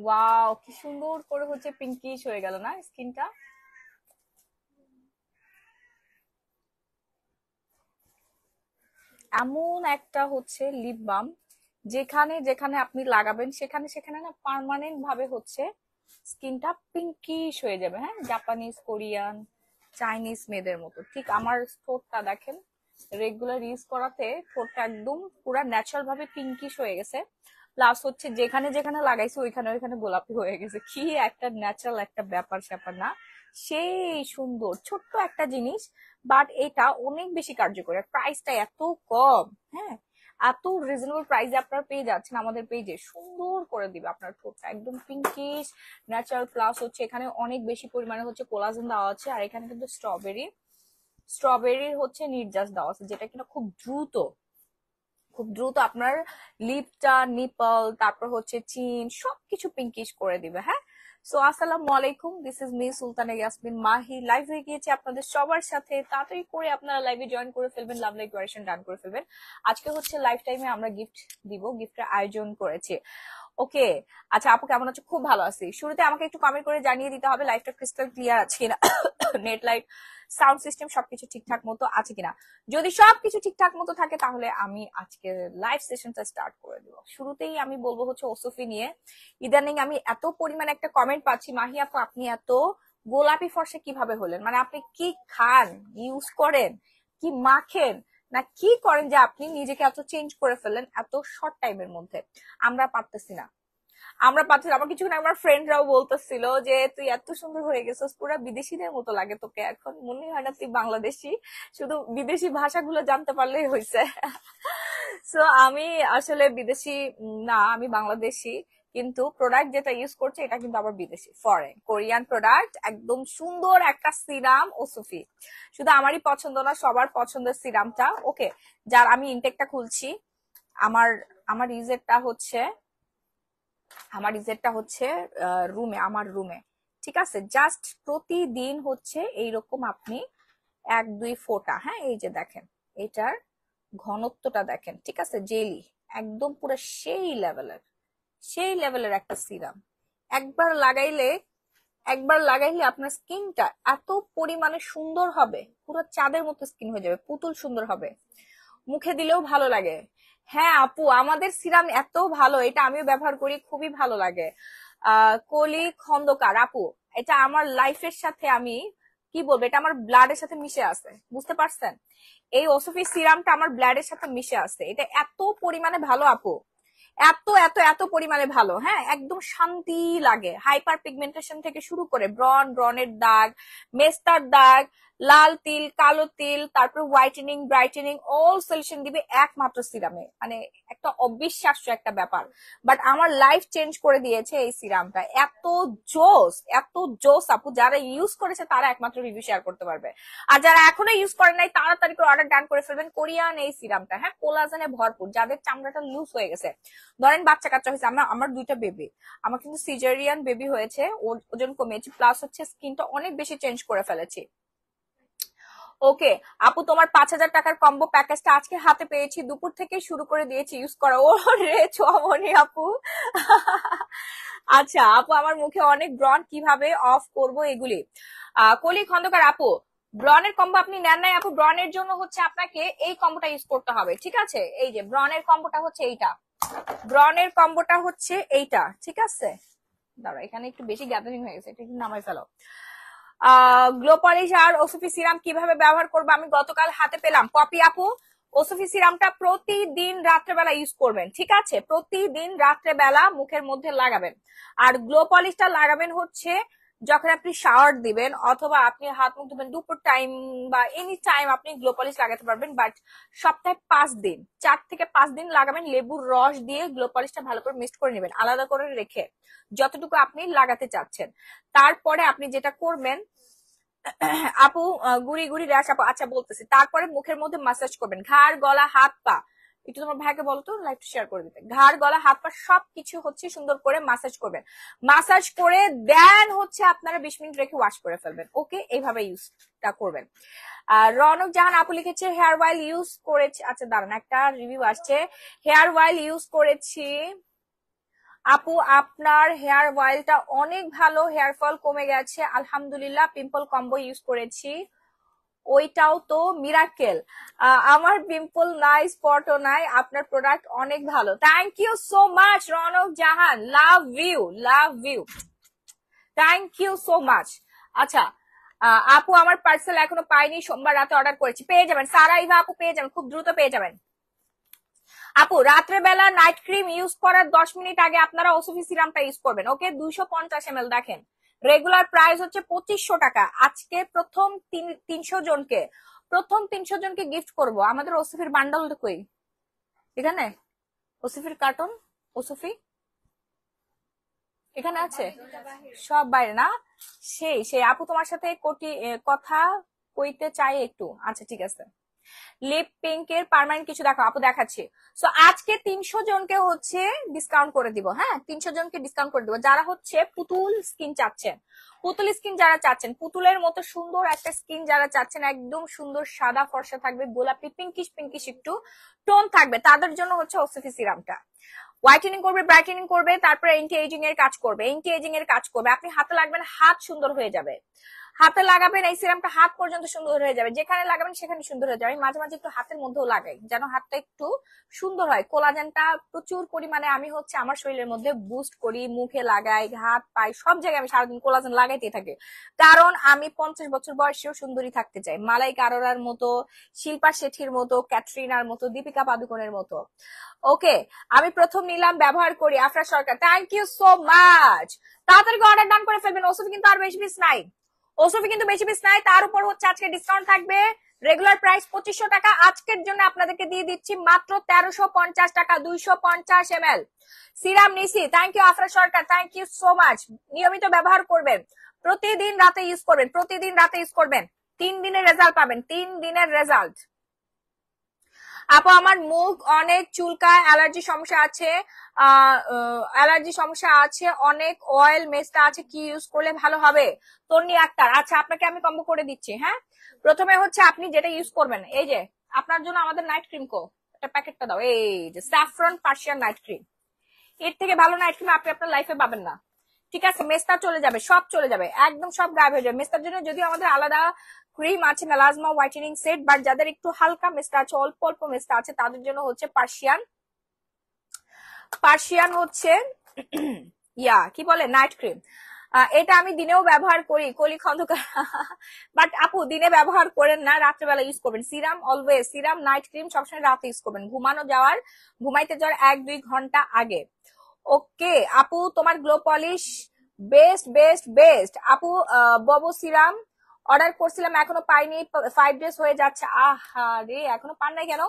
Wow, কি সুন্দর করে হচ্ছে পিঙ্কিশ হয়ে গেল না স্কিনটা। এমন একটা হচ্ছে লিপ বাম, যেখানে যেখানে আপনি লাগাবেন সেখানে সেখানে না পার্মানেন্ট ভাবে হচ্ছে স্কিনটা পিঙ্কিশ হয়ে যাবে। হ্যাঁ, জাপানিজ, কোরিয়ান, চাইনিজ মেয়েদের মতো। ঠিক আমার ঠোঁটটা দেখেন, রেগুলার ইউজ করাতে ঠোঁটটা একদম পুরা ন্যাচারাল ভাবে পিঙ্কিশ হয়ে গেছে। প্লাস হচ্ছে যেখানে যেখানে লাগাইছে ওইখানে ওইখানে গোলাপি হয়ে গেছে। কি একটা ন্যাচারাল একটা ব্যাপার স্যাপার না? সেই সুন্দর ছোট্ট একটা জিনিস, বাট এটা অনেক বেশি কার্যকর। প্রাইসটা এত কম। হ্যাঁ, এত রিজনেবল প্রাইসে আপনারা পেয়ে যাচ্ছেন আমাদের পেজে। সুন্দর করে দিবে আপনার ঠোঁটটা একদম পিঙ্কিশ ন্যাচারাল। প্লাস হচ্ছে এখানে অনেক বেশি পরিমাণে হচ্ছে কোলাজেন দেওয়া আছে, আর এখানে কিন্তু স্ট্রবেরির হচ্ছে নির্যাস দেওয়া আছে, যেটা কিনা খুব দ্রুত আপনার লিপটা, নিপল, তারপর হচ্ছে চিন সবকিছু পিঙ্কিশ করে দিবে। হ্যাঁ, সো আসসালামু আলাইকুম, this is me Sultana Yasmin Mahi. Live হয়ে গিয়েছে আপনাদের সবার সাথে। তাড়াতাড়ি করে আপনারা লাইভে জয়েন করে ফেলবেন, লাভ লাইক কোয়েশন ডান করে ফেলবেন। আজকে হচ্ছে লাইভ টাইমে আমরা গিফট দিব, গিফটের আয়োজন করেছি। ওকে, আচ্ছা আপু কেমন আছো? খুব ভালো আছি। শুরুতে আমাকে একটু কমেন্ট করে জানিয়ে দিতে হবে লাইভটা ক্রিস্টাল ক্লিয়ার আছে কিনা, নেট লাইট সাউন্ড সিস্টেম সবকিছু ঠিকঠাক মতো আছে কিনা। যদি সবকিছু ঠিকঠাক মতো থাকে তাহলে আমি আজকে লাইভ সেশনটা স্টার্ট করে দিব। শুরুতেই আমি বলবো হচ্ছে ওসফি নিয়ে। ইদানিং আমি এত পরিমাণ একটা কমেন্ট পাচ্ছি, মাহি আপু আপনি এত গোলাপি ফর্সা কিভাবে হলেন? মানে আপনি কি খান, ইউজ করেন, কি মাখেন, না কি করেন যে আপনি নিজেকে এত চেঞ্জ করে ফেললেন এত শর্ট টাইমের মধ্যে? আমরা পারতেছি না, আমরা পাচ্ছি। আমার কিছুক্ষণ আমার ফ্রেন্ডরাও বলতেছিল যে তুই এত সুন্দর হয়ে গেছিস, পুরা বিদেশিদের মতো লাগে তোকে এখন, মনে হয় না তুই বাংলাদেশি, শুধু বিদেশি ভাষাগুলো জানতে পারলেই হয়েছে। সো আমি আসলে বিদেশি না, আমি বাংলাদেশি, কিন্তু প্রোডাক্ট যেটা ইউজ করছে এটা কিন্তু আবার বিদেশি, ফরেন কোরিয়ান প্রোডাক্ট। একদম সুন্দর একটা সিরাম ওসফি, শুধু আমারই পছন্দ না, সবার পছন্দের সিরামটা। ওকে, যার আমি ইনটেকটা খুলছি। আমার আমার ইউজেরটা হচ্ছে আমার রুমে। ঠিক আছে, জাস্ট প্রতিদিন হচ্ছে এইরকম আপনি 1-2 ফোঁটা। হ্যাঁ, এই যে দেখেন, এটার ঘনত্বটা দেখেন। ঠিক আছে, জেলি একদম পুরো সেই লেভেলের একটা সিরাম। একবার লাগাইলে একবার লাগাইলে আপনার স্কিনটা এত পরিমাণে সুন্দর হবে, পুরো চাঁদের মতো স্কিন হয়ে যাবে, পুতুল সুন্দর হবে, মুখে দিলেও ভালো লাগে। হ্যাঁ আপু, আমাদের সিরাম এত ভালো, এটা আমিও ব্যবহার করি, খুবই ভালো লাগে। কলি খন্দকার আপু, এটা আমার লাইফের সাথে আমি কি বলবো, এটা আমার ব্লাডের সাথে মিশে আছে, বুঝতে পারছেন? এই ওসফি সিরামটা আমার ব্লাডের সাথে মিশে আছে, এটা এত পরিমাণে ভালো আপু, এত এত এত পরিমাণে ভালো। হ্যাঁ, একদম শান্তি লাগে। হাইপার পিগমেন্টেশন থেকে শুরু করে ব্রনের দাগ, মেস্তার দাগ, লাল তিল, কালো তিল, তারপর হোয়াইটেনিং, ব্রাইটেনিং, অল সলিউশন দিবে একমাত্র সিরামে। মানে একটা অবিশ্বাস্য একটা ব্যাপার। বাট আমার লাইফ চেঞ্জ করে দিয়েছে এই সিরামটা। এত জোস আপু, যারা ইউজ করেছে তারা একমাত্র রিভিউ শেয়ার করতে পারবে। আর যারা এখনো ইউজ করেন নাই তাড়াতাড়ি করে অর্ডার ডান করে ফেলবেন। কোরিয়ান এই সিরামটা, হ্যাঁ, কোলাজেনে ভরপুর। যাদের চামড়াটা লুজ হয়ে গেছে, ধরেন বাচ্চা কাচ্চা হয়েছে, আমার 2টা বেবি, আমার কিন্তু সিজারিয়ান বেবি হয়েছে, ওজন কমিয়েছি, প্লাস হচ্ছে স্কিনটা অনেক বেশি চেঞ্জ করে ফেলেছি। ওকে আপু, তোমার 5,000 টাকার কম্বো প্যাকেজটা আজকে হাতে পেয়েছি, দুপুর থেকে শুরু করে দিয়েছি ইউজ করা। ও রে চমনি আপু। আচ্ছা আপু, আমার মুখে অনেক ব্রণ, কিভাবে অফ করব এগুলি? কলি খন্দকার আপু, ব্রনের কম্বো আপনি নেন নাই আপু। ব্রনের জন্য হচ্ছে আপনাকে এই কম্বোটা ইউজ করতে হবে। ঠিক আছে, এই যে ব্রনের কম্বোটা হচ্ছে এইটা, ঠিক আছে। দাঁড়া, এখানে একটু বেশি গ্যাদারিং হয়ে গেছে, এটা একটু নামাই ফেলো। গ্লো পলিশ আর ওসফি সিরাম কিভাবে ব্যবহার করবো আমি গতকাল হাতে পেলাম। পপি আপু, ওসফি সিরামটা প্রতিদিন রাত্রেবেলা ইউজ করবেন। ঠিক আছে, প্রতিদিন রাত্রেবেলা মুখের মধ্যে লাগাবেন। আর গ্লো পলিশটা লাগাবেন হচ্ছে যখন আপনি শাওয়ার দিবেন অথবা আপনি হাত মুখ ধুবেন দুপুর টাইম বা এনি টাইম আপনি গ্লো পলিশ লাগাতে পারবেন। বাট সপ্তাহে 5 দিন, 4 থেকে 5 দিন লাগাবেন। লেবুর রস দিয়ে গ্লো পলিশটা ভালো করে মিক্সড করে নেবেন, আলাদা করে রেখে যতটুকু আপনি লাগাতে চাচ্ছেন। তারপরে আপনি যেটা করবেন আপু, গুড়ি গুড়ি র্যাশ আপু, আচ্ছা বলতেছি, তারপরে মুখের মধ্যে মাসাজ করবেন, ঘাড়, গলা, হাত, পা একটু তোমার ভাইকে বলো তো লাইভ শেয়ার করে দিতে। ঘাড়, গলা, হাত পা সবকিছু হচ্ছে সুন্দর করে মাসাজ করবেন। মাসাজ করে দেন হচ্ছে আপনারা 20 মিনিট রেখে ওয়াশ করে ফেলবেন। ওকে, এইভাবে ইউজটা করবেন। রনক জাহান আপু লিখেছে হেয়ার অয়েল ইউজ করেছি। আচ্ছা দাঁড়ান, একটা রিভিউ আসছে। হেয়ার অয়েল ইউজ করেছি আপু, আপনার হেয়ার অয়েলটা অনেক ভালো, হেয়ার ফল কমে গেছে আলহামদুলিল্লাহ। পিম্পল কম্বো ইউজ করেছি, ওইটাও তো মিরাকেল। আমার পিম্পল নাই, স্পটও নাই, আপনার প্রোডাক্ট অনেক ভালো। Thank you so much Ronak Jahan, love you, love you, thank you so much. আচ্ছা আপু আমার পার্সেল এখনো পাইনি, সোমবার রাতে অর্ডার করেছি, পেয়ে যাবেন। সারা ইভা আপু পেয়ে যাবেন, খুব দ্রুত পেয়ে যাবেন। আপু রাত্রেবেলা নাইট ক্রিম ইউজ করার 10 মিনিট আগে আপনারা ওসফি সিরামটা ইউজ করবেন। ওকে, 250 ml। দেখেন রেগুলার প্রাইস হচ্ছে 2500 টাকা। আজকে প্রথম 300 জনকে গিফট করব। আমাদের ওসফির বান্ডল কই? এখানে ওসফির কার্টন, ওসফি এখানে আছে, সব বাইরে না। সেই সেই আপু তোমার সাথে কথা কইতে চাই একটু। আচ্ছা ঠিক আছে, লিপ পিঙ্কের পার্মানেন্ট কিছু দেখো আপু, দেখাচ্ছি। সো আজকে 300 জনকে হচ্ছে ডিসকাউন্ট করে দিব। হ্যাঁ, 300 জনকে ডিসকাউন্ট করে দিব যারা হচ্ছে পুতুল স্কিন চাচ্ছেন। পুতুল স্কিন যারা চাচ্ছেন, পুতুলের মতো সুন্দর একটা স্কিন যারা চাচ্ছেন, একদম সুন্দর সাদা ফর্সা থাকবে, গোলাপি পিঙ্কিশ পিঙ্কিশ একটু টোন থাকবে, তাদের জন্য হচ্ছে ওসফি সিরামটা। হোয়াইটেনিং করবে, ব্রাইটেনিং করবে, তারপরে এন্টি এজিং এর কাজ করবে, এন্টি এজিং এর কাজ করবে। আপনি হাতে লাগবেন, হাত সুন্দর হয়ে যাবে। হাতে লাগাবেন এই সিরামটা, হাত পর্যন্ত সুন্দর হয়ে যাবে, যেখানে লাগাবেন সেখানে সুন্দর হয়ে যাবে। আমি মাঝে মাঝে একটু হাতের মধ্যেও লাগাই, যেন হাতটা একটু সুন্দর হয়। কোলাজেনটা প্রচুর পরিমাণে আমি হচ্ছে আমার শরীরের মধ্যে বুস্ট করি, মুখে লাগাই, হাত পাই, সব জায়গায় আমি সারাদিন কোলাজেন লাগাইতে থাকি। কারণ আমি 50 বছর বয়সেও সুন্দরী থাকতে চাই, মালাইকা আরোরার মতো, শিল্পা শেঠির মতো, ক্যাটরিনার মতো, দীপিকা পাদুকোনের মতো। ওকে, আমি প্রথম নিলাম, ব্যবহার করি। Afra Sarkar, thank you so much. তাড়াতাড়ি অর্ডার ডান করে ফেলবেন। ওসফি কিন্তু আর বেশি পিস নাই, ওসফি কিন্তু বেশি পিস নাই। তার উপর হচ্ছে আজকে ডিসকাউন্ট থাকবে। রেগুলার প্রাইস 2500 টাকা, আজকের জন্য আপনাদেরকে দিয়ে দিচ্ছি মাত্র 1350 টাকা। 250 ml সিরাম নিছি। Thank you Afra Sarkar, thank you so much. নিয়মিত ব্যবহার করবেন, প্রতিদিন রাতে ইউজ করবেন, প্রতিদিন রাতে ইউজ করবেন। 3 দিনের রেজাল্ট পাবেন, 3 দিনের রেজাল্ট। আপু আমার মুখ অনেক চুলকায়, অ্যালার্জি সমস্যা আছে, অ্যালার্জি সমস্যা আছে, অনেক অয়েল মেস্তা আছে, কি ইউজ করলে ভালো হবে? তন্নি আক্তার, আচ্ছা আপনাকে আমি কম্বো করে দিচ্ছি। হ্যাঁ, প্রথমে হচ্ছে আপনি যেটা ইউজ করবেন, এই যে আপনার জন্য আমাদের নাইট ক্রিম কো, একটা প্যাকেটটা দাও, এই যে স্যাফরন পার্সিয়ান নাইট ক্রিম। এর থেকে ভালো নাইট ক্রিম আপনি আপনার লাইফে পাবেন না। ঠিক আছে, মেস্তা চলে যাবে, সব চলে যাবে, একদম সব গায়েব হয়ে যাবে। মেস্তার জন্য যদি আমাদের আলাদা ক্রিম আছে, মেলাজমা হোয়াইটেনিং সেট, বাট যাদের একটু হালকা মেস্তা আছে, অল্প অল্প মেস্তা আছে, তাদের জন্য হচ্ছে পার্সিয়ান, পার্সিয়ান হচ্ছে ইয়া কি বলে নাইট ক্রিম। এটা আমি দিনেও ব্যবহার করি, কলি খন্দকার। বাট আপু দিনে ব্যবহার করেন না, রাত্রেবেলা ইউজ করবেন। Serum always, serum night cream সবসময় রাতে ইউজ করবেন, ঘুমাইতে যাওয়ার 1-2 ঘন্টা আগে। ওকে আপু, তোমার glow polish best best best. আপু ববো সিরাম অর্ডার করছিলাম, এখনো পাইনি, 5 ডেজ হয়ে যাচ্ছে। আহা রে, এখনো পান নাই কেন?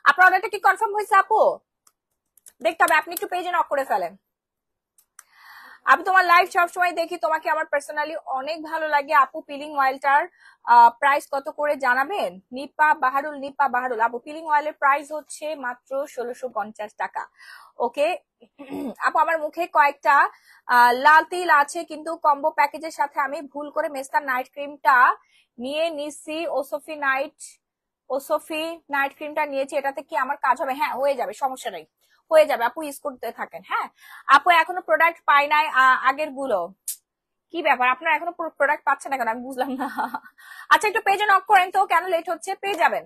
আপনার অর্ডারটা কি কনফার্ম হয়েছে আপু? দেখতে হবে, আপনি একটু পেজে নক করে ফেলেন। আমি তোমার লাইভ সবসময় দেখি, তোমাকে আমার পার্সোনালি অনেক ভালো লাগে আপু। পিলিং অয়েলটার প্রাইস কত করে জানাবেন? নিপা বাহারুল, নিপা বাহারুল আপু, পিলিং অয়েলের প্রাইস হচ্ছে মাত্র 1650 টাকা। ওকে আপু, আমার মুখে কয়েকটা লাল তিল আছে, কিন্তু কম্বো প্যাকেজের সাথে আমি ভুল করে মেস্তা নাইট ক্রিমটা নিয়ে নিছি। ওসফি নাইট ক্রিমটা নিয়েছি, এটাতে কি আমার কাজ হবে? হ্যাঁ হয়ে যাবে, সমস্যা নাই, হয়ে যাবে আপু, ইউজ করতে থাকেন। হ্যাঁ আপু, এখনো প্রোডাক্ট পাই নাই আগের গুলো। কি ব্যাপার, আপনারা এখনো প্রোডাক্ট পাচ্ছেন না কেন, আমি বুঝলাম না। আচ্ছা একটু পেজে নক করেন তো, কেন লেট হচ্ছে? পেয়ে যাবেন,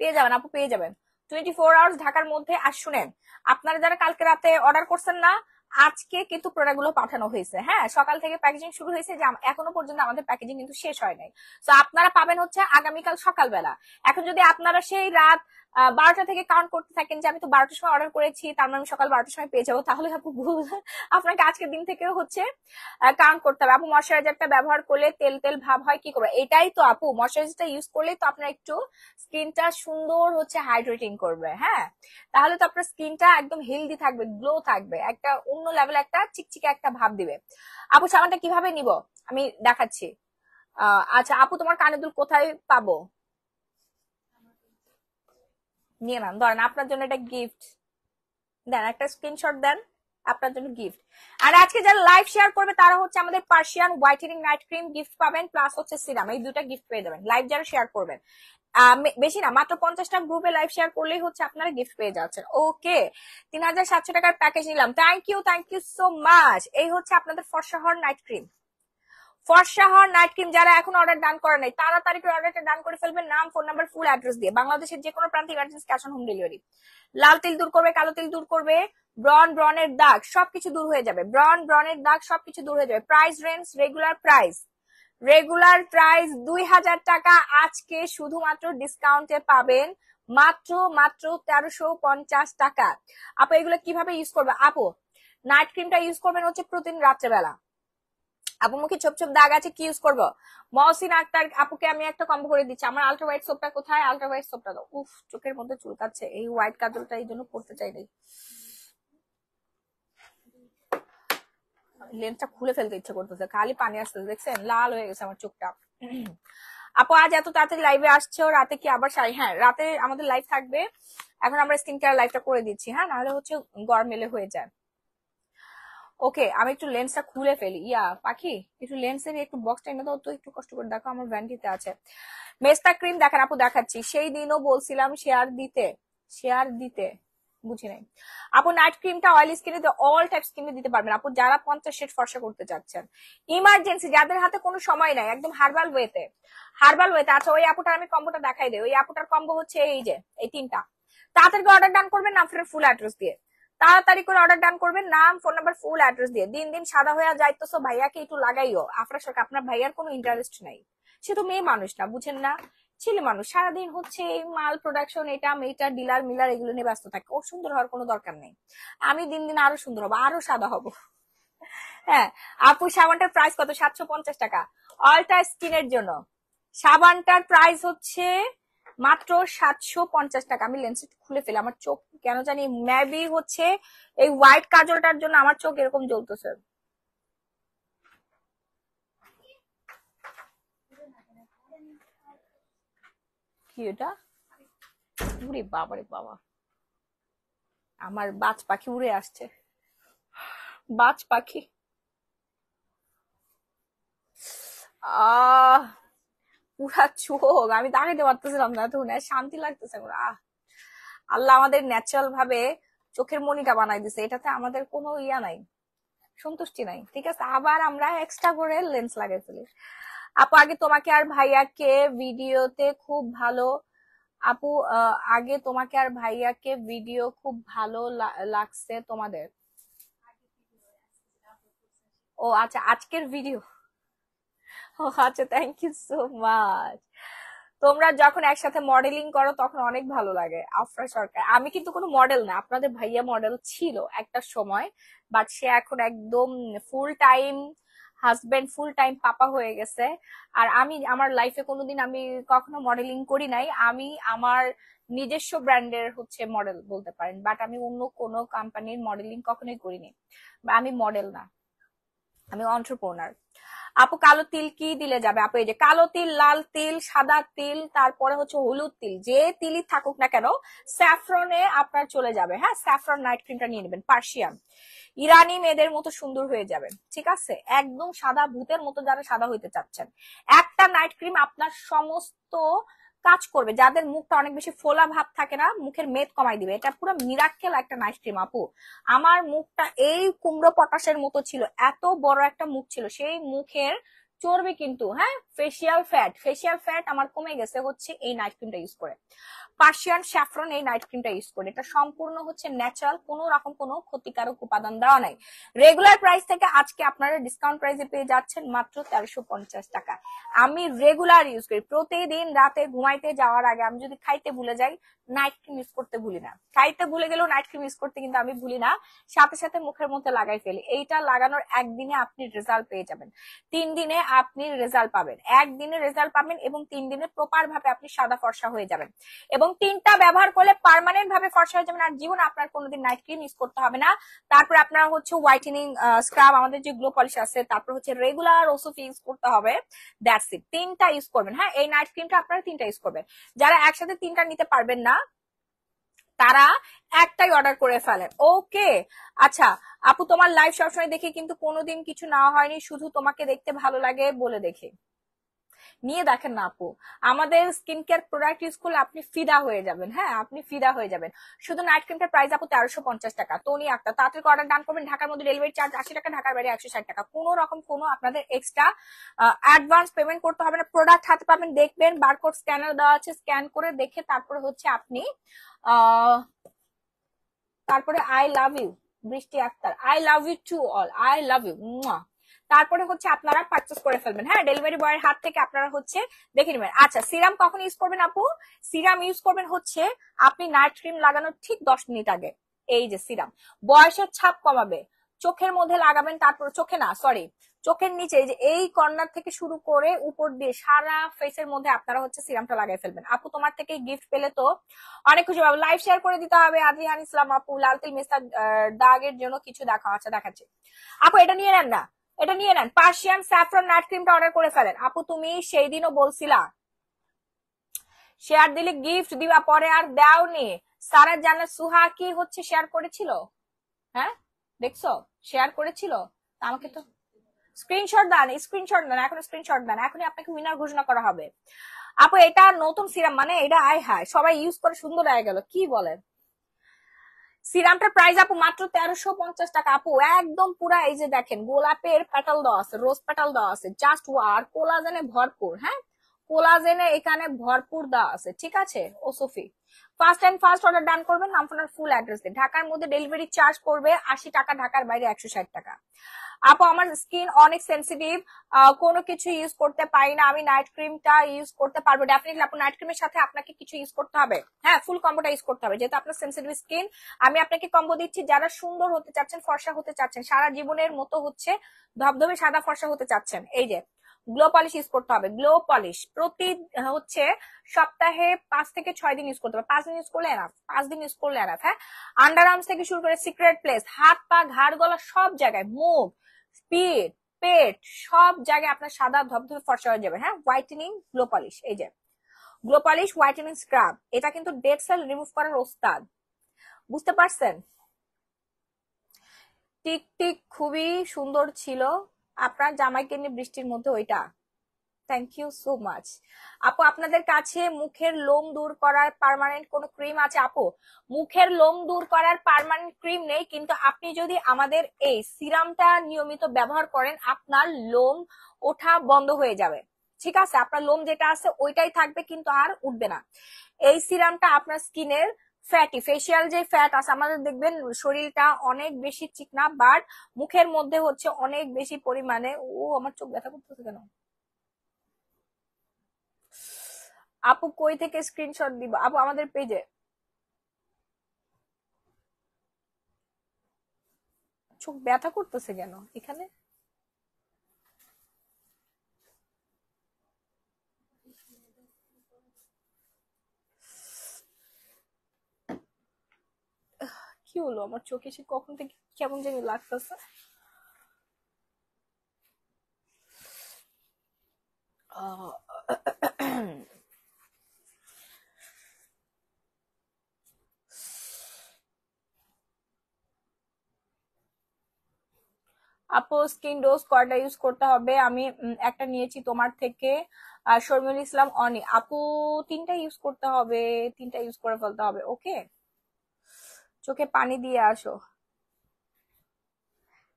পেয়ে যাবেন আপু, পেয়ে যাবেন 24 আওয়ার্স ঢাকার মধ্যে। আর শুনেন, আপনারা যারা কালকে রাতে অর্ডার করছেন না, আজকে কিন্তু প্রোডাক্ট গুলো পাঠানো হয়েছে। হ্যাঁ, সকাল থেকে প্যাকেজিং শুরু হয়েছে, যে এখনো পর্যন্ত আমাদের প্যাকেজিং কিন্তু শেষ হয় নাই। তো আপনারা পাবেন হচ্ছে আগামীকাল সকালবেলা। এখন যদি আপনারা সেই রাত 12টা থেকে কাউন্ট করতে থাকেন যে আমি তো 12টার সময় অর্ডার করেছি, তার মানে আমি সকাল 12টার সময় পেয়ে যাবো, তাহলে আপু ভুল। আপনাকে আজকের দিন থেকেও হচ্ছে কাউন্ট করতে হবে। আপু ময়শ্চারাইজারটা ব্যবহার করলে তেল তেল ভাব হয়, কি করবে? এটাই তো আপু, ময়শ্চারাইজারটা ইউজ করলে তো আপনার একটু স্কিনটা সুন্দর হচ্ছে হাইড্রেটিং করবে। হ্যাঁ, তাহলে তো আপনার স্কিনটা একদম হেলদি থাকবে, গ্লো থাকবে, একটা অন্য লেভেল একটা চিকচিকে একটা ভাব দিবে। আপু সাবানটা কিভাবে নিব আমি দেখাচ্ছি। আচ্ছা আপু, তোমার কানের দুল কোথায় পাবো? নিয়ে নেন, ধরেন আপনার জন্য এটা গিফট। দেন একটা স্ক্রিনশট দেন, আপনার জন্য গিফট। আর আজকে যারা লাইভ শেয়ার করবে তারা হচ্ছে আমাদের Persian whitening night cream gift পাবেন, প্লাস হচ্ছে সিরাম, এই দুটা গিফট পেয়ে যাবেন লাইভ যারা শেয়ার করবেন। বেশি না, মাত্র 50টা গ্রুপে লাইভ শেয়ার করলেই হচ্ছে আপনারা গিফট পেয়ে যাচ্ছেন। ওকে, 3700 টাকার প্যাকেজ নিলাম। Thank you so much. এই হচ্ছে আপনাদের ফর্সাহর নাইট ক্রিম। ফর্সাহর নাইট ক্রিম যারা এখন অর্ডার ডান করে নাই, তাড়াতাড়ি করে অর্ডারটা ডান করে ফেলবেন, নাম, ফোন নাম্বার, ফুল অ্যাড্রেস দিয়ে। বাংলাদেশের যে কোনো প্রান্তে emergency cash on home delivery. লাল তিল দূর করবে, কালো তিল দূর করবে, ব্রনের দাগ সবকিছু দূর হয়ে যাবে, ব্রনের দাগ সবকিছু দূর হয়ে যাবে। প্রাইস রেঞ্জ রেগুলার প্রাইস 2000 টাকা, আজকে শুধুমাত্র ডিসকাউন্টে পাবেন মাত্র 1350 টাকা। আপু এগুলো কিভাবে ইউজ করবে? আপু নাইট ক্রিমটা ইউজ করবেন হচ্ছে প্রতিদিন রাত্রেবেলা। আপু মুখে ছোপ ছোপ দাগ আছে, কি ইউজ করবো? মহসিন আক্তার আপুকে আমি একটা কম্বো করে দিচ্ছি। আমার আল্ট্রা হোয়াইট সোপটা কোথায়? আল্ট্রা হোয়াইট সোপটা দাও। উফ, চোখের মধ্যে চুলকাচ্ছে, এই হোয়াইট কাজলটা এই জন্য পড়তে চাই নাই, লেন্সটা খুলে ফেলতে ইচ্ছা করতেছে, খালি পানি আসতেছে, দেখছেন লাল হয়ে গেছে আমার চোখটা। আপু আজ এত তাড়াতাড়ি লাইভে আসছো, রাতে কি আবার হ্যাঁ রাতে আমাদের লাইভ থাকবে। এখন আমরা স্কিন কেয়ার লাইভটা করে দিচ্ছি, হ্যাঁ, নাহলে হচ্ছে গরমেলে হয়ে যায়। ওকে, আমি একটু লেন্সটা খুলে ফেলি। পাখি একটু লেন্সের একটু বক্সটা এনে দাও তো, একটু কষ্ট করে দেখো, আমার ভ্যানিটিতে আছে। মেস্তা ক্রিম দেখেন আপু, দেখাচ্ছি। সেই দিনও বলছিলাম শেয়ার দিতে বুঝি নাই আপু। নাইট ক্রিমটা অয়েলি স্কিনে, অল টাইপ স্কিনে দিতে পারবেন আপু, যারা 50 শেড ফর্সা করতে চাচ্ছেন, ইমার্জেন্সি যাদের হাতে কোনো সময় নাই, একদম হার্বাল ওয়েতে। আচ্ছা, ওই আপুটার আমি কম্বোটা দেখাই দেই। ওই আপুটার কম্বো হচ্ছে এই যে এই তিনটা। তাড়াতাড়ি অর্ডার ডান করবেন, নাম, ফুল অ্যাড্রেস দিয়ে। তাড়াতাড়ি করে অর্ডার ডান করবেন, নাম, ফোন নাম্বার, ফুল অ্যাড্রেস দিয়ে। দিন দিন সাদা হয়ে যাইতেছো, ভাইয়াকে একটু লাগাইও। আপনার ভাইয়ার কোনো ইন্টারেস্ট নাই, সে তো মেয়ে মানুষ না, বুঝেন না, ছেলে মানুষ। সারাদিন হচ্ছে মাল প্রোডাকশন, এটা মেয়েটা, ডিলার মিলার এগুলো নিয়ে ব্যস্ত থাকে। ও সুন্দর হওয়ার কোনো দরকার নেই। আমি দিন দিন আরো সুন্দর হবো, আরো সাদা হবো। হ্যাঁ আপু, সাবানটার প্রাইস কত? 750 টাকা অলটা স্কিনের জন্য। সাবানটার প্রাইস হচ্ছে মাত্র 750 টাকা। আমি লেন্স খুলে ফেলে, আমার চোখ কেন জানি মেবি হচ্ছে এই হোয়াইট কাজলটার জন্য আমার চোখ এরকম জ্বলতেছে। কি এটা? উড়ে বাবা রে বাবা, আমার বাজ পাখি উড়ে আসছে, বাজ পাখি। আহ পুরা চোখ আমি দাঁড়াইতে পারতেছিলাম না, তখন শান্তি লাগতেছে। আল্লাহ আমাদের ন্যাচারাল ভাবে চোখের মনিটা বানাই দিছে, এটাতে আমাদের কোনো ইয়া নাই, সন্তুষ্টি নাই। ঠিক আছে, আবার আমরা এক্সট্রা করে লেন্স লাগাই ফেলি। আপু আগে তোমাকে আর ভাইয়াকে ভিডিওতে খুব ভালো আপু আগে তোমাকে আর ভাইয়াকে ভিডিও খুব ভালো লাগছে তোমাদের। ও আচ্ছা, আজকের ভিডিও। ও আচ্ছা, থ্যাংক ইউ সো মাচ। তোমরা যখন একসাথে মডেলিং করো তখন অনেক ভালো লাগে। আফরা সরকার, আমি কিন্তু কোনো মডেল না, আপনাদের ভাইয়া মডেল ছিল একটা সময়, বাট সে এখন একদম full time husband, full time papa হয়ে গেছে। আর আমি আমার লাইফে কোনোদিন আমি কখনো মডেলিং করি নাই। আমি আমার নিজস্ব ব্র্যান্ডের হচ্ছে মডেল বলতে পারেন, বাট আমি অন্য কোনো কোম্পানির মডেলিং কখনোই করিনি। আমি মডেল না, আমি অন্টারপ্রেনার। আপু কালো তিল কি দিলে যাবে? আপু এই যে কালো তিল, লাল তিল, সাদা তিল, তারপরে হচ্ছে হলুদ তিল, যে তিলই থাকুক না কেন, স্যাফরনে আপনার চলে যাবে। হ্যাঁ, স্যাফরন নাইট ক্রিমটা নিয়ে নেবেন, পার্সিয়ান ইরানি মেয়েদের মতো সুন্দর হয়ে যাবেন। ঠিক আছে, একদম সাদা ভূতের মতো যারা সাদা হইতে চাচ্ছেন, একটা নাইট ক্রিম আপনার সমস্ত কাজ করবে। যাদের মুখটা অনেক বেশি ফোলা ভাব থাকে না, মুখের মেদ কমাই দিবে। এটা পুরো মিরাক্কেল একটা নাইট ক্রিম আপু। আমার মুখটা এই কুমড়ো পটাশের মতো ছিল, এত বড় একটা মুখ ছিল, সেই মুখের চর্বি কিন্তু, হ্যাঁ, ফেসিয়াল ফ্যাট আমার কমে গেছে হচ্ছে এই নাইট ক্রিমটা ইউজ করে। পার্সিয়ান স্যাফরন এই নাইট ক্রিমটা ইউজ করে। এটা সম্পূর্ণ হচ্ছে ন্যাচারাল, কোনো রকম কোনো ক্ষতিকারক উপাদান দেওয়া নাই। রেগুলার প্রাইস থেকে আজকে আপনারা ডিসকাউন্ট প্রাইসে পেয়ে যাচ্ছেন মাত্র 1350 টাকা। আমি রেগুলার ইউজ করি, প্রতিদিন রাতে ঘুমাইতে যাওয়ার আগে আমি যদি খাইতে ভুলে যাই, নাইট ক্রিম ইউজ করতে ভুলি না। খাইতে ভুলে গেলেও নাইট ক্রিম ইউজ করতে কিন্তু আমি ভুলি না, সাথে সাথে মুখের মধ্যে লাগাই ফেলি। এইটা লাগানোর একদিনে আপনি রেজাল্ট পেয়ে যাবেন, 3 দিনে আপনি রেজাল্ট পাবেন, একদিনে রেজাল্ট পাবেন, এবং 3 দিনে প্রপার ভাবে আপনি সাদা ফর্সা হয়ে যাবেন। এবং 3টা ব্যবহার করলে পার্মানেন্ট ভাবে ফর্সা হয়ে যাবেন, আর জীবন আপনার কোনোদিন নাইট ক্রিম ইউজ করতে হবে না। তারপর আপনার হচ্ছে হোয়াইটেনিং স্ক্রাব, আমাদের যে গ্লো পলিশ আছে, তারপর হচ্ছে রেগুলার ওষুধ ইউজ করতে হবে। দ্যাটস ইট, 3টা ইউজ করবেন। হ্যাঁ, এই নাইট ক্রিমটা আপনারা 3টা ইউজ করবেন। যারা একসাথে 3টা নিতে পারবেন না, তারা একটাই অর্ডার করে ফেলেন। ওকে, আচ্ছা আপু তোমার লাইভ সবসময় দেখি কিন্তু কোনোদিন কিছু না হয়নি, শুধু তোমাকে দেখতে ভালো লাগে বলে দেখি। নিয়ে দেখেন না আপু, আমাদের স্কিন কেয়ার প্রোডাক্ট ইউজ করলে আপনি ফিদা হয়ে যাবেন। হ্যাঁ, আপনি ফিদা হয়ে যাবেন। শুধু নাইট ক্রিমটার প্রাইস আপু 1350 টাকা। তনি আক্তার, তাড়াতাড়ি অর্ডার ডান করবেন। ঢাকার মধ্যে ডেলিভারি চার্জ 80 টাকা, ঢাকার বাইরে 160 টাকা। কোনো রকম কোনো আপনাদের এক্সট্রা অ্যাডভান্স পেমেন্ট করতে হবে না। প্রোডাক্ট হাতে পাবেন, দেখবেন বারকোড স্ক্যানার দেওয়া আছে, স্ক্যান করে দেখে তারপরে হচ্ছে আপনি তারপরে I love you Brishti Akter, I love you to all, I love you. তারপরে হচ্ছে আপনারা পারচেস করে ফেলবেন। হ্যাঁ, ডেলিভারি বয়ের হাত থেকে আপনারা হচ্ছে দেখে নেবেন। আচ্ছা, সিরাম কখন ইউজ করবেন আপু? সিরাম ইউজ করবেন হচ্ছে আপনি নাইট ক্রিম লাগানোর ঠিক 10 মিনিট আগে। এই যে সিরাম বয়সের ছাপ কমাবে, চোখের মধ্যে লাগাবেন, তারপর চোখে না, সরি, চোখের নিচে, এই যে এই কর্নার থেকে শুরু করে উপর দিয়ে সারা ফেসের মধ্যে আপনারা হচ্ছে সিরামটা লাগাই ফেলবেন। আপু তোমার থেকে গিফট পেলে তো অনেক খুশি পাবো। লাইভ শেয়ার করে দিতে হবে। আদিহান ইসলাম আপু, লাল তিল মেস্তা দাগের জন্য কিছু দেখা, আচ্ছা দেখাচ্ছি। আপু এটা নিয়ে নেন না, এটা নিয়ে নেন। পার্সিয়ান স্যাফরন নাইট ক্রিমটা অর্ডার করে ফেলেন। আপু তুমি সেই দিনও বলছিলা শেয়ার দিলে গিফট দিবা, পরে আর দাওনি। সারা জান্নাত সুহা কি হচ্ছে শেয়ার করেছিল? হ্যাঁ দেখছো, শেয়ার করেছিল। আমাকে তো স্ক্রিনশট দেন, স্ক্রিনশট দেন, এখন স্ক্রিনশট দেন, এখনই আপনাকে উইনার ঘোষণা করা হবে। আপু এটা নতুন সিরাম, মানে এটা আয় হায় সবাই ইউজ করে সুন্দর হয়ে গেল, কি বলেন? সিরামটার প্রাইস আপু মাত্র 1350 টাকা। আপু একদম পুরা, এই যে দেখেন গোলাপের পেটাল দেওয়া আছে, রোজ পেটাল দেওয়া আছে, জাস্ট ওয়ার, কোলাজেনে ভরপুর। হ্যাঁ, কোলাজেনে এখানে ভরপুর দেওয়া আছে, ঠিক আছে। ও সফি, first and first order done করবেন, আপনার ফুল অ্যাড্রেস দিন। ঢাকার মধ্যে ডেলিভারি চার্জ পড়বে 80 টাকা, ঢাকার বাইরে 160 টাকা। আপু আমার স্কিন অনেক সেন্সিটিভ, কোনো কিছু ইউজ করতে পারি না, আমি নাইট ক্রিমটা ইউজ করতে পারবো? ডেফিনেটলি আপু নাইট ক্রিমের সাথে আপনাকে কিছু ইউজ করতে হবে। হ্যাঁ, ফুল কম্বোটা ইউজ করতে হবে, যেহেতু আপনার সেন্সিটিভ স্কিন। আমি আপনাকে কম্বো দিচ্ছি, যারা সুন্দর হতে চাচ্ছেন, ফর্সা হতে চাচ্ছেন, সারা জীবনের মতো হচ্ছে ধবধবে সাদা ফর্সা হতে চাচ্ছেন, এই যে গ্লো পলিশ ইউজ করতে হবে। গ্লো পলিশ প্রতি হচ্ছে সপ্তাহে 5 থেকে 6 দিন ইউজ করতে হবে। 5 দিন ইউজ করলে এনাফ, 5 দিন ইউজ করলে এনাফ। হ্যাঁ, আন্ডার আর্মস থেকে শুরু করে সিক্রেট প্লেস, হাত পা ঘাড় গলা সব জায়গায়, মুখ, পিঠ, পেট, সব জায়গায় আপনার সাদা ধবধবে ফর্সা হয়ে যাবে। হ্যাঁ, হোয়াইটেনিং গ্লো পলিশ, এই যে গ্লো পলিশ হোয়াইটেনিং স্ক্রাব, এটা কিন্তু ডেড সেল রিমুভ করার ওস্তাদ, বুঝতে পারছেন? টিক টিক খুবই সুন্দর ছিল আপনার জামাইকে নিয়ে বৃষ্টির মধ্যে ওইটা। থ্যাংক ইউ সো মাচ আপু। আপনাদের কাছে মুখের লোম দূর করার পার্মানেন্ট কোনো ক্রিম আছে আপু? মুখের লোম দূর করার পার্মানেন্ট ক্রিম নেই, কিন্তু আপনি যদি আমাদের এই সিরামটা নিয়মিত ব্যবহার করেন, আপনার লোম ওঠা বন্ধ হয়ে যাবে। ঠিক আছে, আপনার লোম যেটা আছে ওইটাই থাকবে, কিন্তু আর উঠবে না। এই সিরামটা আপনার স্কিনের ফ্যাটি, ফেসিয়াল যে ফ্যাট আছে আমাদের, দেখবেন শরীরটা অনেক বেশি চিকনা, বাট মুখের মধ্যে হচ্ছে অনেক বেশি পরিমাণে, ও আমার চোখ ব্যথা করতেছে কেন? আপু কই থেকে স্ক্রিনশট দিব? আপু আমাদের পেজে। চোখ ব্যথা করতেছে কেন এখানে? কি হলো আমার চোখে, সে কখন থেকে কেমন জানি লাগতেছে। আপু স্কিন ডোজ কয়টা ইউজ করতে হবে? আমি একটা নিয়েছি তোমার থেকে। শর্মিল ইসলাম অনি আপু, 3টা ইউজ করতে হবে, 3টা ইউজ করে ফেলতে হবে। ওকে, চোখে পানি দিয়ে আসো।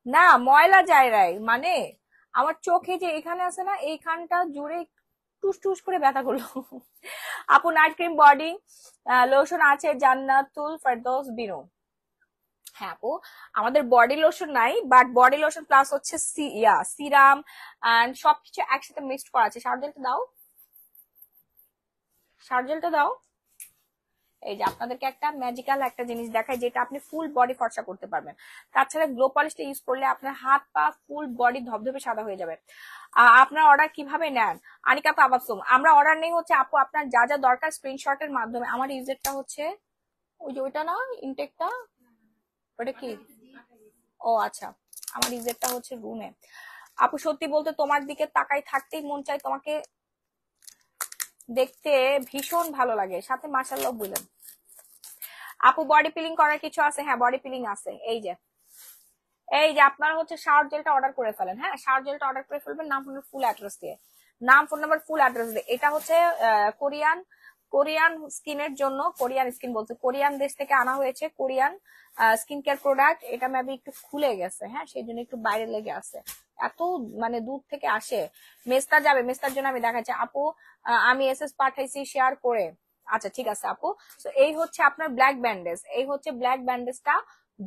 না ময়লা যায় রাই, মানে আমার চোখে যে এখানে আছে না, এইখানটা জুড়ে টুস টুস করে ব্যথা করলো। আপু নাইট ক্রিম বডি লোশন আছে জান্নাতুল ফেরদৌস বিনু। হ্যাঁ আপু, আমাদের বডি লোশন নাই, বাট বডি লোশন প্লাস হচ্ছে সিরাম এন্ড সবকিছু একসাথে মিক্সড করা আছে। শার্জেলটা দাও, শার্জেলটা দাও। এই যে আপনাদেরকে একটা ম্যাজিক্যাল একটা জিনিস দেখায়, যেটা আপনি ফুল বডি ফর্সা করতে পারবেন। তাছাড়া গ্লো পলিশটা ইউজ করলে আপনার হাত পা ফুল বডি ধবধবে সাদা হয়ে যাবে। আপনার অর্ডার কিভাবে নেন? আনিকা তাবাসসুম, আমরা অর্ডার নেই হচ্ছে আপু আপনার যা যা দরকার স্ক্রিনশটের মাধ্যমে। আমার ইউজারটা হচ্ছে ওই যে ওইটা না, ইনটেকটা, ওটা কি? ও আচ্ছা, আমার ইউজারটা হচ্ছে রুমে। আপু সত্যি বলতে তোমার দিকে তাকাই থাকতেই মন চায়, তোমাকে দেখতে ভীষণ ভালো লাগে, সাথে মাশাআল্লাহ বললেন। আপু বডি পিলিং করার কিছু আছে? হ্যাঁ বডি পিলিং আছে। এই যে আপনারা হচ্ছে শাওয়ার জেলটা অর্ডার করে ফেলেন। হ্যাঁ শাওয়ার জেলটা অর্ডার করে ফেলবেন নাম, ফোন, ফুল অ্যাড্রেস দিয়ে, নাম, ফোন নাম্বার, ফুল অ্যাড্রেস দিয়ে। এটা হচ্ছে কোরিয়ান কোরিয়ান স্কিনের জন্য, কোরিয়ান স্কিন বলতে কোরিয়ান দেশ থেকে আনা হয়েছে, কোরিয়ান স্কিন কেয়ার প্রোডাক্ট। এটা মেবি একটু খুলে গেছে, হ্যাঁ সেই জন্য একটু বাইরে লেগে আছে, এত মানে দূর থেকে আসে। মেস্তা যাবে, মেস্তার জন্য আমি দেখাচ্ছি আপু, আমি এসএস পাঠাইছি শেয়ার করে। আচ্ছা ঠিক আছে আপু। তো এই হচ্ছে আপনার ব্ল্যাক ব্যান্ডেজ, এই হচ্ছে ব্ল্যাক ব্যান্ডেজটা,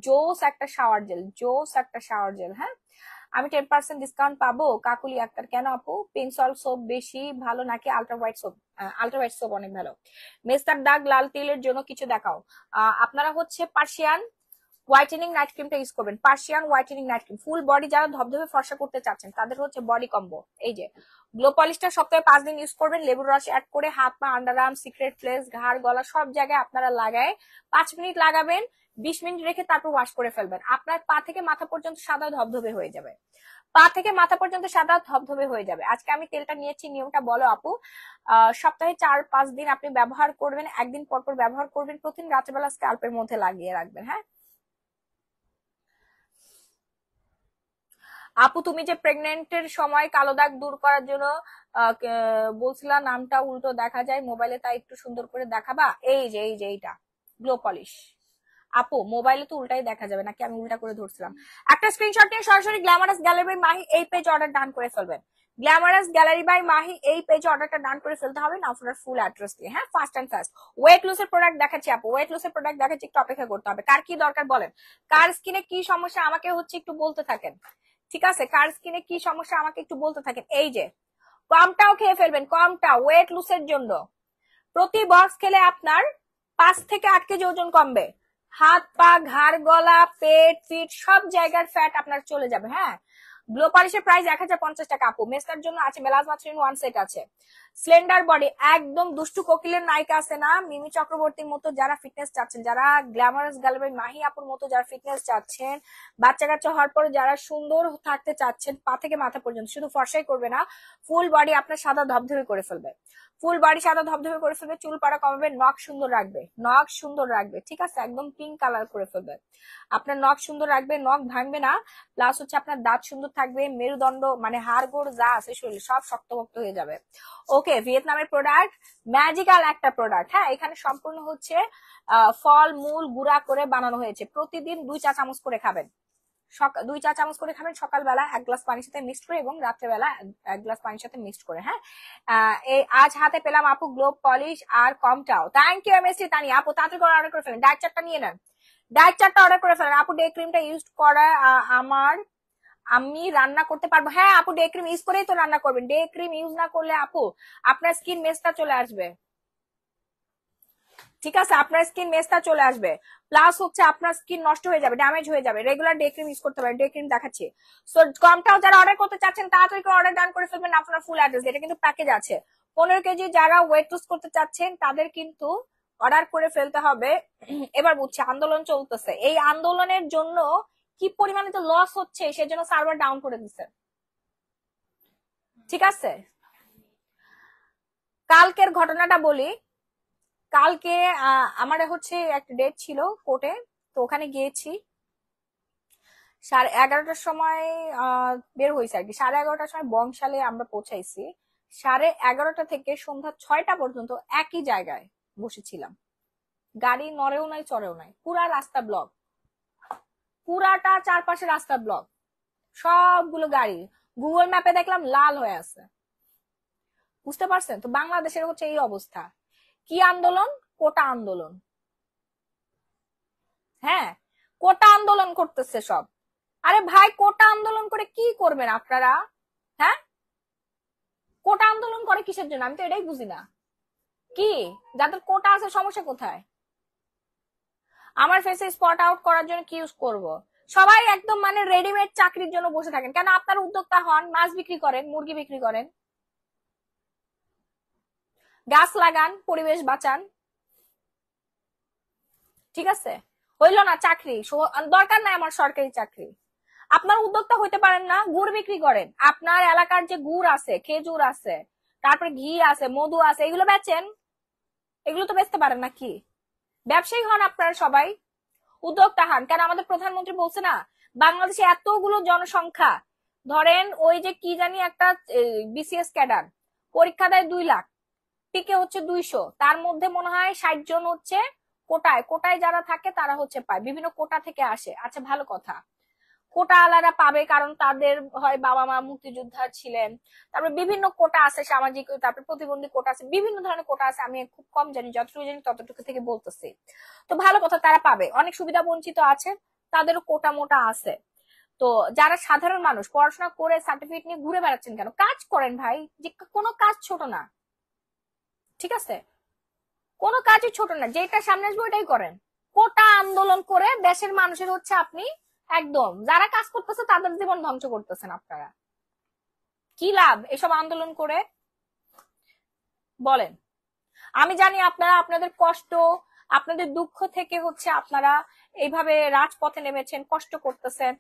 জোস একটা শাওয়ার জেল, জোস একটা শাওয়ার জেল। হ্যাঁ আমি 10% ডিসকাউন্ট পাবো? কাকুলি আক্তার, কেন আপু? পিঙ্ক সল্ট সোপ বেশি ভালো নাকি ultra white soap? Ultra white soap অনেক ভালো। মেস্তার দাগ, লাল তিলের জন্য কিছু দেখাও। আপনারা হচ্ছে পার্সিয়ান হোয়াইটেনিং নাইট ক্রিমটা ইউজ করবেন, Persian whitening night cream. Full body যারা ধবধবে ফর্সা করতে চাচ্ছেন তাদের হচ্ছে বডি কম্বো। এই যে গ্লো পলিশটা সপ্তাহে 5 দিন ইউজ করবেন, লেবুর রস অ্যাড করে হাত পা, আন্ডার আর্ম, সিক্রেট প্লেস, ঘাড়, গলা সব জায়গায় আপনারা লাগায় 5 মিনিট লাগাবেন, 20 মিনিট রেখে তারপর ওয়াশ করে ফেলবেন। আপনার পা থেকে মাথা পর্যন্ত সাদা ধবধবে হয়ে যাবে, পা থেকে মাথা পর্যন্ত সাদা ধবধবে হয়ে যাবে। আজকে আমি তেলটা নিয়েছি, নিয়মটা বলো আপু। সপ্তাহে 4-5 দিন আপনি ব্যবহার করবেন, একদিন পর পর ব্যবহার করবেন, প্রতিদিন রাত্রেবেলা স্ক্যাল্পের মধ্যে লাগিয়ে রাখবেন। হ্যাঁ আপু তুমি যে প্রেগনেন্টের সময় কালো দাগ দূর করার জন্য বলছিলা, নামটা উল্টো দেখা যায় মোবাইলে, তাই একটু সুন্দর করে দেখাবা। এই যে এইটা গ্লো পলিশ। আপু মোবাইলে তো উল্টাই দেখা যাবে নাকি, আমি উল্টা করে ধরছিলাম। একটা স্ক্রিনশট নিয়ে সরাসরি গ্ল্যামারাস গ্যালারি বাই মাহি এই পেজ অর্ডার ডান করে ফেলবেন। গ্ল্যামারাস গ্যালারি বাই মাহি এই পেজে অর্ডারটা ডান করে ফেলতে হবে না আপনার ফুল অ্যাড্রেস দিয়ে। হ্যাঁ ফাস্ট এন্ড ফাস্ট। ওয়েট লুজের প্রোডাক্ট দেখাচ্ছি আপু, ওয়েট লুজের প্রোডাক্ট দেখাচ্ছি, একটু অপেক্ষা করতে হবে। কার কি দরকার বলেন, কার স্কিনে কি সমস্যা আমাকে হচ্ছে একটু বলতে থাকেন। ঠিক আছে কার স্কিনে কি সমস্যা আমাকে একটু বলতে থাকেন। এই যে কমটাও খেয়ে ফেলবেন, কমটা ওয়েট লুসের জন্য। প্রতি বক্স খেলে আপনার 5 থেকে 8 কেজি ওজন কমবে, হাত পা, ঘাড়, গলা, পেট, ফিট সব জায়গার ফ্যাট আপনার চলে যাবে। হ্যাঁ গ্লো পলিশের প্রাইস 1050 টাকা আপু। মেস্তার জন্য আছে মেলাজমা 3-in-1 সেট আছে। স্লেন্ডার বডি একদম দুষ্টু কোকিলের নায়িকা আছে না মিমি চক্রবর্তীর মতো, যারা ফিটনেস চাচ্ছেন, যারা গ্ল্যামারাস গ্যালারি মাহি আপুর মতো যারা ফিটনেস চাচ্ছেন, বাচ্চা কাচ্চা হওয়ার পরে যারা সুন্দর থাকতে চাচ্ছেন, পা থেকে মাথা পর্যন্ত শুধু ফর্সাই করবে না, ফুল বডি আপনার সাদা ধবধবে করে ফেলবে, ফুল বডি সাদা ধবধবে করে ফেলবে, চুল পাড়া কমাবে, নখ সুন্দর রাখবে, নখ সুন্দর রাখবে। ঠিক আছে একদম পিঙ্ক কালার করে ফেলবে, আপনার নখ সুন্দর রাখবে, নখ ভাঙবে না। প্লাস হচ্ছে আপনার দাঁত সুন্দর থাকবে, মেরুদণ্ড মানে হাড় গোড় যা আছে শরীর সব শক্তপোক্ত হয়ে যাবে। ওকে ভিয়েতনামের প্রোডাক্ট, ম্যাজিক্যাল একটা প্রোডাক্ট। হ্যাঁ এখানে সম্পূর্ণ হচ্ছে ফল মূল গুঁড়া করে বানানো হয়েছে। প্রতিদিন 2 চা চামচ করে খাবেন, 2 চা চামচ করে খাবেন, সকালবেলা 1 গ্লাস পানির সাথে মিক্সড করে এবং রাত্রেবেলা 1 গ্লাস পানির সাথে মিক্সড করে। হ্যাঁ এই আজ হাতে পেলাম আপু গ্লো পলিশ আর কমটাও। থ্যাংক ইউ এমএসটি তানি আপু, তাড়াতাড়ি করে অর্ডার করে ফেলেন, ডায়েট চার্টটা নিয়ে নেন, ডায়েট চার্টটা অর্ডার করে ফেলেন আপু। ডে ক্রিমটা ইউজ করা আমার আমি রান্না করতে পারবো। হ্যাঁ আপু ডে ক্রিম ইউজ করেই তো রান্না করবেন, ডে ক্রিম ইউজ না করলে আপু আপনার স্কিন মেস্তা চলে আসবে। ঠিক আছে আপনার স্কিন মেস্তা চলে আসবে, প্লাস হচ্ছে আপনার স্কিন নষ্ট হয়ে যাবে, ড্যামেজ হয়ে যাবে। রেগুলার ডে ক্রিম ইউজ করতে পারেন, ডে ক্রিম দেখাচ্ছি। সো কমটাও যারা অর্ডার করতে চাচ্ছেন তাড়াতাড়ি করে অর্ডার ডান করে ফেলবেন আপনার ফুল অ্যাড্রেস। এটা কিন্তু প্যাকেজ আছে। 15 কেজি যারা ওয়েট লুজ করতে চাচ্ছেন তাদের কিন্তু অর্ডার করে ফেলতে হবে। এবার বুঝছি আন্দোলন চলতেছে, এই আন্দোলনের জন্য কি পরিমাণে তো লস হচ্ছে, সেজন্য সার্ভার ডাউন করে দিচ্ছে। ঠিক আছে কালকের ঘটনাটা বলি। কালকে আমার হচ্ছে একটা ডেট ছিল কোর্টে, তো ওখানে গিয়েছি 11:30টার সময় বের হয়েছে আর কি। 11:30টার সময় বংশালে আমরা পৌঁছাইছি, 11:30টা থেকে সন্ধ্যা 6টা পর্যন্ত একই জায়গায় বসেছিলাম, গাড়ি নড়েও নাই চড়েও নাই, পুরা রাস্তা ব্লক, পুরাটা চারপাশে রাস্তা ব্লক, সবগুলো গাড়ি গুগল ম্যাপে দেখলাম লাল হয়ে আছে। বুঝতে পারছেন তো বাংলাদেশের হচ্ছে এই অবস্থা। কি আন্দোলন? কোটা আন্দোলন। হ্যাঁ কোটা আন্দোলন করতেছে সব। আরে ভাই কোটা আন্দোলন করে কি করবেন আপনারা? হ্যাঁ কোটা আন্দোলন করে কিসের জন্য আমি তো এটাই বুঝি না। কি যাদের কোটা আছে সমস্যা কোথায়? আমার ফেসে স্পট আউট করার জন্য কি ইউজ করব? সবাই একদম মানে রেডিমেড চাকরির জন্য বসে থাকেন কেন? আপনারা উদ্যোক্তা হন, মাছ বিক্রি করেন, মুরগি বিক্রি করেন, গাছ লাগান, পরিবেশ বাঁচান। ঠিক আছে হইল না চাকরি, দরকার নাই আমার সরকারি চাকরি। আপনার উদ্যোক্তা হইতে পারেন না, গুড় বিক্রি করেন, আপনার এলাকার যে গুড় আছে, খেজুর আছে, তারপরে ঘি আছে, মধু আছে, এগুলো বেচেন, এগুলো তো বেচতে পারেন না কি? ব্যবসায়ী হন আপনারা সবাই, উদ্যোক্তা হন। কারণ আমাদের প্রধানমন্ত্রী বলছে না, বাংলাদেশে এতগুলো জনসংখ্যা, ধরেন ওই যে কি জানি একটা বিসিএস ক্যাডার পরীক্ষা দেয় 2 লাখ, টিকে হচ্ছে 200, তার মধ্যে মনে হয় 60 জন হচ্ছে কোটায়, কোটায় যারা থাকে তারা হচ্ছে পায়, বিভিন্ন কোটা থেকে আসে। আচ্ছা ভালো কথা, কোটা আলারা পাবে কারণ তাদের হয় বাবা মা মুক্তিযোদ্ধা ছিলেন, তারপরে বিভিন্ন কোটা আছে সামাজিক, তারপরে প্রতিবন্ধী কোটা আছে, বিভিন্ন ধরনের কোটা আছে, আমি খুব কম জানি, যতটুকু জানি ততটুকু থেকে বলতেছি। তো ভালো কথা, তারা পাবে। অনেক সুবিধা বঞ্চিত আছে, তাদেরও কোটা মোটা আছে। তো যারা সাধারণ মানুষ পড়াশোনা করে সার্টিফিকেট নিয়ে ঘুরে বেড়াচ্ছেন কেন? কাজ করেন ভাই, যে কোনো কাজ ছোট না, ঠিক আছে? কোনো কাজই ছোট না, যেটা সামনে আসবে ওইটাই করেন। কোটা আন্দোলন করে দেশের মানুষের হচ্ছে আপনি একদম, যারা কাজ করতেছে তাদের জীবন ধ্বংস করতেছেন আপনারা। কি লাভ এসব আন্দোলন করে বলেন? আমি জানি আপনারা আপনাদের কষ্ট, আপনাদের দুঃখ থেকে হচ্ছে আপনারা এইভাবে রাজপথে নেমেছেন, কষ্ট করতেছেন।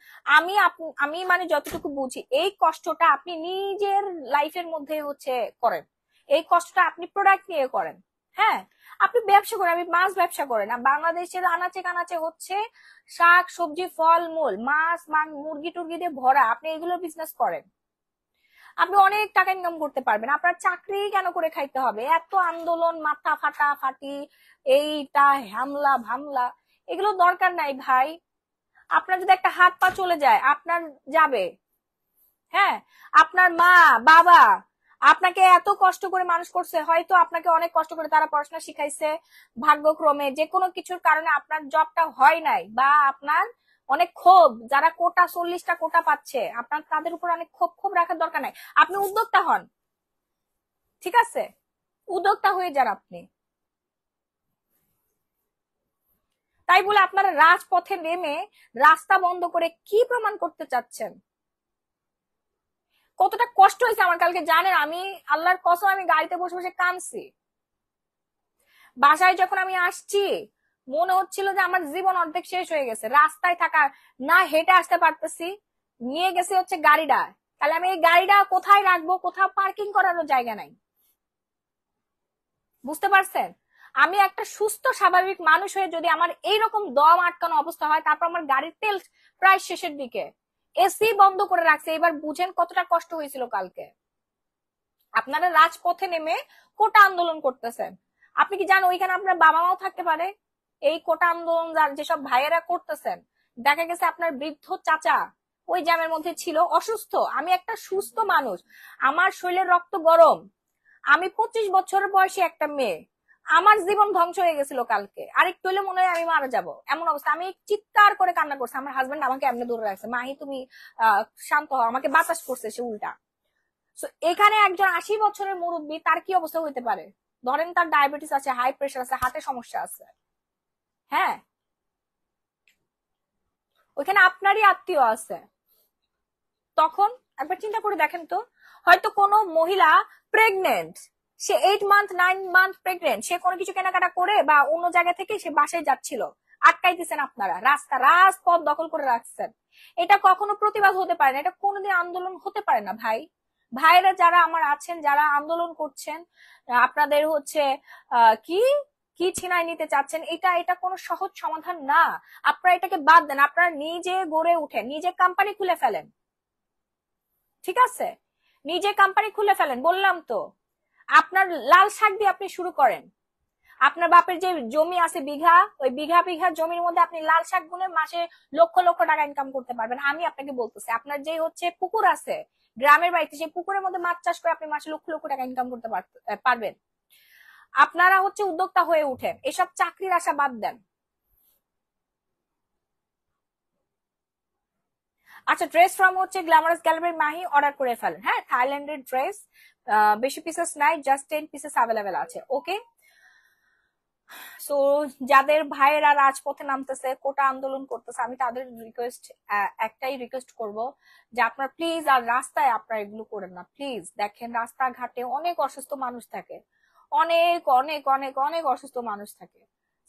আমি মানে যতটুকু বুঝি, এই কষ্টটা আপনি নিজের লাইফের মধ্যে হচ্ছে করেন, এই কষ্টটা আপনি প্রোডাক্ট নিয়ে করেন। হ্যাঁ, আপনি ব্যবসা করেন, আপনি মাছ ব্যবসা করেন, বাংলাদেশের আনাচে কানাচে হচ্ছে শাক সবজি ফল মূল মাছ মুরগি টুরগি দিয়ে ভরা, আপনি এগুলো বিজনেস করেন, আপনি অনেক টাকা ইনকাম করতে পারবেন। আপনার চাকরি কেন করে খাইতে হবে? এত আন্দোলন, মাথা ফাটা ফাটি, এইটা হামলা ভামলা, এগুলো দরকার নাই ভাই। আপনার যদি একটা হাত পা চলে যায়, আপনার যাবে। হ্যাঁ, আপনার মা বাবা আপনাকে এত কষ্ট করে মানুষ করছে, হয়তো আপনাকে অনেক কষ্ট করে তারা পড়াশোনা শিখাইছে, ভাগ্যক্রমে যে কোনো কিছুর কারণে আপনার জবটা হয় নাই, বা আপনার অনেক ক্ষোভ, যারা কোটা 40টা কোটা পাচ্ছে, আপনার তাদের উপর অনেক ক্ষোভ ক্ষোভ রাখার দরকার নাই। আপনি উদ্যোক্তা হন, ঠিক আছে? উদ্যোক্তা হয়ে যান আপনি। তাই বলে আপনারা রাজপথে নেমে রাস্তা বন্ধ করে কি প্রমাণ করতে চাচ্ছেন? কতটা কষ্ট হয়েছে আমার কালকে জানেন? আমি আল্লাহর কসম, আমি গাড়িতে বসে বসে কাঁদছি। বাসায় যখন আমি আসছি, মনে হচ্ছিল যে আমার জীবন অর্ধেক শেষ হয়ে গেছে। রাস্তায় থাকা, না হেঁটে আসতে পারতেছি, নিয়ে গেছে হচ্ছে গাড়িটা, তাহলে আমি এই গাড়িটা কোথায় রাখবো? কোথাও পার্কিং করারও জায়গা নাই। বুঝতে পারছেন? আমি একটা সুস্থ স্বাভাবিক মানুষ হয়ে যদি আমার এইরকম দম আটকানো অবস্থা হয়, তারপর আমার গাড়ির তেল প্রায় শেষের দিকে, এসি বন্ধ করে রাখছে, এবার বুঝেন কতটা কষ্ট হয়েছিল কালকে। আপনারা রাজপথে নেমে কোটা আন্দোলন করতেছেন। আপনি কি জানেন ওইখানে আপনার বাবা মাও থাকতে পারে? এই কোটা আন্দোলন যেসব ভাইয়েরা করতেছেন, দেখা গেছে আপনার বৃদ্ধ চাচা ওই জ্যামের মধ্যে ছিল, অসুস্থ। আমি একটা সুস্থ মানুষ, আমার শরীরের রক্ত গরম, আমি 25 বছরের বয়সী একটা মেয়ে, আমার জীবন ধ্বংস হয়ে গেছিল কালকে, আর একটু হলে মনে হয় আমি মারা যাব, এমন অবস্থা। আমি চিৎকার করে কান্না করছি, আমার হাজবেন্ড আমাকে এমনি ধরে রাখছে, মাহি তুমি শান্ত হও, আমাকে বাতাস করছে সে উল্টা। এখানে একজন 80 বছরের মুরব্বী, তার কি অবস্থা হইতে পারে? ধরেন তার ডায়াবেটিস আছে, হাই প্রেশার আছে, হার্টের সমস্যা আছে। হ্যাঁ, ওইখানে আপনারই আত্মীয় আছে। তখন একবার চিন্তা করে দেখেন তো, হয়তো কোনো মহিলা প্রেগনেন্ট, সে 8 মান্থ 9 মান্থ প্রেগনেন্ট, সে কোনো কিছু কেনাকাটা করে বা অন্য জায়গা থেকে সে বাসায় যাচ্ছিল, আটকাই দিচ্ছেন আপনারা, রাজপথ দখল করে রাখছেন। এটা কখনো প্রতিবাদ হতে পারে না, এটা কোনোদিন আন্দোলন হতে পারে না ভাই। ভাইরা যারা আমার আছেন, যারা আন্দোলন করছেন, আপনাদের হচ্ছে কি কি ছিনাই নিতে চাচ্ছেন, এটা এটা কোনো সহজ সমাধান না। আপনারা এটাকে বাদ দেন, আপনারা নিজে গড়ে উঠেন, নিজে কোম্পানি খুলে ফেলেন, ঠিক আছে? নিজে কোম্পানি খুলে ফেলেন, বললাম তো। আপনার লাল শাক দিয়ে আপনি শুরু করেন। আপনার বাপের যে জমি আছে বিঘা, ওই বিঘা বিঘা জমির মধ্যে আপনি লাল শাক বুনে মাসে লক্ষ লক্ষ টাকা ইনকাম করতে পারবেন। আমি আপনাকে বলতেছি, আপনার যে হচ্ছে পুকুর আছে গ্রামের বাড়িতে, সেই পুকুরের মধ্যে মাছ চাষ করে আপনি মাসে লক্ষ লক্ষ টাকা ইনকাম করতে পারবেন। আপনারা হচ্ছে উদ্যোক্তা হয়ে উঠেন, এসব চাকরির আশা বাদ দেন। আচ্ছা, ড্রেস ফ্রম হচ্ছে গ্ল্যামারাস গ্যালারি মাহি, অর্ডার করে ফেলেন। হ্যাঁ, থাইল্যান্ডের ড্রেস, বেশি পিসেস নাই, জাস্ট 10 পিসেস অ্যাভেলেবেল আছে। ওকে, সো যাদের ভাইয়েরা রাজপথে নামতেছে, কোটা আন্দোলন করতেছে, আমি তাদের রিকোয়েস্ট, একটাই রিকোয়েস্ট করব যে আপনারা প্লিজ আর রাস্তায় আপনারা এগুলো করেন না প্লিজ। দেখেন রাস্তাঘাটে অনেক অসুস্থ মানুষ থাকে, অনেক অনেক অনেক অনেক অসুস্থ মানুষ থাকে।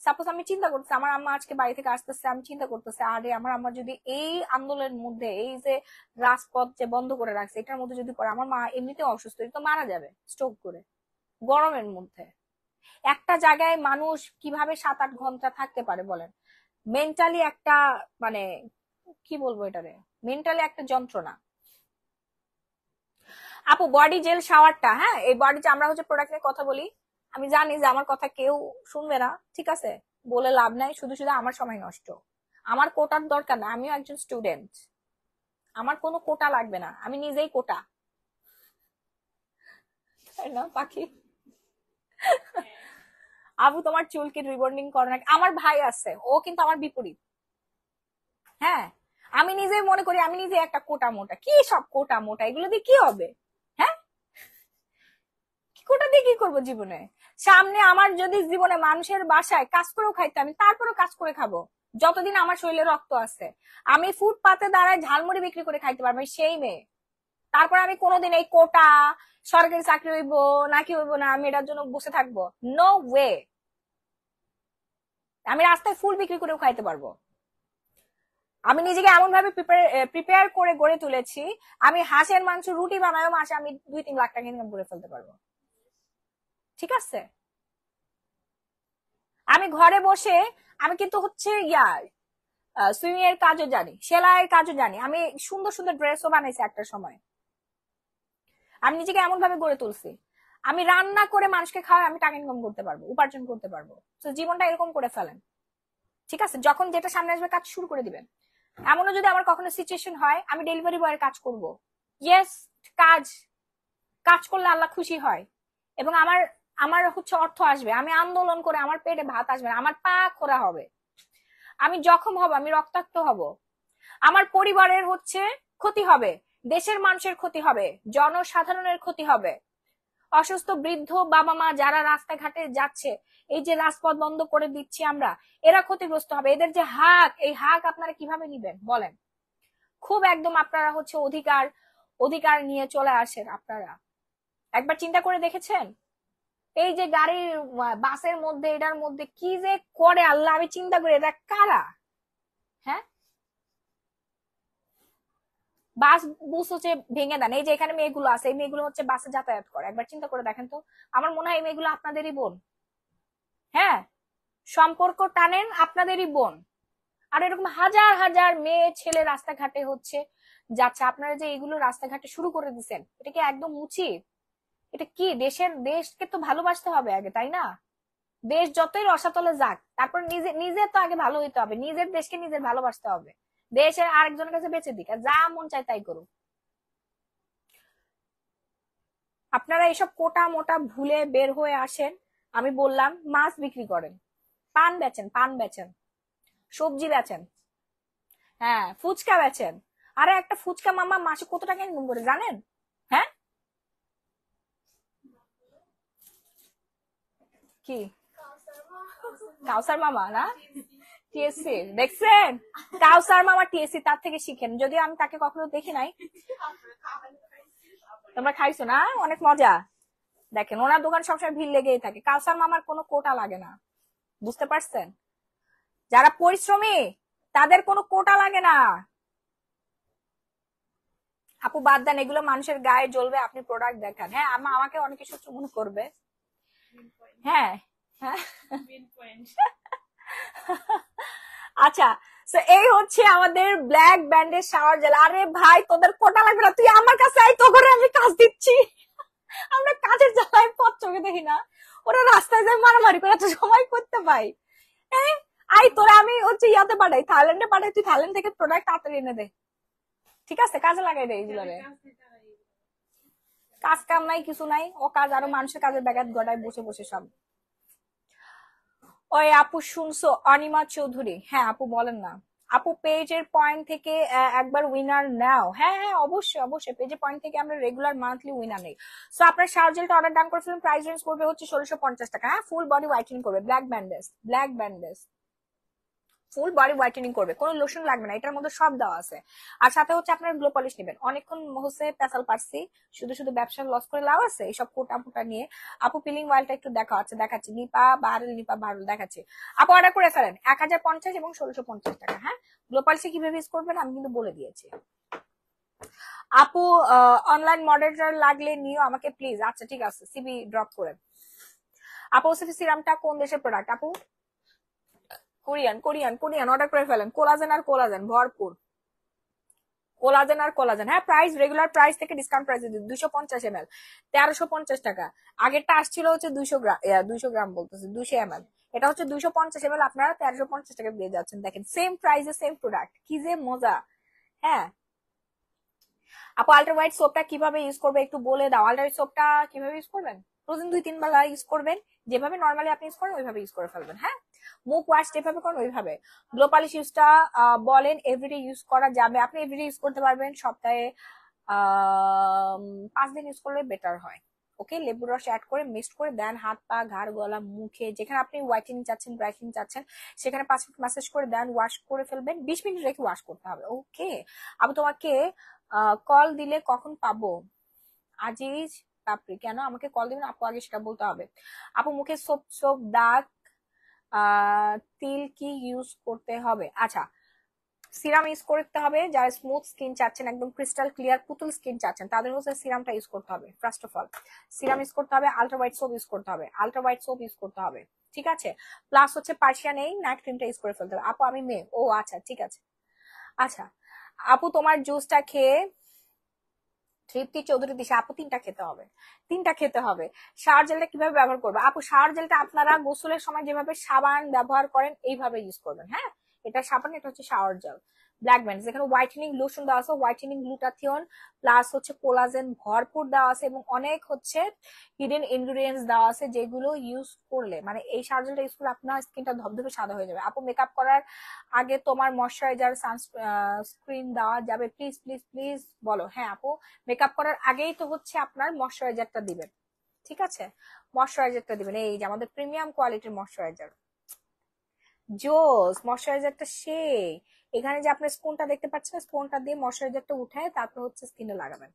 সাপোজ আমি চিন্তা করতেছি, আমার আম্মা আজকে বাড়ি থেকে আসতেছে, আমি চিন্তা করতেছি, আরে আমার আম্মা যদি এই আন্দোলনের মধ্যে, এই যে রাজপথ যে বন্ধ করে রাখছে এটার মধ্যে যদি পড়ে, আমার মা এমনিতেও অসুস্থ, তো মারা যাবে স্ট্রোক করে গরমের মধ্যে। একটা জায়গায় মানুষ কিভাবে 7-8 ঘন্টা থাকতে পারে বলেন? মেন্টালি একটা মানে কি বলবো এটারে, মেন্টালি একটা যন্ত্রণা। আপু বডি জেল শাওয়ারটা, হ্যাঁ এই বডি যে আমরা হচ্ছে প্রোডাক্ট নিয়ে কথা বলি, আমি জানি যে আমার কথা কেউ শুনবে না, ঠিক আছে, বলে লাভ নাই, শুধু শুধু আমার সময় নষ্ট। আমার কোটার দরকার না, আমিও একজন স্টুডেন্ট, আমার কোনো কোটা লাগবে না, আমি নিজেই কোটা, তাই না পাখি? আবু তোমার চুল কি রিবন্ডিং করে নাকি? আমার ভাই আছে, ও কিন্তু আমার বিপরীত। হ্যাঁ, আমি নিজেই মনে করি আমি নিজে একটা কোটা মোটা, কি সব কোটা মোটা এগুলো দিয়ে কি হবে? হ্যাঁ, কোটা দিয়ে কি করবো জীবনে? সামনে আমার যদি জীবনে মানুষের বাসায় কাজ করেও খাইতে, আমি তারপরেও কাজ করে খাবো যতদিন আমার শরীরে রক্ত আছে। আমি ফুটপাতে দাঁড়ায় ঝালমুড়ি বিক্রি করে খাইতে পারবো, সেই মেয়ে। তারপর আমি কোনোদিন এই কোটা সরকারি চাকরি হইব নাকি হইব না আমি এটার জন্য বসে থাকবো? No way. আমি রাস্তায় ফুল বিক্রি করেও খাইতে পারবো। আমি নিজেকে এমন ভাবে প্রিপেয়ার করে গড়ে তুলেছি, আমি হাঁসের মাংস রুটি বানায়ও মাসে আমি 2-3 লাখ টাকা ইনকাম করে ফেলতে পারবো, ঠিক আছে? আমি ঘরে বসে, আমি কিন্তু হচ্ছে সুইমিং এর কাজও জানি, সেলাইয়ের কাজও জানি, আমি সুন্দর সুন্দর ড্রেসও বানাইছি একটা সময়। আমি নিজেকে এমন ভাবে গড়ে তুলছি, আমি রান্না করে মানুষকে খাওয়াই আমি টাকা ইনকাম করতে পারবো, উপার্জন করতে পারবো। তো জীবনটা এরকম করে ফেলেন, ঠিক আছে? যখন যেটা সামনে আসবে কাজ শুরু করে দিবেন। এমনও যদি আমার কখনো সিচুয়েশন হয় আমি ডেলিভারি বয়ের কাজ করব, ইয়েস, কাজ কাজ করলে আল্লাহ খুশি হয়, এবং আমার আমার হচ্ছে অর্থ আসবে, আমি আন্দোলন করে আমার পেটে ভাত আসবে না, আমার পা খোরা হবে, আমি জখম হব, আমি রক্তাক্ত হব, আমার পরিবারের হচ্ছে ক্ষতি হবে, দেশের মানুষের ক্ষতি হবে, জনসাধারণের ক্ষতি হবে। অসুস্থ বৃদ্ধ বাবা মা যারা রাস্তাঘাটে যাচ্ছে, এই যে রাজপথ বন্ধ করে দিচ্ছি আমরা, এরা ক্ষতিগ্রস্ত হবে। এদের যে হাক, এই হাক আপনারা কিভাবে নিবেন বলেন? খুব একদম আপনারা হচ্ছে অধিকার অধিকার নিয়ে চলে আসেন আপনারা, একবার চিন্তা করে দেখেছেন? এই যে গাড়ির বাসের মধ্যে এটার মধ্যে কি যে করে আল্লাহ, আমি চিন্তা করি এটা কারা? হ্যাঁ, বাস বুস হচ্ছে ভেঙে দেন, এই যে এখানে মেয়েগুলো আছে, এই মেয়েগুলো হচ্ছে বাসে যাতায়াত করে, একবার চিন্তা করে দেখেন তো। আমার মনে হয় এই মেয়েগুলো আপনাদেরই বোন। হ্যাঁ, সম্পর্ক টানেন, আপনাদেরই বোন। আর এরকম হাজার হাজার মেয়ে ছেলে রাস্তাঘাটে হচ্ছে যাচ্ছে, আপনারা যে এগুলো রাস্তাঘাটে শুরু করে দিচ্ছেন, এটা কি একদম উচিত? এটা কি দেশকে তো ভালোবাসতে হবে আগে, তাই না? দেশ যতই রসাতলে যাক, তারপর নিজে নিজে তো আগে ভালো হইতে হবে, নিজের দেশকে নিজের ভালোবাসতে হবে। দেশের আরেকজনের কাছে বেঁচে দিক, আর যা মন চায় তাই করুক। আপনারা এসব কোটা মোটা ভুলে বের হয়ে আসেন। আমি বললাম মাছ বিক্রি করেন, পান বেচেন, পান বেচেন, সবজি বেচেন, হ্যাঁ ফুচকা বেচেন। আরে একটা ফুচকা মামা মাসে কত টাকা ইনকাম করে জানেন? হ্যাঁ, কি? কাউসার মামা না, টিএসসি দেখছেন? কাউসার মামা টিএসসি, তার থেকে শিখেন, যদিও আমি তাকে কখনো দেখি নাই। তোমরা খাইছো না, অনেক মজা। দেখেন ওনার দোকান সবসময় ভিড় লেগেই থাকে, কাউসার মামার কোনো কোটা লাগে না, বুঝতে পারছেন? যারা পরিশ্রমী তাদের কোনো কোটা লাগে না। আপু বাদ দেন এগুলো, মানুষের গায়ে জ্বলবে, আপনি প্রোডাক্ট দেখান। হ্যাঁ, আমাকে অনেকে সহ্য মনে করবে। হ্যাঁ, হ্যাঁ। আচ্ছা, তো এই হচ্ছে আমাদের ব্ল্যাক ব্যান্ডের শাওয়ার জেল। আরে ভাই তোদের কোটা লাগবে না, তুই আমার কাছে আয়, তো করে আমি কাজ দিচ্ছি। আমরা কাজের জ্বালায় পথ চোখে দেখি না, ওরা রাস্তায় যায় মারামারি করে এত সময় করতে পাই। হ্যাঁ, আই তোরা আমি হচ্ছে ইয়াতে পাঠাই, থাইল্যান্ডে পাঠাই, তুই থাইল্যান্ড থেকে প্রোডাক্ট তাড়াতাড়ি এনে দে, ঠিক আছে? কাজে লাগাই দে এইগুলো। কাজ কাম নাই, কিছু নাই, ও কাজ আরো মানুষের কাজের ব্যাঘাত ঘটায় বসে বসে সব। ওই আপু শুনছো অনিমা চৌধুরী? হ্যাঁ আপু বলেন না। আপু পেজের পয়েন্ট থেকে একবার উইনার নাও। হ্যাঁ হ্যাঁ, অবশ্যই অবশ্যই, পেজের পয়েন্ট থেকে আমরা রেগুলার মান্থলি উইনার নেই। সো আপনার শাওয়ার জেলটা অর্ডার ডান করে ফেলুন, প্রাইস রেঞ্জ করবে হচ্ছে 1650 টাকা। হ্যাঁ, ফুল বডি হোয়াইটেনিং করবে, black bandage, black bandage full body whitening করবে, কোনো লোশন লাগবে না, এটার মধ্যে সব দেওয়া আছে। আর সাথে হচ্ছে আপনার গ্লো পলিশ নেবেন। অনেকক্ষণ হচ্ছে পেশাল পারছি, শুধু শুধু ব্যবসা লস করে লাভ আছে এইসব কোটা মোটা নিয়ে। আপু পিলিং অয়েলটা একটু দেখা আছে, দেখাচ্ছি, নিপা বাহারুল, নিপা বাহারুল দেখাচ্ছি। আপু অর্ডার করে ফেলেন 1050 এবং 1650 টাকা। হ্যাঁ, গ্লো পলিশে কিভাবে ইউজ করবেন আমি কিন্তু বলে দিয়েছি। আপু অনলাইন মডারেটর লাগলে নিও আমাকে প্লিজ। আচ্ছা ঠিক আছে, সিবি ড্রপ করে। আপু সিরামটা কোন দেশের প্রোডাক্ট আপু? কোরিয়ান কোরিয়ান কোরিয়ান, অর্ডার করে ফেলেন। কোলাজেন আর কোলাজেন ভরপুর, কোলাজেন আর কোলাজেন। হ্যাঁ, প্রাইস রেগুলার প্রাইস থেকে ডিসকাউন্ট প্রাইসে 250 ml 1350 টাকা। আগেরটা আসছিল হচ্ছে 200 গ্রাম, 200 গ্রাম বলতেছে 200 ml, এটা হচ্ছে 250 ml, আপনারা 1350 টাকা দিয়ে যাচ্ছেন। দেখেন সেম প্রাইসে সেম প্রোডাক্ট, কি যে মজা। হ্যাঁ আপু আল্ট্রা হোয়াইট সোপটা কিভাবে ইউজ করবে একটু বলে দাও। আল্ট্রা হোয়াইট সোপটা কিভাবে ইউজ করবেন? প্রতিদিন 2-3 বেলা ইউজ করবেন, যেভাবে নর্মালি আপনি ইউজ করেন ওইভাবে ইউজ করে ফেলবেন। হ্যাঁ, মুখ ওয়াশ যেভাবে করেন ওইভাবে। গ্লো পলিশ ইউজটা বলেন এভরিডে ইউজ করা যাবে? আপনি এভরিডে ইউজ করতে পারবেন, সপ্তাহে 5 দিন ইউজ করলে বেটার হয়। ওকে, লেবুর রস অ্যাড করে মিক্সড করে দেন হাত পা ঘাড় গলা মুখে, যেখানে আপনি হোয়াইটেনিং চাচ্ছেন ব্রাইটেনিং চাচ্ছেন সেখানে 5 মিনিট ম্যাসাজ করে দেন, ওয়াশ করে ফেলবেন। 20 মিনিট রেখে ওয়াশ করতে হবে। ওকে আপু তোমাকে কল দিলে কখন পাবো? আজিজ তাপরি, কেন আমাকে কল দিবেন আপু? আগে সেটা বলতে হবে। আপু মুখে সোপ সোপ দাগ তিল কি ইউজ করতে হবে? আচ্ছা, সিরাম ইউজ করতে হবে। যারা স্মুথ স্কিন চাচ্ছেন, একদম ক্রিস্টাল ক্লিয়ার পুতুল স্কিন চাচ্ছেন, তাদের হচ্ছে সিরামটা ইউজ করতে হবে। First of all serum use করতে হবে, আল্ট্রা হোয়াইট সোপ ইউজ করতে হবে, আল্ট্রা হোয়াইট সোপ ইউজ করতে হবে। ঠিক আছে, প্লাস হচ্ছে পার্সিয়ান এই নাইট ক্রিমটা ইউজ করে ফেলতে হবে। আপু আমি মেয়ে, ও আচ্ছা ঠিক আছে। আচ্ছা আপু তোমার জুসটা খেয়ে তৃপ্তি চৌধুরী দিশা, আপু 3টা খেতে হবে, 3টা খেতে হবে। শাওয়ার জেলটা কিভাবে ব্যবহার করবে? আপু শাওয়ার জেলটা আপনারা গোসলের সময় যেভাবে সাবান ব্যবহার করেন এইভাবে ইউজ করবেন। হ্যাঁ, এটা সাবান, এটা হচ্ছে শাওয়ার জেল। ব্ল্যাক ব্যান্ড যেখানে হোয়াইটেনিং লোশন দেওয়া আছে, হোয়াইটেনিং গ্লুটাথিয়ন প্লাস হচ্ছে কোলাজেন ভরপুর দেওয়া আছে, এবং অনেক হচ্ছে হিডেন ইনগ্রিডিয়েন্টস দেওয়া আছে, যেগুলো ইউজ করলে মানে এই শাওয়ার জেলটা ইউজ করলে আপনার স্কিনটা ধবধবে সাদা হয়ে যাবে। আপু মেকআপ করার আগে তোমার ময়শ্চারাইজার সানস্ক্রিন দেওয়া যাবে প্লিজ প্লিজ প্লিজ বলো। হ্যাঁ আপু, মেকআপ করার আগেই তো হচ্ছে আপনার ময়শ্চারাইজারটা দিবেন। ঠিক আছে, ময়শ্চারাইজারটা দিবেন, এই যে আমাদের প্রিমিয়াম কোয়ালিটির ময়শ্চারাইজার, জোস ময়শ্চারাইজারটা সেই। এখানে যে আপনার স্পুনটা দেখতে পাচ্ছেন, স্পুনটা দিয়ে ময়শ্চারাইজারটা উঠায় তারপর হচ্ছে স্কিনে লাগাবেন।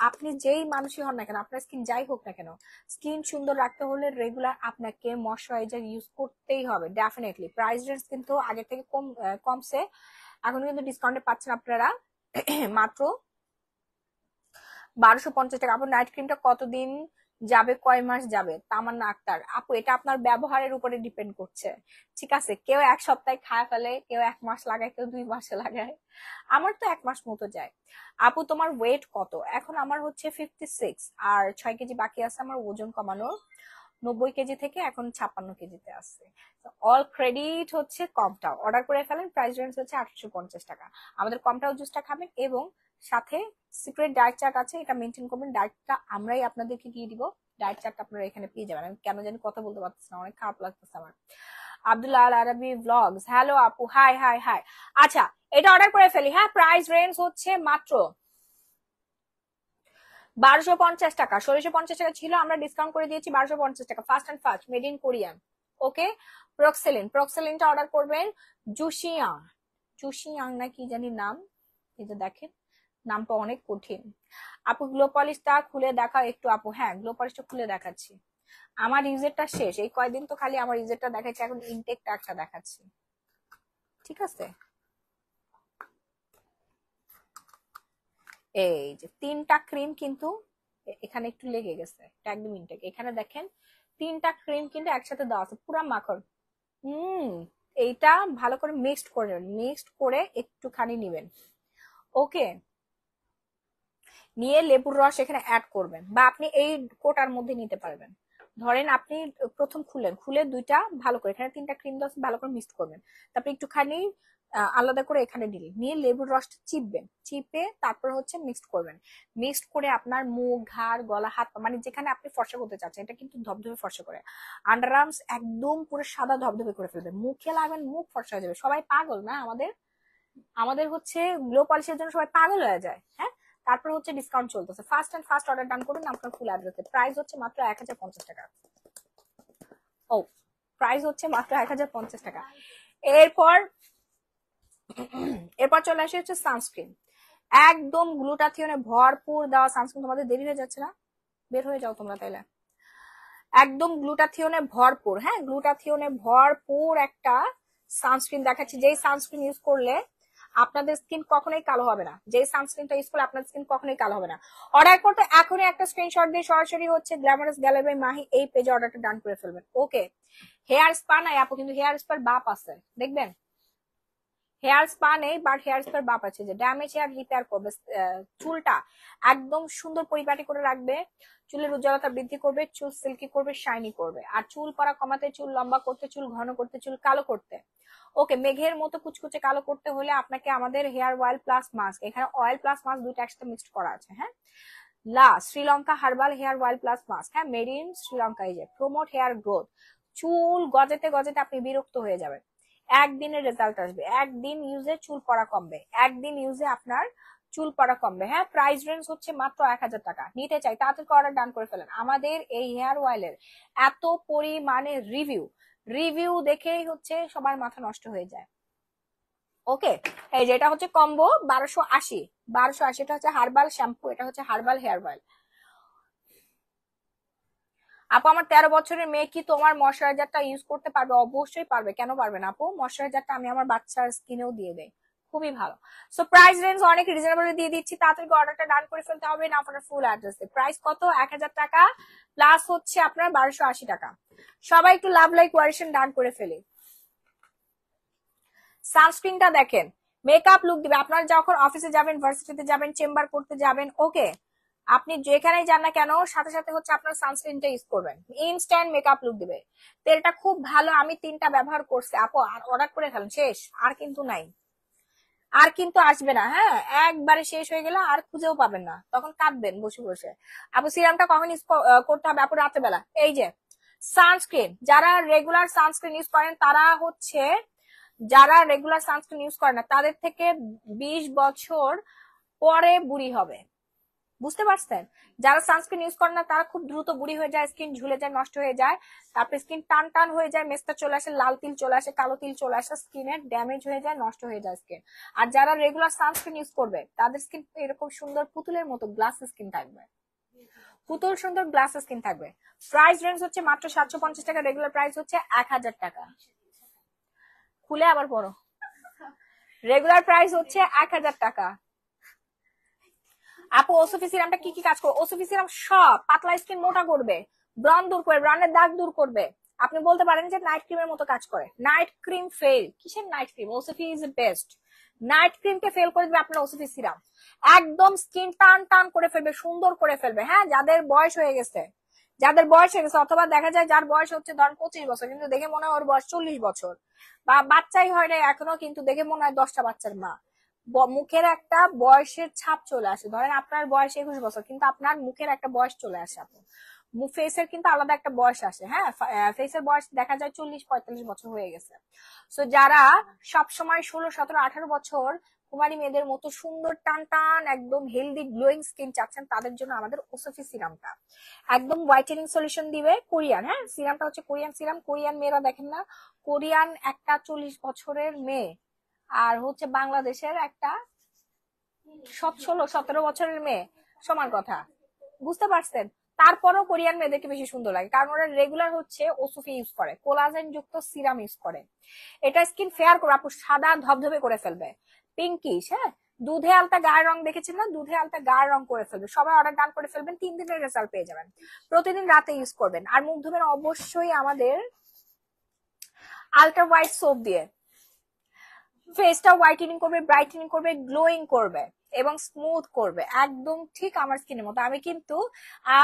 আপনি যেই মানুষই হন না কেন, আপনার স্কিন যাই হোক না কেন, স্কিন সুন্দর রাখতে হলে রেগুলার আপনাকে ময়শ্চারাইজার ইউজ করতেই হবে ডেফিনেটলি। প্রাইস রেঞ্জ কিন্তু আগে থেকে কমছে, এখন কিন্তু ডিসকাউন্টে পাচ্ছেন আপনারা মাত্র 1250 টাকা। আপনার নাইট ক্রিমটা কতদিন যাবে, কয় মাস যাবে? তামান্না আক্তার, আপু এটা আপনার ব্যবহারের উপরে ডিপেন্ড করছে। ঠিক আছে, কেউ 1 সপ্তাহে খায় ফেলে, কেউ 1 মাস লাগায়, কেউ 2 মাসে লাগায়, আমার তো 1 মাস মতো যায়। আপু তোমার ওয়েট কত? এখন আমার হচ্ছে 56, আর 6 কেজি বাকি আছে আমার ওজন কমানোর। 90 কেজি থেকে এখন 56 কেজিতে আছে। অল ক্রেডিট হচ্ছে কমটাও, অর্ডার করে ফেলেন। প্রাইস রেঞ্জ হচ্ছে 850 টাকা। আমাদের কমটাও জুসটা খাবেন, এবং সাথে সিক্রেট ডায়েট চার্ট আছে, এটা মেনটেন করবেন। ডায়েটটা আমরাই আপনাদেরকে দিয়ে দিব, ডায়েট চার্ট আপনারা এখানে পেয়ে যাবেন। আমি কেন জানি কথা বলতে পারতেছি না, অনেক খারাপ লাগতেছে আমার। আব্দুল্লাহ আল আরবি ব্লগস, হ্যালো আপু, হাই হাই হাই। আচ্ছা এটা অর্ডার করে ফেলি। হ্যাঁ, প্রাইস রেঞ্জ হচ্ছে মাত্র 1250 টাকা। 1650 টাকা ছিল, আমরা ডিসকাউন্ট করে দিয়েছি 1250 টাকা। First and first made in Korean. Okay, প্রক্সেলিনটা অর্ডার করবেন। জুশিয়াং, জুশিয়াং না কি জানি নাম, এই যে দেখেন নামটা অনেক কঠিন। আপু গ্লো পলিশটা খুলে দেখাও একটু। আপু হ্যাঁ, গ্লো পলিশটা খুলে দেখাচ্ছি। আমার ইউজেরটা শেষ, এই কয়দিন তো খালি আমার ইউজেরটা দেখাচ্ছি, এখন ইনটেকটা একটা দেখাচ্ছি। ঠিক আছে, এই যে 3টা ক্রিম কিন্তু এখানে একটু লেগে গেছে, এটা একদম ইনটেক। এখানে দেখেন 3টা ক্রিম কিন্তু একসাথে দেওয়া আছে, পুরা মাখন। হুম, এইটা ভালো করে মিক্সড করে নেবেন, মিক্সড করে একটুখানি নিবেন। ওকে, নিয়ে লেবুর রস এখানে অ্যাড করবেন, বা আপনি এই কোটার মধ্যে নিতে পারবেন। ধরেন আপনি প্রথম খুলে দুইটা ভালো করে, এখানে 3টা ক্রিম দশ ভালো করে মিক্সড করবেন, তারপর একটুখানি আলাদা করে এখানে দিলেন, নিয়ে লেবুর রসটা চিপবেন, চিপে তারপর হচ্ছে মিক্সড করবেন। মিক্সড করে আপনার মুখ ঘাড় গলা হাত পা, মানে যেখানে আপনি ফর্সা করতে চাচ্ছেন, এটা কিন্তু ধবধবে ফর্সা করে। আন্ডার আর্মস একদম পুরো সাদা ধবধবে করে ফেলবেন, মুখে লাগবেন মুখ ফর্সা হয়ে যাবে। সবাই পাগল না, আমাদের আমাদের হচ্ছে গ্লো পলিশের জন্য সবাই পাগল হয়ে যায়। হ্যাঁ, তারপর হচ্ছে ডিসকাউন্ট চলতেছে, ফার্স্ট অ্যান্ড ফার্স্ট অর্ডার ডান করুন আপনার ফুল অ্যাড্রেসে। প্রাইস হচ্ছে মাত্র 1050 টাকা। ও, প্রাইস হচ্ছে মাত্র 1050 টাকা। এরপর এরপর চলে আসে হচ্ছে সানস্ক্রিন, একদম গ্লুটাথিয়নে ভরপুর দেওয়া সানস্ক্রিন। তোমাদের দেরি হয়ে যাচ্ছে না? বের হয়ে যাও তোমরা তাইলে। একদম গ্লুটাথিয়নে ভরপুর, হ্যাঁ গ্লুটাথিয়নে ভরপুর একটা সানস্ক্রিন দেখাচ্ছি, যেই সানস্ক্রিন ইউজ করলে আপনাদের স্কিন কখনোই কালো হবে না। যে সানস্ক্রিনটা ইউজ করলে আপনার স্কিন কখনোই কালো হবে না। অর্ডার করতে এখনই একটা স্ক্রিনশট দিয়ে সরাসরি হচ্ছে গ্ল্যামারাস গ্যালারি বাই মাহি এই পেজে অর্ডারটা ডান করে ফেলবেন। ওকে, হেয়ার স্পা নাই আপু, কিন্তু হেয়ার স্পার বাপ আছে, দেখবেন হেয়ার স্পা নেই বাট হেয়ার স্পার বাপ আছে, যে ড্যামেজ হেয়ার রিপেয়ার করবে, চুলটা একদম সুন্দর পরিপাটি করে রাখবে, চুলের উজ্জ্বলতা বৃদ্ধি করবে, চুল সিল্কি করবে, শাইনি করবে, আর চুল পড়া কমাতে, চুল লম্বা করতে, চুল ঘন করতে, চুল কালো করতে। ওকে, মেঘের মতো কুচকুচে কালো করতে হলে আপনাকে আমাদের হেয়ার অয়েল প্লাস মাস্ক, এখানে অয়েল প্লাস মাস্ক দুইটা একসাথে মিক্সড করা আছে, হ্যাঁ, Sri Lanka herbal hair oil plus mask, হ্যাঁ, মেড ইন শ্রীলঙ্কা, এই যে প্রমোট হেয়ার গ্রোথ। চুল গজাতে গজাতে আপনি বিরক্ত হয়ে যাবেন, একদিনের রেজাল্ট আসবে, একদিন ইউজে চুল পড়া কমবে, একদিন ইউজে আপনার চুল পড়া কমবে। হ্যাঁ, প্রাইস রেঞ্জ হচ্ছে মাত্র 1000 টাকা। নিতে চাই তাড়াতাড়ি অর্ডার ডান করে ফেলেন। আমাদের এই হেয়ার অয়েলের এত পরিমাণে রিভিউ দেখেই হচ্ছে সবার মাথা নষ্ট হয়ে যায়। ওকে, এই যে এটা হচ্ছে কম্বো 1280, এটা হচ্ছে হার্বাল শ্যাম্পু, এটা হচ্ছে হার্বাল হেয়ার অয়েল। আপু আমার 13 বছরের মেয়ে কি তোমার ময়শ্চারাইজারটা ইউজ করতে পারবে? অবশ্যই পারবে, কেন পারবে না আপু, ময়শ্চারাইজারটা আমি আমার বাচ্চার স্কিনেও দিয়ে দেই, খুবই ভালো। সো প্রাইস রেঞ্জ অনেক রিজনেবল দিয়ে দিচ্ছি, তাড়াতাড়ি অর্ডারটা ডান করে ফেলতে হবে না আপনার ফুল অ্যাড্রেস। প্রাইস কত? 1000 টাকা প্লাস হচ্ছে আপনার 1280 টাকা। সবাই একটু লাভ লাইক কোয়ারেশন ডান করে ফেলি। সানস্ক্রিনটা দেখেন, মেকআপ লুক দিবে, আপনার যখন অফিসে যাবেন, ভার্সিটিতে যাবেন, চেম্বার করতে যাবেন, ওকে, আপনি যেখানেই যান না কেন সাথে সাথে হচ্ছে আপনার সানস্ক্রিনটা ইউজ করবেন, ইনস্ট্যান্ট মেকআপ লুক দিবে। তেলটা খুব ভালো, আমি 3টা ব্যবহার করছি আপু, আর অর্ডার করে ফেলেন, শেষ, আর কিন্তু নাই, আর কিন্তু আসবে না। হ্যাঁ, একবারে শেষ হয়ে গেলে আর খুঁজেও পাবেন না, তখন কাঁদবেন বসে বসে। আপু সিরামটা কখন ইউজ করতে হবে? আপু রাতে বেলা। এই যে সানস্ক্রিন, যারা রেগুলার সানস্ক্রিন ইউজ করেন তারা হচ্ছে, যারা রেগুলার সানস্ক্রিন ইউজ করে না তাদের থেকে 20 বছর পরে বুড়ি হবে, বুঝতে পারছেন? যারা সানস্ক্রিন ইউজ করে না তারা খুব দ্রুত বুড়ি হয়ে যায়, স্কিন ঝুলে যায়, নষ্ট হয়ে যায়, তারপরে স্কিন টান টান হয়ে যায়, মেস্তা চলে আসে, লাল তিল চলে আসে, কালো তিল চলে আসে, স্কিনের ড্যামেজ হয়ে যায়, নষ্ট হয়ে যায় স্কিন। আর যারা রেগুলার সানস্ক্রিন ইউজ করবে তাদের স্কিন এরকম সুন্দর পুতুলের মতো গ্লাস স্কিন থাকবে, পুতুল সুন্দর গ্লাস স্কিন থাকবে। প্রাইস রেঞ্জ হচ্ছে মাত্র 750 টাকা, রেগুলার প্রাইস হচ্ছে 1000 টাকা। খুলে আবার পড়ো, রেগুলার প্রাইস হচ্ছে 1000 টাকা। আপু ওসফি সিরামটা কি কি কাজ করবে? ওসফি সিরাম সব পাতলা স্কিন মোটা করবে, ব্রণ দূর করবে, ব্রণের দাগ দূর করবে। আপনি বলতে পারেন যে নাইট ক্রিমের মতো কাজ করে, নাইট ক্রিম ফেল, কিসের নাইট ক্রিম? ওসফি ইজ বেস্ট, নাইট ক্রিমকে ফেল করে দিবে আপনার ওসফি সিরাম, একদম স্কিন টান টান করে ফেলবে, সুন্দর করে ফেলবে। হ্যাঁ, যাদের বয়স হয়ে গেছে, অথবা দেখা যায় যার বয়স হচ্ছে ধরেন 25 বছর কিন্তু দেখে মনে হয় ওর বয়স 40 বছর, বা বাচ্চাই হয় না এখনো কিন্তু দেখে মনে হয় 10টা বাচ্চার মা। মুখের একটা বয়সের ছাপ চলে আসে, ধরেন আপনার বয়স 21 বছর কিন্তু আপনার মুখের একটা বয়স চলে আসে, আপনার ফেসের কিন্তু আলাদা একটা বয়স আসে। হ্যাঁ, ফেসের বয়স দেখা যায় 40-45 বছর হয়ে গেছে। সো যারা সবসময় 16, 17, 18 বছর কুমারী মেয়েদের মতো সুন্দর টান টান একদম হেলদি গ্লোয়িং স্কিন চাচ্ছেন তাদের জন্য আমাদের ওসফি সিরামটা একদম হোয়াইটেনিং সলিউশন দিবে। কোরিয়ান, হ্যাঁ, সিরামটা হচ্ছে কোরিয়ান সিরাম। কোরিয়ান মেয়েরা দেখেন না, কোরিয়ান একটা 40 বছরের মেয়ে আর হচ্ছে বাংলাদেশের একটা 16-17 বছরের মেয়ে, সমান কথা, বুঝতে পারছেন? তারপরও কোরিয়ান মেয়েদেরকে বেশি সুন্দর লাগে কারণ ওরা রেগুলার হচ্ছে ওসফি ইউজ করে, কোলাজেন যুক্ত সিরাম ইউজ করে। এটা স্কিন ফেয়ার করে আপু, সাদা ধবধবে করে ফেলবে, পিঙ্কিশ। হ্যাঁ, দুধে আলতা গায়ের রং দেখেছেন না, দুধে আলতা গায়ের রং করে ফেলবে। সবাই অর্ডার ডান করে ফেলবেন, 3 দিনের রেজাল্ট পেয়ে যাবেন। প্রতিদিন রাতে ইউজ করবেন। আর মুখ ধুবেন অবশ্যই আমাদের আলট্রা হোয়াইট সোপ দিয়ে, ফেসটা হোয়াইটেনিং করবে, ব্রাইটেনিং করবে, গ্লোয়িং করবে এবং স্মুথ করবে, একদম ঠিক আমার স্কিনের মতো। আমি কিন্তু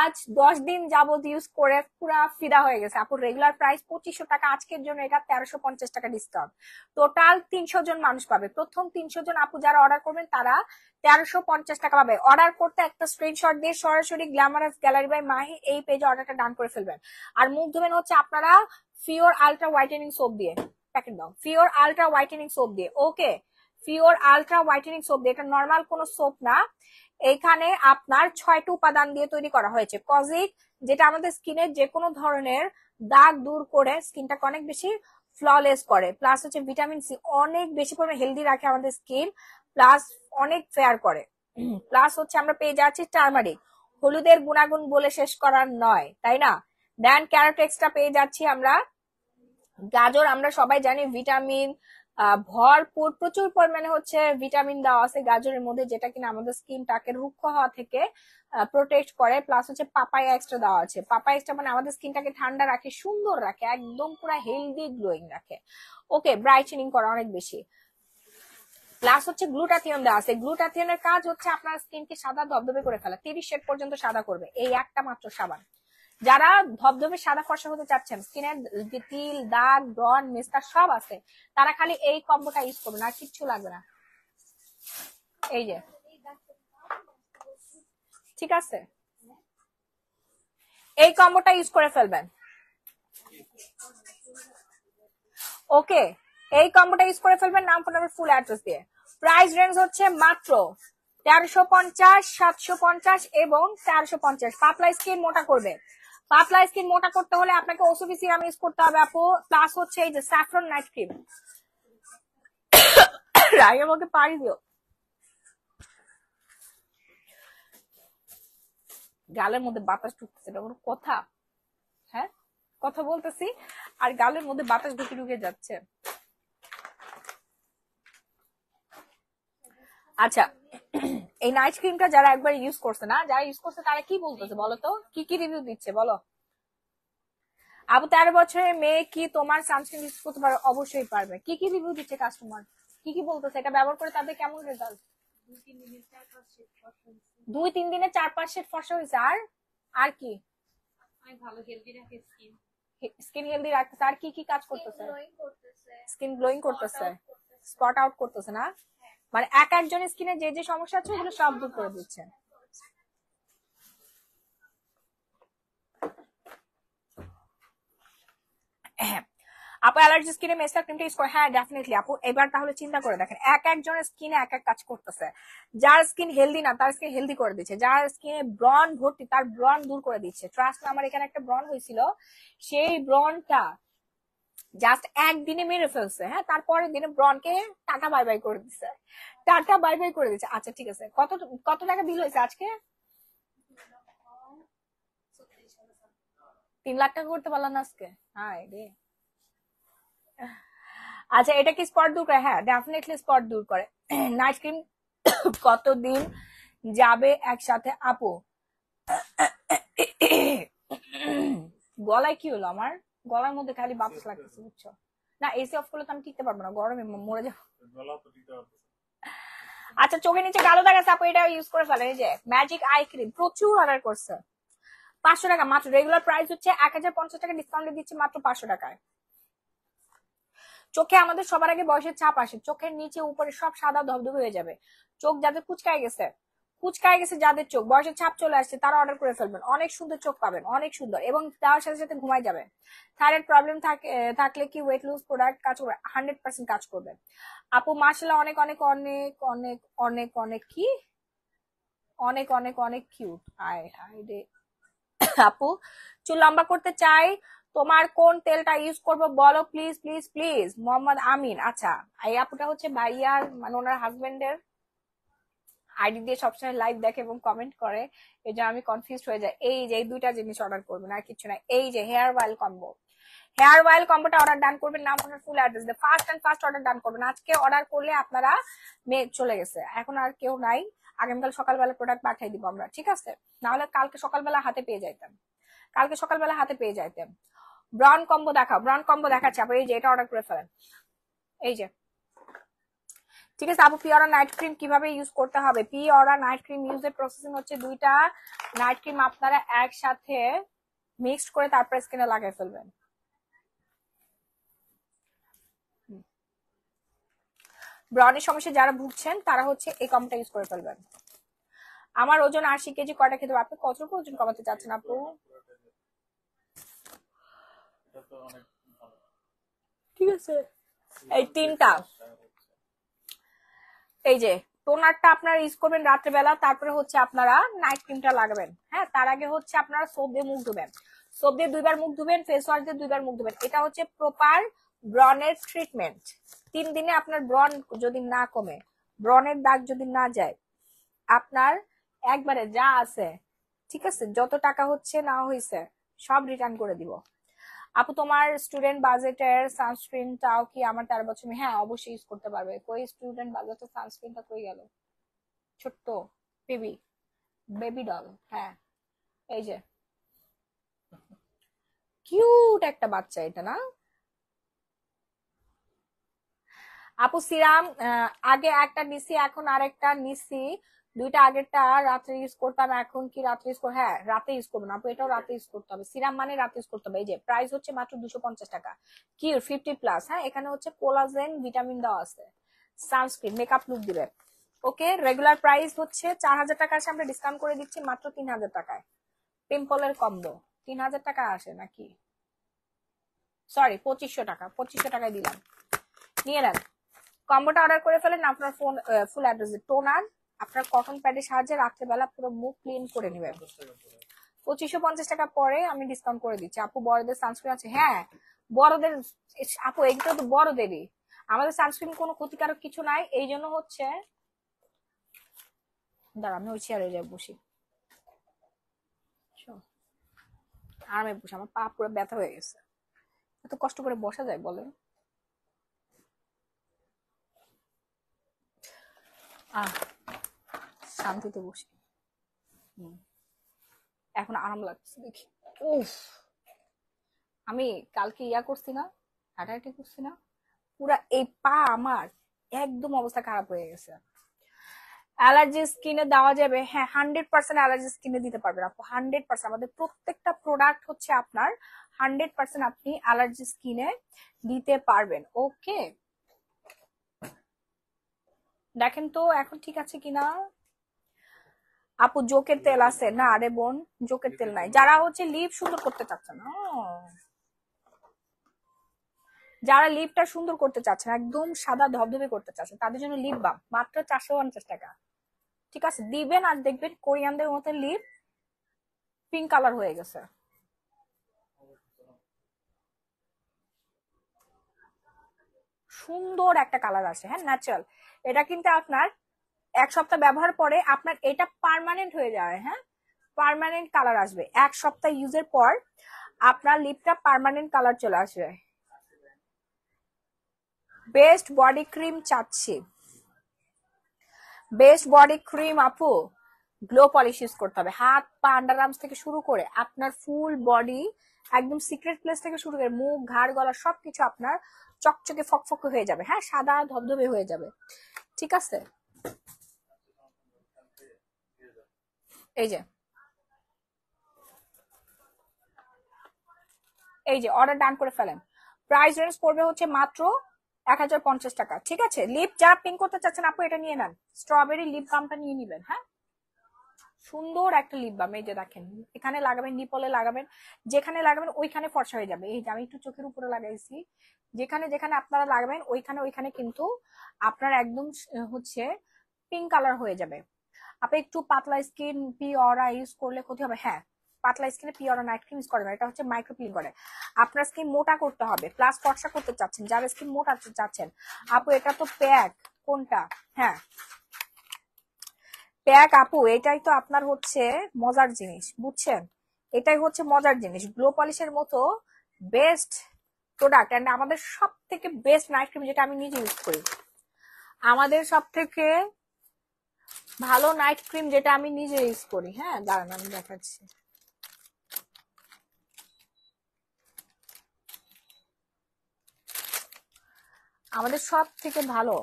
আজ 10 দিন যাবত ইউজ করে পুরা ফিদা হয়ে গেছে আপু। রেগুলার প্রাইস 2500 টাকা, আজকের জন্য এটা 1350 টাকা ডিসকাউন্ট। টোটাল 300 জন মানুষ পাবে, প্রথম 300 জন আপু যারা অর্ডার করবেন তারা 1350 টাকা পাবে। অর্ডার করতে একটা স্ক্রিনশট দিয়ে সরাসরি গ্ল্যামারাস গ্যালারি বাই মাহি এই পেজে অর্ডারটা ডান করে ফেলবেন। আর মুখ ধুবেন হচ্ছে আপনারা ফিওর আলট্রা হোয়াইটেনিং সোপ দিয়ে, প্যাকেট দাও, ফিওর আলট্রা হোয়াইটেনিং সোপ দিয়ে। ওকে, ফিওর আলট্রা হোয়াইটেনিং সোপ দিয়ে, এটা নর্মাল কোনো সোপ না, এখানে আপনার 6টি উপাদান দিয়ে তৈরি করা হয়েছে। কজিক, যেটা আমাদের স্কিনের যে কোনো ধরনের দাগ দূর করে স্কিনটাকে অনেক বেশি ফ্ললেস করে, প্লাস হচ্ছে ভিটামিন সি অনেক বেশি পরিমাণে হেলদি রাখে আমাদের স্কিন, প্লাস অনেক ফেয়ার করে, প্লাস হচ্ছে আমরা পেয়ে যাচ্ছি টার্মারিক, হলুদের গুণাগুণ বলে শেষ করার নয়, তাই না? দেন ক্যারোট এক্সট্রা পেয়ে যাচ্ছি আমরা, গাজর আমরা সবাই জানি ভিটামিন ভরপুর প্রচুর পরিমাণে হচ্ছে ভিটামিন দেওয়া আছে গাজরের মধ্যে, যেটা কিনা আমাদের স্কিনটাকে রুক্ষ হওয়া থেকে প্রোটেক্ট করে। প্লাস হচ্ছে পাপায়া এক্সট্রা দেওয়া আছে। পাপায়া এক্সট্রা মানে আমাদের স্কিনটাকে ঠান্ডা রাখে, সুন্দর রাখে, একদম পুরো হেলদি গ্লোয়িং রাখে। ওকে, ব্রাইটেনিং করে অনেক বেশি। প্লাস হচ্ছে গ্লুটাথিয়ন দেওয়া আছে। গ্লুটাথিয়নের কাজ হচ্ছে আপনার স্কিনকে সাদা ধবধবে করে ফেলা, 30 শেড পর্যন্ত সাদা করবে এই একটা মাত্র সাবান। যারা ধবধবে সাদা ফর্সা হতে চাচ্ছেন, স্কিনের তিল দাগ ব্রন মেস্তা সব আছে, তারা খালি এই কম্বোটা ইউজ করবেন, আর কিচ্ছু লাগবে না। এই যে, ঠিক আছে, এই কম্বোটা ইউজ করে ফেলবেন। ওকে, এই কম্বোটা ইউজ করে ফেলবেন, নাম ফোন নাম্বার ফুল অ্যাড্রেস দিয়ে। প্রাইস রেঞ্জ হচ্ছে মাত্র 1350, 750 এবং 450। পাতলা স্কিন মোটা করবে, পাতলা স্কিন মোটা করতে হলে আপনাকে ওসুফি সিরাম ইউজ করতে হবে আপু। প্লাস হচ্ছে এই যে স্যাফরন নাইট ক্রিম। রাগে আমাকে পাড়ি দিও, গালের মধ্যে বাতাস ঢুকতেছে, এটা কোনো কথা? হ্যাঁ, কথা বলতেছি আর গালের মধ্যে বাতাস ঢুকে ঢুকে যাচ্ছে। আচ্ছা, এই নাইট ক্রিমটা যারা একবার ইউজ করছে না, যারা ইউজ করছে তারা কি বলতেছে বলো তো, কি কি রিভিউ দিচ্ছে বলো। আপু 13 বছরের মেয়ে কি তোমার সানস্ক্রিন ইউজ করতে পারবে? অবশ্যই পারবে। কি কি রিভিউ দিচ্ছে কাস্টমার, কি কি বলতেছে এটা ব্যবহার করে তাদের কেমন রেজাল্ট? 2-3 দিনে 4-5 শেড ফর্সা হয়েছে। আর আর কি? স্কিন হেলদি রাখতেছে। আর কি কি কাজ করতেছে? স্কিন গ্লোয়িং করতেছে, স্পট আউট করতেছে না, মানে এক একজনের স্কিনে যে যে সমস্যা আছে ওগুলো সব দূর করে দিচ্ছে। আপু অ্যালার্জি স্কিনে মেস্তা ক্রিমটা ইউজ করে? হ্যাঁ ডেফিনেটলি আপু। এবার তাহলে চিন্তা করে দেখেন, এক একজনের স্কিনে এক এক কাজ করতেছে। যার স্কিন হেলদি না তার স্কিন হেলদি করে দিচ্ছে, যার স্কিনে ব্রন ভর্তি তার ব্রন দূর করে দিচ্ছে। ট্রাস্ট, আমার এখানে একটা ব্রন হয়েছিল, সেই ব্রনটা জাস্ট একদিনে মেরে ফেলছে। হ্যাঁ, তারপরের দিনে ব্রনকে টাটা বাই বাই করে দিচ্ছে, টাটা বাই বাই করে দিচ্ছে। আচ্ছা ঠিক আছে, কত কত টাকা বিল হয়েছে আজকে? 3 লাখ টাকা করতে পারলাম না আজকে? হ্যাঁ রে। আচ্ছা, এটা কি স্পট দূর করে? হ্যাঁ ডেফিনেটলি স্পট দূর করে। নাইট ক্রিম কতদিন যাবে একসাথে আপু? গলায় কি হলো আমার? গলার মধ্যে খালি বাতাস লাগতেছে বুঝছো না, এসি অফ করলে তো আমি টিকতে পারবো না, গরমে মরে যাবো। আচ্ছা, চোখের নিচে কালো দাগ আছে আপু, এটা ইউজ করে ফেলেন। এই যে ম্যাজিক আই ক্রিম প্রচুর অর্ডার করছে, 500 টাকা মাত্র। রেগুলার প্রাইস হচ্ছে 1050 টাকা, ডিসকাউন্টে দিচ্ছি মাত্র 500 টাকায়। চোখে আমাদের সবার আগে বয়সের ছাপ আসে, চোখের নিচে উপরে সব সাদা ধবধবে হয়ে যাবে। চোখ যাদের কুচকায় গেছে, কুচকায় গেছে যাদের চোখ, বয়সের ছাপ চলে আসছে, তারা অর্ডার করে ফেলবেন, অনেক সুন্দর চোখ পাবেন, অনেক সুন্দর, এবং দেওয়ার সাথে সাথে ঘুমাই যাবে। থাইরয়েড প্রবলেম থাকলে কি ওয়েট লুজ প্রোডাক্ট কাজ করবে? 100% কাজ করবে আপু। মাশাআল্লাহ, অনেক অনেক অনেক অনেক অনেক অনেক কি অনেক অনেক অনেক কিউট। আয় হায় রে। আপু চুল লম্বা করতে চাই, তোমার কোন তেলটা ইউজ করবো বলো প্লিজ প্লিজ প্লিজ। মোহাম্মদ আমিন। আচ্ছা, এই আপুটা হচ্ছে ভাইয়ার মানে ওনার হাজবেন্ডের আইডি দিয়ে সবসময় লাইভ দেখে এবং কমেন্ট করে, এই জন্য আমি কনফিউজ হয়ে যাই। এই যে এই দুইটা জিনিস অর্ডার করবেন, আর কিছু না। এই যে hair oil combo, hair oil কম্বোটা অর্ডার ডান করবেন, নাম ওনার ফুল অ্যাড্রেস দিয়ে first and first order done করবেন। আজকে অর্ডার করলে আপনারা মেয়ে চলে গেছে, এখন আর কেউ নাই, আগামীকাল সকালবেলা প্রোডাক্ট পাঠিয়ে দিব আমরা, ঠিক আছে? নাহলে কালকে সকালবেলা হাতে পেয়ে যাইতেন, কালকে সকালবেলা হাতে পেয়ে যাইতেন। ব্রাউন কম্বো দেখাও, ব্রাউন কম্বো দেখাচ্ছে আপু। এই যে এটা অর্ডার করে ফেলেন, এই যে, ঠিক আছে আপু। পিওরা নাইট ক্রিম কিভাবে ইউজ করতে হবে? পিওরা নাইট ক্রিম ইউজের প্রসেসিং হচ্ছে, দুইটা নাইট ক্রিম আপনারা একসাথে মিক্সড করে তারপর স্কিনে লাগিয়ে ফেলবেন। ব্রনের সমস্যা যারা ভুগছেন তারা হচ্ছে এই কম্বোটা ইউজ করে ফেলবেন। আমার ওজন 80 কেজি, কয়টা খেতে হবে? আপনি কতটুকু ওজন কমাতে চাচ্ছেন আপু? ঠিক আছে, এই তিনটা। এই যে টোনারটা আপনারা ইউজ করবেন রাত্রেবেলা, তারপরে হচ্ছে আপনারা নাইট ক্রিমটা লাগাবেন। হ্যাঁ, তার আগে হচ্ছে আপনারা সোপ দিয়ে মুখ ধুবেন, সোপ দিয়ে 2 বার মুখ ধুবেন, ফেস ওয়াশ দিয়ে 2 বার মুখ ধুবেন। এটা হচ্ছে প্রপার ব্রনের ট্রিটমেন্ট। 3 দিনে আপনার ব্রন যদি না কমে, ব্রনের দাগ যদি না যায়, আপনার একবারে যা আছে, ঠিক আছে, যত টাকা হচ্ছে না হয়েছে সব রিটার্ন করে দিব। আপু তোমার স্টুডেন্ট বাজেটের সানস্ক্রিনটাও কি আমার 13 বছর হ্যাঁ অবশ্যই ইউজ করতে পারবে। কই স্টুডেন্ট বাজেটের সানস্ক্রিনটা কই গেল? ছোট্ট বেবি, বেবি ডল, হ্যাঁ এই যে কিউট একটা বাচ্চা এটা না? আপু সিরাম আগে একটা নিছি এখন আরেকটা নিছি, দুইটা আগেরটা রাত্রে ইউজ করতাম, এখন কি রাত্রে ইউজ কর, হ্যাঁ রাতে ইউজ করবো না আপু, এটাও রাতে ইউজ করতে হবে। সিরাম মানে রাতে ইউজ করতে হবে। এই যে প্রাইস হচ্ছে মাত্র 250 টাকা, কিউর 50+। হ্যাঁ এখানে হচ্ছে কোলাজেন ভিটামিন দেওয়া আছে, সানস্ক্রিন মেকআপ লুক দিবে। ওকে, রেগুলার প্রাইস হচ্ছে 4000 টাকা, আসে আমরা ডিসকাউন্ট করে দিচ্ছি মাত্র 3000 টাকায়। পিম্পলের কম্বো 3000 টাকা আসে নাকি, সরি 2500 টাকা, 2500 টাকায় দিলাম, নিয়ে নেন। কম্বোটা অর্ডার করে ফেলেন, আপনার ফোন ফুল অ্যাড্রেস টোনার আপনার কটন প্যাডের সাহায্যে রাত্রেবেলা পুরো মুখ ক্লিন করে নেবেন। 2550 টাকা পরে আমি ডিসকাউন্ট করে দিচ্ছি। আপু বড়দের সানস্ক্রিন আছে, হ্যাঁ বড়দের, আপু এইগুলো তো বড়দেরই, আমাদের সানস্ক্রিন কোনো ক্ষতিকারক কিছু নাই, এই জন্য হচ্ছে দাঁড়া আমি ওই চেয়ারে যাই বসি, আরামে বসে, আমার পা পুরো ব্যথা হয়ে গেছে, এত কষ্ট করে বসা যায় বলেন? আহ শান্তিতে বসি, এখন আরাম লাগছে দেখি। উফ, আমি কালকে করছি না, হাঁটাহাঁটি করছি না, পুরা এই পা আমার একদম অবস্থা খারাপ হয়ে গেছে। অ্যালার্জি স্কিনে দেওয়া যাবে, হ্যাঁ 100% অ্যালার্জি স্কিনে দিতে পারবেন আপু, 100%। আমাদের প্রত্যেকটা প্রোডাক্ট হচ্ছে আপনার 100% আপনি অ্যালার্জি স্কিনে দিতে পারবেন। ওকে, দেখেন তো এখন ঠিক আছে কিনা। আপু জোকের তেল আছে না? আরে বোন জোকের তেল নাই, যারা হচ্ছে লিপ সুন্দর করতে চাচ্ছেন, যারা লিপটা সুন্দর করতে চাচ্ছেন, একদম সাদা ধবধবে করতে চাচ্ছেন, তাদের জন্য লিপ বাম মাত্র 450 টাকা। ঠিক আছে, দিবেন আর দেখবেন কোরিয়ানদের মতো লিপ পিঙ্ক কালার হয়ে গেছে, সুন্দর একটা কালার আসে, হ্যাঁ ন্যাচারাল। এটা কিন্তু আপনার 1 সপ্তাহ ব্যবহার পরে আপনার এটা পার্মানেন্ট হয়ে যায়, হ্যাঁ পার্মানেন্ট কালার আসবে 1 সপ্তাহ ইউজের পর, আপনার লিপটা পার্মানেন্ট কালার চলে আসবে। বেস্ট বডি ক্রিম চাচ্ছি, বেস্ট বডি ক্রিম আপু গ্লো পলিশ ইউজ করতে হবে, হাত পা আন্ডার আর্মস থেকে শুরু করে আপনার ফুল বডি, একদম সিক্রেট প্লেস থেকে শুরু করে মুখ ঘাড় গলা সবকিছু আপনার চকচকে ফকফকে হয়ে যাবে, হ্যাঁ সাদা ধবধবে হয়ে যাবে। ঠিক আছে, এই যে এই যে অর্ডার ডান করে ফেলেন। প্রাইস রেঞ্জ পড়বে হচ্ছে মাত্র 1050 টাকা। ঠিক আছে, লিপ যা পিঙ্ক করতে চাচ্ছেন আপু এটা নিয়ে নেন, স্ট্রবেরি লিপ বামটা নিয়ে নিবেন। হ্যাঁ সুন্দর একটা লিপ বাম, এই যে দেখেন এখানে লাগাবেন, নিপলে লাগাবেন, যেখানে লাগাবেন ওইখানে ফর্সা হয়ে যাবে। এই যে আমি একটু চোখের উপরে লাগাইছি, যেখানে যেখানে আপনারা লাগাবেন ওইখানে ওইখানে কিন্তু আপনার একদম হচ্ছে পিঙ্ক কালার হয়ে যাবে। আপনি একটু পাতলা স্কিন পিওরা ইউজ করলে ক্ষতি হবে, হ্যাঁ পাতলা স্কিনে পিওরা নাইট ক্রিম ইউজ করে না, এটা হচ্ছে মাইক্রো পিল করে। আপনার স্কিন মোটা করতে হবে প্লাস ফর্সা করতে চাচ্ছেন, যারা স্কিন মোটা চাচ্ছেন আপু এটা তো প্যাক, কোনটা, হ্যাঁ প্যাক আপু এটাই তো আপনার হচ্ছে মজার জিনিস, বুঝছেন? এটাই হচ্ছে মজার জিনিস, গ্লো পলিশের মতো বেস্ট প্রোডাক্ট এন্ড আমাদের সব থেকে বেস্ট নাইট ক্রিম যেটা আমি নিজে ইউজ করি, আমাদের সব থেকে ভালো নাইট ক্রিম যেটা আমি নিজে ইউজ করি। হ্যাঁ দাঁড়ান আমি দেখাচ্ছি, আমাদের সব থেকে ভালো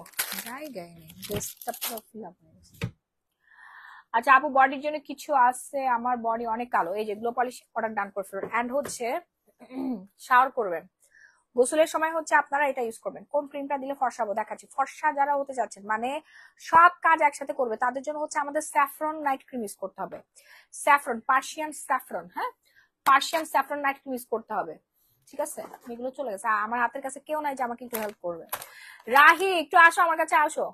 জায়গায় নেই, বেস্টটা পুরো ফিল আপ হয়ে গেছে। আচ্ছা আপু বডির জন্য কিছু আছে, আমার বডি অনেক কালো, এই যে গ্লো পলিশ অর্ডার ডান করে ফেলবেন এন্ড হচ্ছে শাওয়ার করবেন, গোসলের সময় হচ্ছে আপনারা এটা ইউজ করবেন। কোন ক্রিমটা দিলে ফর্সা হবো দেখাচ্ছি, ফর্সা যারা হতে যাচ্ছেন মানে সব কাজ একসাথে করবে তাদের জন্য হচ্ছে আমাদের স্যাফরন নাইট ক্রিম ইউজ করতে হবে, স্যাফরন পার্সিয়ান স্যাফরন, হ্যাঁ Persian saffron night cream use করতে হবে। ঠিক আছে, এগুলো চলে গেছে, আমার হাতের কাছে কেউ নাই যে আমাকে একটু হেল্প করবে। রাহি একটু আসো আমার কাছে আসো,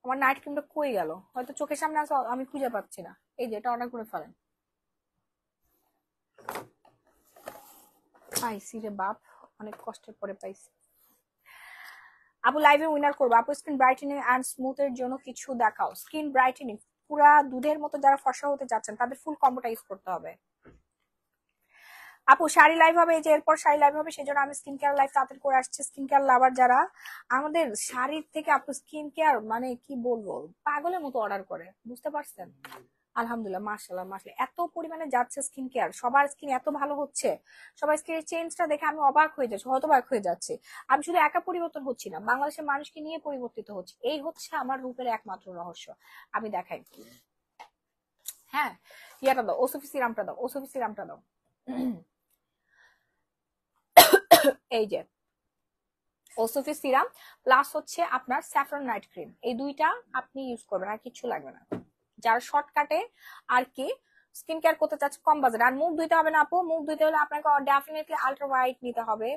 আমার নাইট ক্রিমটা কই গেল, হয়তো চোখের সামনে আসো আমি খুঁজে পাচ্ছি না। এই যে এটা অর্ডার করে ফেলেন, পাইছি রে বাপ, অনেক কষ্টের পরে পাইছি। আপু লাইভে উইনার করবো, আপু স্কিন ব্রাইটেনিং এন্ড স্মুথ এর জন্য কিছু দেখাও। স্কিন ব্রাইটেনিং পুরা দুধের মতো যারা ফর্সা হতে যাচ্ছেন তাদের ফুল কম্বোটা ইউজ করতে হবে। আপু শাড়ি লাইভ হবে, এই যে এরপর শাড়ি লাইভ হবে, সেজন্য আমি স্কিন কেয়ার লাইভ তাড়াতাড়ি করে আসছে। স্কিন কেয়ার লাভার যারা, আমাদের শাড়ির থেকে আপু স্কিন কেয়ার মানে কি বলবো, পাগলের মতো অর্ডার করে, বুঝতে পারছেন? আলহামদুলিল্লাহ, মাশাআল্লাহ মাশাআল্লাহ, এত পরিমাণে যাচ্ছে স্কিন কেয়ার, সবার স্কিন এত ভালো হচ্ছে, সবার স্কিনের চেঞ্জটা দেখে আমি অবাক হয়ে যাচ্ছি, হতবাক হয়ে যাচ্ছি। আমি শুধু একা পরিবর্তন হচ্ছি না, বাংলাদেশের মানুষকে নিয়ে পরিবর্তিত হচ্ছে, এই হচ্ছে আমার রূপের একমাত্র রহস্য। আমি দেখাই, হ্যাঁ, ইয়াটা দাও, ওসফি সিরামটা দাও, ওসফি সিরামটা দাও। এই যে ওসফি সিরাম প্লাস হচ্ছে আপনার স্যাফরন নাইট ক্রিম, এই দুইটা আপনি ইউজ করবেন, আর কিছু লাগবে না। যারা শর্টকাটে আর কি স্কিন কেয়ার করতে চাচ্ছে কম বাজেট, আর মুখ ধুইতে হবে না আপু, মুখ ধুইতে হলে আপনাকে ডেফিনেটলি আলট্রা হোয়াইট নিতে হবে।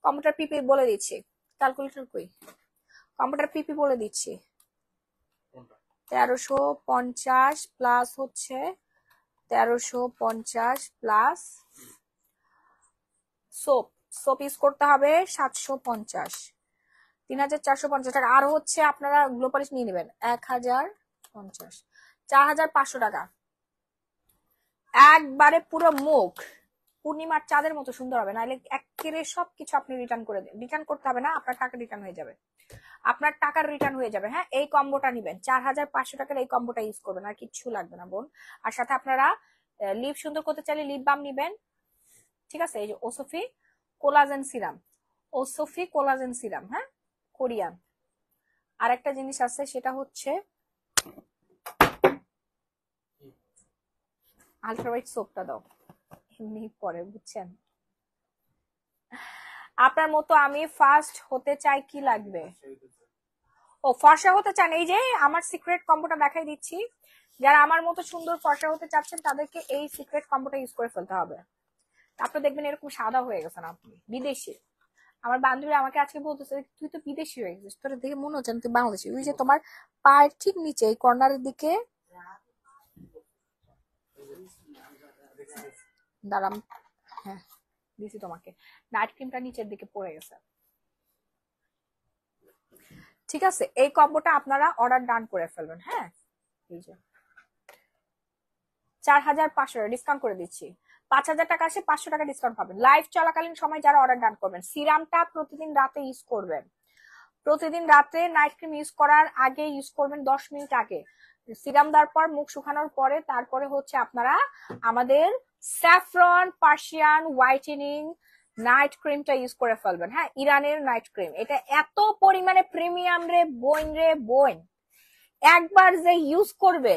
কম্পিউটার পিপি বলে দিচ্ছি, ক্যালকুলেটর কই, কম্পিউটার পিপি বলে দিচ্ছি, 1350 প্লাস হচ্ছে 1350 প্লাস সোপ, সোপ ইউজ করতে হবে 750, 3450 টাকা। আর হচ্ছে আপনারা গ্লোপালিশ নিয়ে নেবেন 1050, 4500 টাকা। একবারে পুরো মুখ পূর্ণিমার চাঁদের মতো সুন্দর হবে, নাহলে একেবারে সবকিছু আপনি রিটার্ন করে দেন। রিটার্ন করতে হবে না, আপনার টাকা রিটার্ন হয়ে যাবে, আপনার টাকার রিটার্ন হয়ে যাবে। হ্যাঁ, এই কম্বোটা নিবেন, 4500 টাকার এই কম্বোটা ইউজ করবেন, আর কিচ্ছু লাগবে না বোন। আর সাথে আপনারা লিপ সুন্দর করতে চাইলে লিপ বাম নিবেন, ঠিক আছে? এই যে ওসফি কোলাজেন সিরাম, ওসফি কোলাজেন সিরাম, হ্যাঁ, কোরিয়ান। আর একটা জিনিস আছে, সেটা হচ্ছে আলট্রাওয়াইট সোপটা দাও, এমনি পরে, বুঝছেন? আপনার মতো আমি ফার্স্ট হতে চাই, কি লাগবে? ও ফর্সা হতে চান, এই যে আমার সিক্রেট কম্বোটা দেখাই দিচ্ছি। যারা আমার মতো সুন্দর ফর্সা হতে চাচ্ছেন তাদেরকে এই সিক্রেট কম্বোটা ইউজ করে ফেলতে হবে, তারপরে দেখবেন এরকম সাদা হয়ে গেছেন আপনি, বিদেশি। আমার বান্ধবী আমাকে আজকে বলতেছে, তুই তো বিদেশি হয়ে গেছিস, তোর দেখে মনে হচ্ছে তুই বাংলাদেশি। ওই যে তোমার পায়ের ঠিক নিচে এই কর্নারের দিকে, দাঁড়াম, হ্যাঁ দিছি তোমাকে, নাইট ক্রিমটা নিচের দিকে পড়ে গেছে, ঠিক আছে? এই কম্বোটা আপনারা অর্ডার ডান করে ফেলবেন। হ্যাঁ, এই যে 4500 ডিসকাউন্ট করে দিচ্ছি, 5000 টাকা আসে 500 টাকা ডিসকাউন্ট পাবেন লাইভ চলাকালীন সময় যারা অর্ডার ডান করবেন। সিরামটা প্রতিদিন রাতে ইউজ করবেন, প্রতিদিন রাতে নাইট ক্রিম ইউজ করার আগে ইউজ করবেন, 10 মিনিট আগে সিরাম দেওয়ার পর, মুখ শুকানোর পরে, তারপরে হচ্ছে আপনারা আমাদের স্যাফরন পার্সিয়ান হোয়াইটেনিং নাইট ক্রিমটা ইউজ করে ফেলবেন। হ্যাঁ, ইরানের নাইট ক্রিম, এটা এত পরিমাণে প্রিমিয়াম রে বোন, রে বোন, একবার যে ইউজ করবে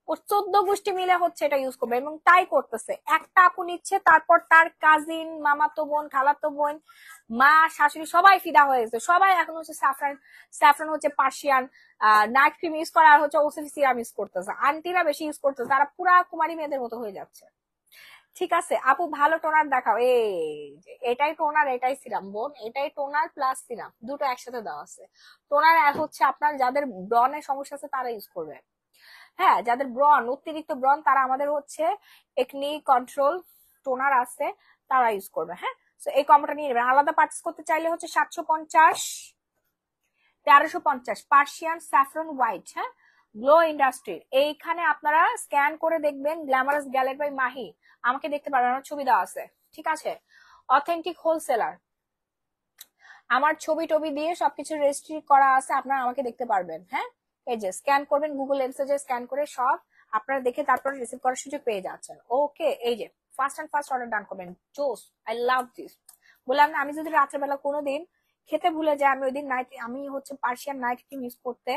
ও 14 গোষ্ঠী মিলে হচ্ছে এটা ইউজ করবে, এবং তাই করতেছে। একটা আপু নিচ্ছে, তারপর তার কাজিন, মামাতো বোন, খালাতো বোন, মা, শাশুড়ি সবাই ফিদা হয়ে গেছে, সবাই এখন হচ্ছে স্যাফরান, স্যাফরান হচ্ছে পার্সিয়ান নাইট ক্রিম ইউজ করা, আর হচ্ছে ওসিফি সিরাম ইউজ করতেছে। আন্টিরা বেশি ইউজ করতেছে, তারা পুরা কুমারী মেয়েদের মতো হয়ে যাচ্ছে। ঠিক আছে আপু, ভালো টোনার দেখাও, এই এটাই টোনার, এটাই সিরাম বোন, এটাই টোনার প্লাস সিরাম, দুটো একসাথে দেওয়া আছে। টোনার আর হচ্ছে আপনার যাদের ব্রনের সমস্যা আছে তারা ইউজ করবে, হ্যাঁ, যাদের ব্রন, অতিরিক্ত ব্রন, তারা আমাদের হচ্ছে একনি কন্ট্রোল টোনার আছে, তারা ইউজ করবে। হ্যাঁ, তো এই কম্বোটা নিয়ে নেবেন। আলাদা পার্চেস করতে চাইলে হচ্ছে 750, 1350 পার্সিয়ান স্যাফরন হোয়াইট, হ্যাঁ, গ্লো ইন্ডাস্ট্রির। এইখানে আপনারা স্ক্যান করে দেখবেন গ্ল্যামারাস গ্যালারি বাই মাহি, আমাকে দেখতে পারবেন, আমার ছবি দেওয়া আছে, ঠিক আছে? অথেন্টিক হোলসেলার, আমার ছবি টবি দিয়ে সবকিছু রেজিস্ট্রি করা আছে, আপনারা আমাকে দেখতে পারবেন। হ্যাঁ, এই যে স্ক্যান করবেন, গুগল লেন্সে যে স্ক্যান করে সব আপনারা দেখে তারপরে রিসিভ করার সুযোগ পেয়ে যাচ্ছেন। ওকে, এই যে first and first order done করবেন, জোস, আই লাভ দিস। বললাম না, আমি যদি রাত্রেবেলা কোনোদিন খেতে ভুলে যাই, আমি ওই দিন নাইট, আমি হচ্ছে পার্সিয়ান নাইট ক্রিম ইউজ করতে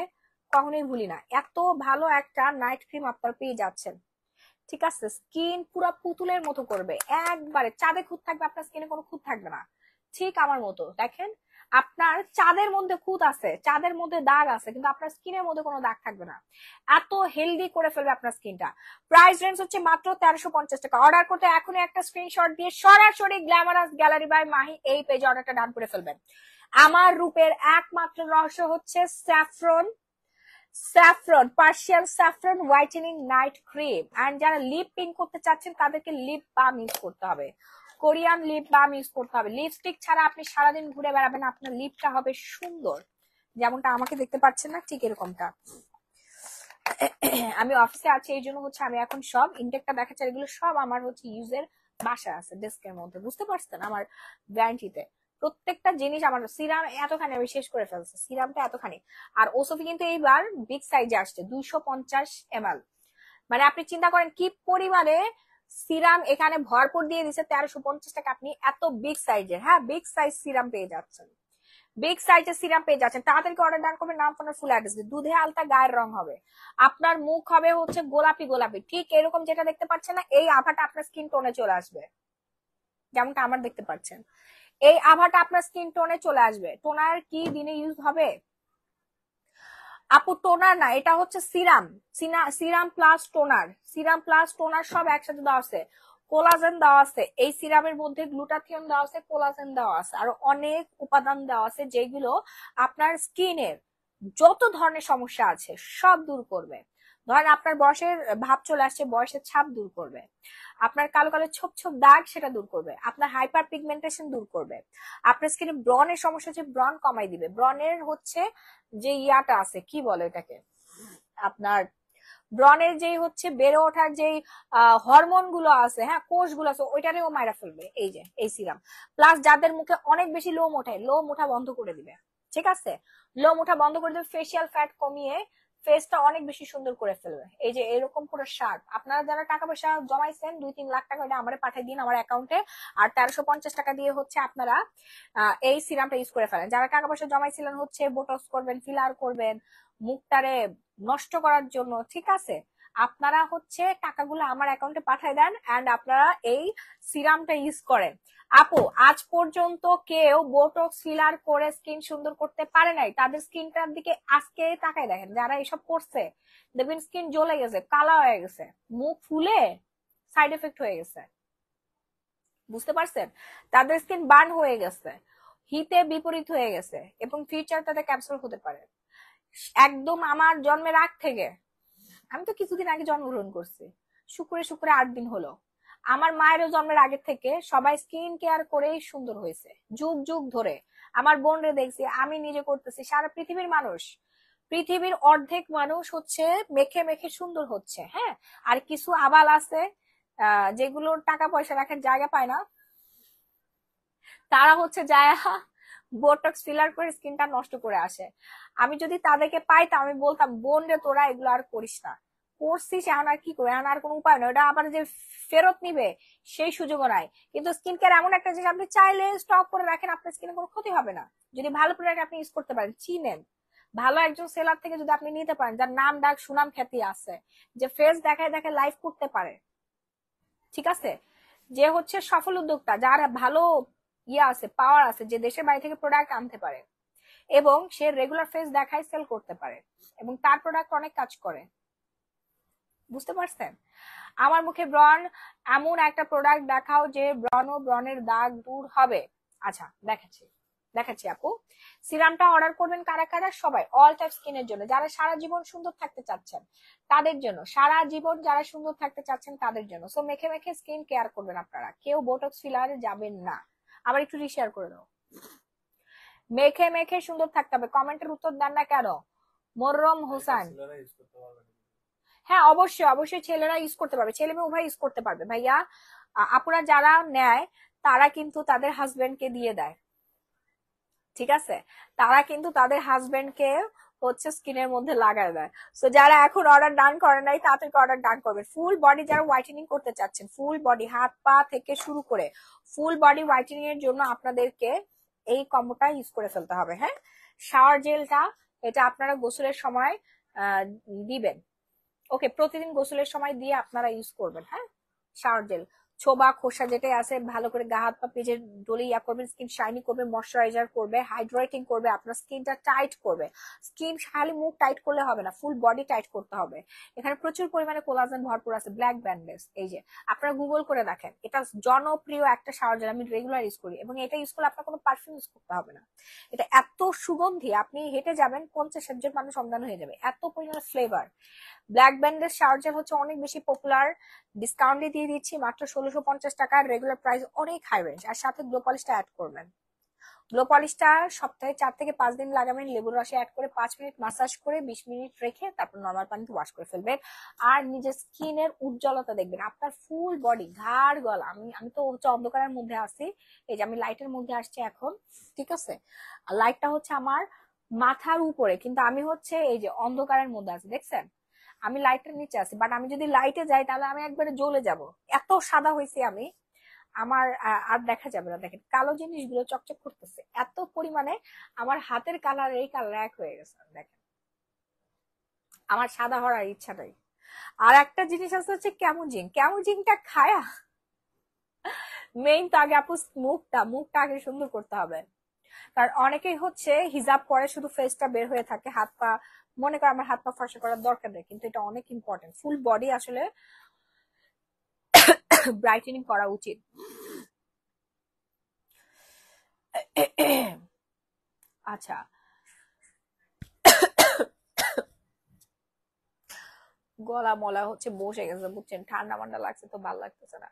কখনোই ভুলি না। এত ভালো একটা নাইট ক্রিম আপনারা পেয়ে যাচ্ছেন, ঠিক আছে? স্কিন পুরো পুতুলের মতো করবে, একবারে চাঁদে খুঁত থাকবে, আপনার স্কিনে কোনো খুঁত থাকবে না, ঠিক আমার মতো। দেখেন, আপনার চাঁদের মধ্যে খুঁত আছে, চাঁদের মধ্যে দাগ আছে, কিন্তু আপনার স্কিনের মধ্যে কোনো দাগ থাকবে না, এত হেলদি করে ফেলবে আপনার স্কিনটা। প্রাইস রেঞ্জ হচ্ছে মাত্র 1350 টাকা। অর্ডার করতে এখনই একটা স্ক্রিনশট দিয়ে সরাসরি গ্ল্যামারাস গ্যালারি বাই মাহি এই পেজে অর্ডারটা ডান করে ফেলবেন। আমার রূপের একমাত্র রহস্য হচ্ছে saffron, saffron Persian saffron whitening night cream. And যারা লিপ পিঙ্ক করতে চাচ্ছেন তাদেরকে লিপ বাম ইউজ করতে হবে, কোরিয়ান লিপ বাম ইউজ করতে হবে। লিপস্টিক ছাড়া আপনি সারাদিন ঘুরে বেড়াবেন, আপনার লিপটা হবে সুন্দর, যেমনটা আমাকে দেখতে পাচ্ছেন না, ঠিক এরকমটা। আমি অফিসে আছি, এই জন্য হচ্ছে আমি এখন সব ইনটেকটা দেখাচ্ছি, এগুলো সব আমার হচ্ছে ইউজের বাসায় আছে ডেস্কের মধ্যে, বুঝতে পারছেন? আমার ব্র্যান্ডিতে প্রত্যেকটা জিনিস, আমার সিরাম এতখানি আমি শেষ করে ফেলছি, সিরামটা এতখানি। আর ওসফি কিন্তু এইবার বিগ সাইজে আসছে 250 ml। মানে আপনি চিন্তা করেন কি পরিমাণে সিরাম এখানে ভরপুর দিয়ে দিচ্ছে, 1350 টাকা আপনি এত বিগ সাইজের, হ্যাঁ বিগ সাইজ সিরাম পেয়ে যাচ্ছেন, বিগ সাইজের সিরাম পেয়ে যাচ্ছেন। তাড়াতাড়ি অর্ডার ডান করবেন, নাম ফোনের ফুল অ্যাড্রেস, দুধে আলতা গায়ের রং হবে, আপনার মুখ হবে হচ্ছে গোলাপি গোলাপি, ঠিক এরকম যেটা দেখতে পাচ্ছেন না, এই আভাটা আপনার স্কিন টোনে চলে আসবে, যেমনটা আমার দেখতে পাচ্ছেন, এই আভাটা আপনার স্কিন টোনে চলে আসবে। টোনার কি দিনে ইউজ হবে আপু? টোনার না, এটা হচ্ছে serum, serum plus toner, serum plus toner সব একসাথে দেওয়া আছে, কোলাজেন দেওয়া আছে এই সিরামের মধ্যে, গ্লুটাথিয়ন দেওয়া আছে, কোলাজেন দেওয়া আছে, আর অনেক উপাদান দেওয়া আছে যেগুলো আপনার স্কিনের যত ধরনের সমস্যা আছে সব দূর করবে। ধরেন আপনার বয়সের ভাব চলে আসছে, বয়সের ছাপ দূর করবে, আপনার কালো কালো ছোপ ছোপ দাগ সেটা দূর করবে, আপনার হাইপার পিগমেন্টেশন দূর করবে, আপনার স্কিনে ব্রনের সমস্যা হচ্ছে ব্রন কমাই দিবে, ব্রনের হচ্ছে যে ইয়াটা আছে কি বলে এটাকে, আপনার ব্রনের যেই হচ্ছে বেড়ে ওঠার যেই হরমোন গুলো আছে, হ্যাঁ কোষগুলো আছে, ওইটারেও মাইরা ফেলবে এই যে এই সিরাম। প্লাস যাদের মুখে অনেক বেশি লোম ওঠে, লোম ওঠা বন্ধ করে দিবে, ঠিক আছে, লোম ওঠা বন্ধ করে দেবে, ফেসিয়াল ফ্যাট কমিয়ে ফেসটা অনেক বেশি সুন্দর করে ফেলবে। এই যে এরকম পুরো শার্প, আপনারা যারা টাকা পয়সা জমাইছেন 2-3 লাখ টাকা, এটা আমারে পাঠিয়ে দিন আমার অ্যাকাউন্টে, আর 1350 টাকা দিয়ে হচ্ছে আপনারা এই সিরামটা ইউজ করে ফেলেন। যারা টাকা পয়সা জমাইছিলেন হচ্ছে বোটক্স করবেন, ফিলার করবেন, মুখটারে নষ্ট করার জন্য, ঠিক আছে, আপনারা হচ্ছে টাকাগুলো আমার অ্যাকাউন্টে পাঠিয়ে দেন এন্ড আপনারা এই সিরামটা ইউজ করেন। আপু আজ পর্যন্ত কেউ বোটক্স ফিলার করে স্কিন সুন্দর করতে পারে নাই, তাদের স্কিনটার দিকে আজকে তাকায় দেখেন, যারা এসব করছে দেখবেন স্কিন জ্বলে গেছে, কালা হয়ে গেছে, মুখ ফুলে সাইড এফেক্ট হয়ে গেছে, বুঝতে পারছেন? তাদের স্কিন বার্ন হয়ে গেছে, হিতে বিপরীত হয়ে গেছে, এবং ফিউচার তাদের ক্যান্সার হতে পারে। একদম আমার জন্মের আগ থেকে, আমি তো কিছুদিন আগে জন্মগ্রহণ করছি, শুক্রে শুক্রে 8 দিন হলো, আমার মায়েরও জন্মের আগে থেকে সবাই স্কিন কেয়ার করেই সুন্দর হয়েছে, যুগ যুগ ধরে। আমার বোনরে দেখছি, আমি নিজে করতেছি, সারা পৃথিবীর মানুষ, পৃথিবীর অর্ধেক মানুষ হচ্ছে মেখে মেখে সুন্দর হচ্ছে, হ্যাঁ। আর কিছু আবাল আছে যেগুলো টাকা পয়সা রাখার জায়গা পায় না, তারা হচ্ছে যায় বোটক্স ফিলার করে স্কিনটা নষ্ট করে আসে। আমি যদি তাদেরকে পাইতাম আমি বলতাম, বোন রে তোরা এগুলো আর করিস না, করছিস এখন আর কি করে, এখন আর কোনো উপায় নয়, ওটা আবার যে ফেরত নিবে সেই সুযোগও নাই। কিন্তু স্কিন কেয়ার এমন একটা জিনিস, আপনি চাইলে স্টক করে রাখেন, আপনার স্কিনে কোনো ক্ষতি হবে না, যদি ভালো প্রোডাক্ট আপনি ইউজ করতে পারেন, চিনেন ভালো একজন সেলার থেকে যদি আপনি নিতে পারেন, যার নাম ডাক সুনাম খ্যাতি আছে, যে ফেস দেখায় দেখে লাইভ করতে পারে, ঠিক আছে, যে হচ্ছে সফল উদ্যোক্তা, যার ভালো ইয়ে আছে, পাওয়ার আছে, যে দেশের বাইরে থেকে প্রোডাক্ট আনতে পারে এবং সে রেগুলার ফেস দেখায় সেল করতে পারে এবং তার প্রোডাক্ট অনেক কাজ করে, বুঝতে পারছেন? আমার মুখে ব্রণ, এমন একটা প্রোডাক্ট দেখাও যে ব্রণ ও ব্রণের দাগ দূর হবে। আচ্ছা দেখাচ্ছি, দেখাচ্ছি আপু। সিরামটা অর্ডার করবেন কারা কারা? সবাই, অল টাইপ স্কিনের জন্য, যারা সারা জীবন সুন্দর থাকতে চাচ্ছেন তাদের জন্য, সারা জীবন যারা সুন্দর থাকতে চাচ্ছেন তাদের জন্য। সো মেখে মেখে স্কিন কেয়ার করবেন আপনারা, কেউ বোটক্স ফিলারে যাবেন না। আবার একটু রিশেয়ার করে দাও, মেখে মেখে সুন্দর থাকতে হবে। কমেন্টের উত্তর দেন না কেন? মোররম হোসেন, হ্যাঁ অবশ্যই অবশ্যই ছেলেরা ইউজ করতে পারবে, ছেলে মেয়ে উভয় ইউজ করতে পারবে ভাইয়া। আপুরা যারা নেয় তারা কিন্তু তাদের হাজবেন্ডকে দিয়ে দেয়, ঠিক আছে, তারা কিন্তু তাদের হাজবেন্ডকে হচ্ছে স্কিনের মধ্যে লাগায় দেয়। সো যারা এখন অর্ডার ডান করে নাই তাদেরকে অর্ডার ডান করবেন। ফুল বডি যারা হোয়াইটেনিং করতে চাচ্ছেন, ফুল বডি হাত পা থেকে শুরু করে ফুল বডি হোয়াইটেনিং এর জন্য আপনাদেরকে এই কম্বোটা ইউজ করে ফেলতে হবে, হ্যাঁ। শাওয়ার জেলটা, এটা আপনারা গোসলের সময় দিবেন, ওকে, প্রতিদিন গোসলের সময় দিয়ে আপনারা ইউজ করবেন, হ্যাঁ। শাওয়ার জেল, ছোবা খোসা যেটাই আছে ভালো করে গা হাত পা পেজে ডলে ইয়া করবেন, স্কিন শাইনি করবে, ময়শ্চারাইজার করবে, হাইড্রেটিং করবে, আপনার স্কিনটা টাইট করবে। স্কিন খালি মুখ টাইট করলে হবে না, ফুল বডি টাইট করতে হবে। এখানে প্রচুর পরিমাণে কোলাজেন ভরপুর আছে, ব্ল্যাক ব্যান্ডেজ, এই যে আপনারা গুগল করে দেখেন, এটা জনপ্রিয় একটা শাওয়ার জেল, আমি রেগুলার ইউজ করি এবং এটা ইউজ করলে আপনার কোনো পারফিউম ইউজ করতে হবে না। এটা এত সুগন্ধি, আপনি হেঁটে যাবেন 50-60 জন মানুষ সন্ধান হয়ে যাবে, এত পরিমাণে ফ্লেভার। ব্ল্যাক ব্যান্ডের শাওয়ার জেল হচ্ছে অনেক বেশি পপুলার, ডিসকাউন্টে দিয়ে দিচ্ছি মাত্র 1650 টাকা, রেগুলার প্রাইস অনেক হাই রেঞ্জ, আর সাথে গ্লো পলিশটা অ্যাড করবেন। গ্লো পলিশটা সপ্তাহে 4 থেকে 5 দিন লাগাবেন, লেবুর রসে অ্যাড করে 5 মিনিট মাসাজ করে 20 মিনিট রেখে তারপর নরমাল পানিতে ওয়াশ করে ফেলবেন। আর নিজের স্কিনের উজ্জ্বলতা দেখবেন, আপনার ফুল বডি, ঘাড় গলা। আমি আমি তো হচ্ছে অন্ধকারের মধ্যে আছি, এই যে আমি লাইটের মধ্যে আসছি এখন, ঠিক আছে? লাইটটা হচ্ছে আমার মাথার উপরে, কিন্তু আমি হচ্ছে এই যে অন্ধকারের মধ্যে আছি, দেখছেন? আমি লাইটের নিচে আছি, বাট আমি যদি লাইটে যাই তাহলে আমি একবারে জ্বলে যাব, এত সাদা হয়েছি আমি। আমার আর দেখা যাবে না। দেখেন কালো জিনিসগুলো চকচক করতেছে এত পরিমাণে, আমার হাতের কালার এই কালার এক হয়ে গেছে। দেখেন আমার সাদা হওয়ার ইচ্ছা নাই। আর একটা জিনিস আছে হচ্ছে ক্যামোজিং, ক্যামোজিংটা খায়া মেইন তো আগে আপু মুখটা মুখটা আগে সুন্দর করতে হবে। কারণ অনেকেই হচ্ছে হিজাব পরে শুধু ফেসটা বের হয়ে থাকে, হাত পা, মনে করে আমার হাত পা ফর্সা করার দরকার নেই, কিন্তু এটা অনেক ইম্পর্টেন্ট। ফুল বডি আসলে ব্রাইটেনিং করা উচিত। আচ্ছা, গলা মলা হচ্ছে বসে গেছে বুঝছেন, ঠান্ডা মান্ডা লাগছে তো ভালো লাগতেছে না।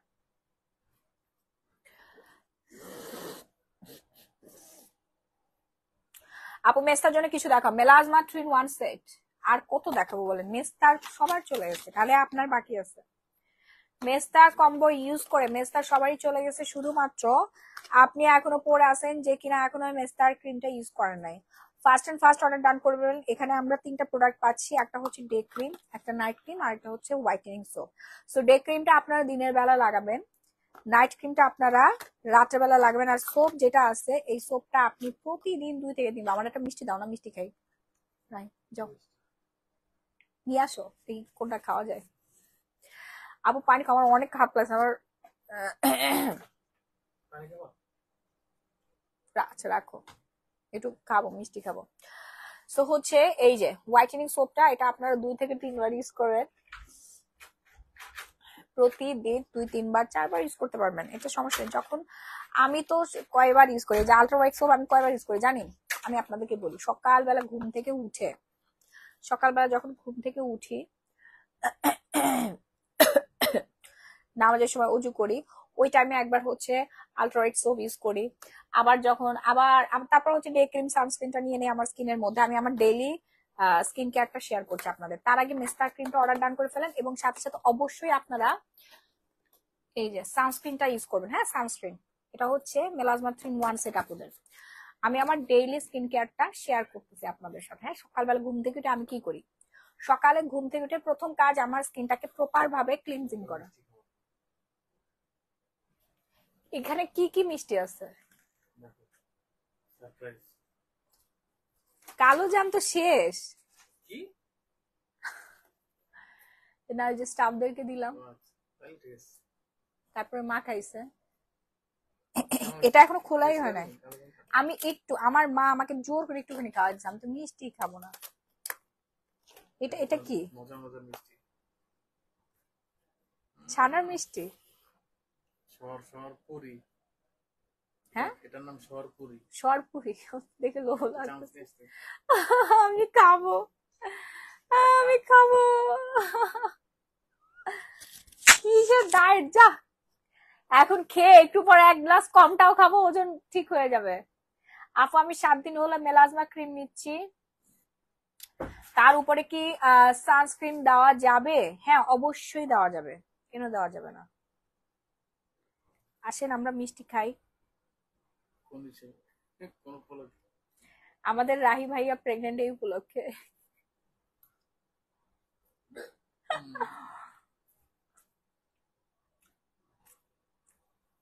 আপু মেস্তার জন্য কিছু দেখাও, মেলাজমা 3 in 1 সেট। আর কত দেখাবো বলেন, মেস্তার সবার চলে গেছে, তাহলে আপনার বাকি আছে। মেস্তা কম্বো ইউজ করে মেস্তার সবারই চলে গেছে, শুধুমাত্র আপনি এখনো পরে আছেন যে কিনা এখনো মেস্তার ক্রিমটা ইউজ করেন নাই। First and first order done করবেন। এখানে আমরা 3টা প্রোডাক্ট পাচ্ছি, একটা হচ্ছে ডে ক্রিম, একটা নাইট ক্রিম, আর একটা হচ্ছে হোয়াইটেনিং সোপ। সো ডে ক্রিমটা আপনারা দিনের বেলা লাগাবেন, নাইট ক্রিমটা আপনারা রাতের বেলা লাগাবেন। আর সোপ যেটা আছে, এই সোপটা আপনি প্রতিদিন 2 থেকে 3 বার। আমার একটা মিষ্টি দাও না, মিষ্টি খাই। নাই, যাও নিয়ে আসো, এই কোনটা খাওয়া যায়। আপু পানি খাওয়ার অনেক খারাপ লাগছে আমার। আচ্ছা রাখো, একটু খাবো, মিষ্টি খাবো। সো হচ্ছে এই যে হোয়াইটেনিং সোপটা, এটা আপনারা 2 থেকে 3 বার ইউজ করবেন, প্রতিদিন 2, 3 বার 4 বার ইউজ করতে পারবেন, এটা সমস্যা নেই। যখন আমি তো কয়বার ইউজ করি, যে আলট্রা হোয়াইট সোপ আমি কয়বার ইউজ করি জানি? আমি আপনাদেরকে বলি, সকালবেলা ঘুম থেকে উঠে, সকালবেলা যখন ঘুম থেকে উঠি, নামাজের সময় উজু করি, ওই টাইমে একবার হচ্ছে আলট্রাওয়াইট সোপ ইউজ করি। আবার যখন তারপর হচ্ছে ডে ক্রিম সানস্ক্রিনটা নিয়ে নেই আমার স্কিনের মধ্যে। আমি আমার ডেইলি স্কিন কেয়ারটা শেয়ার করছি আপনাদের। তার আগে মেস্তা ক্রিমটা অর্ডার ডান করে ফেলেন, এবং সাথে সাথে অবশ্যই আপনারা এই যে সানস্ক্রিনটা ইউজ করবেন। হ্যাঁ, সানস্ক্রিন এটা হচ্ছে মেলাজমা 3 in 1 সেট আপুদের। আমি আমার ডেইলি স্কিন কেয়ারটা শেয়ার করতেছি আপনাদের সাথে। হ্যাঁ, সকালবেলা ঘুম থেকে উঠে আমি কি করি, সকালে ঘুম থেকে উঠে প্রথম কাজ আমার স্কিনটাকে প্রপার ভাবে ক্লিনজিং করা। এখানে কি কি মিষ্টি আছে? কালো জাম তো শেষ না, ওই যে স্টাফদেরকে দিলাম, তারপরে মা খাইছে। এটা এখনো খোলাই হয় নাই। আমি একটু, আমার মা আমাকে জোর করে একটুখানি খাওয়া দিচ্ছে, আমি তো মিষ্টি খাবো না। এটা এটা কি ছানার মিষ্টি? হ্যাঁ, এটার নাম সরপুরি। সরপুরি দেখে লোভ লাগছে। আমি খাবো, আমি খাবো। কিসের ডায়েট যা, এখন খেয়ে একটু পরে 1 গ্লাস কমটাও খাবো, ওজন ঠিক হয়ে যাবে। আপু আমি 7 দিন হলো মেলাজমা ক্রিম নিচ্ছি, তার উপরে কি সানস্ক্রিন দেওয়া যাবে? হ্যাঁ অবশ্যই দেওয়া যাবে, কেন দেওয়া যাবে না? আসেন আমরা মিষ্টি খাই। আমাদের রাহি ভাইয়া প্রেগনেন্ট, এই উপলক্ষে।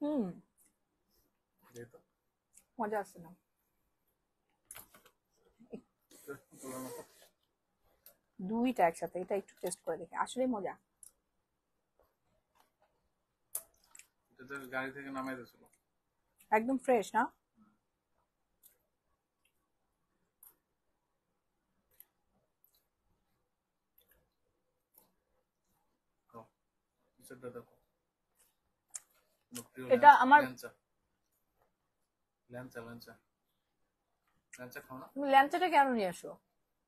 হুম, মজা আছে না? দুইটা একসাথে, এটা একটু টেস্ট করে দেখি, আসলে মজা। গাড়ি থেকে নামাই দিয়েছিল, একদম ফ্রেশ না? এটা আমার তুমি ল্যাংচাটা কেন নিয়ে আসো?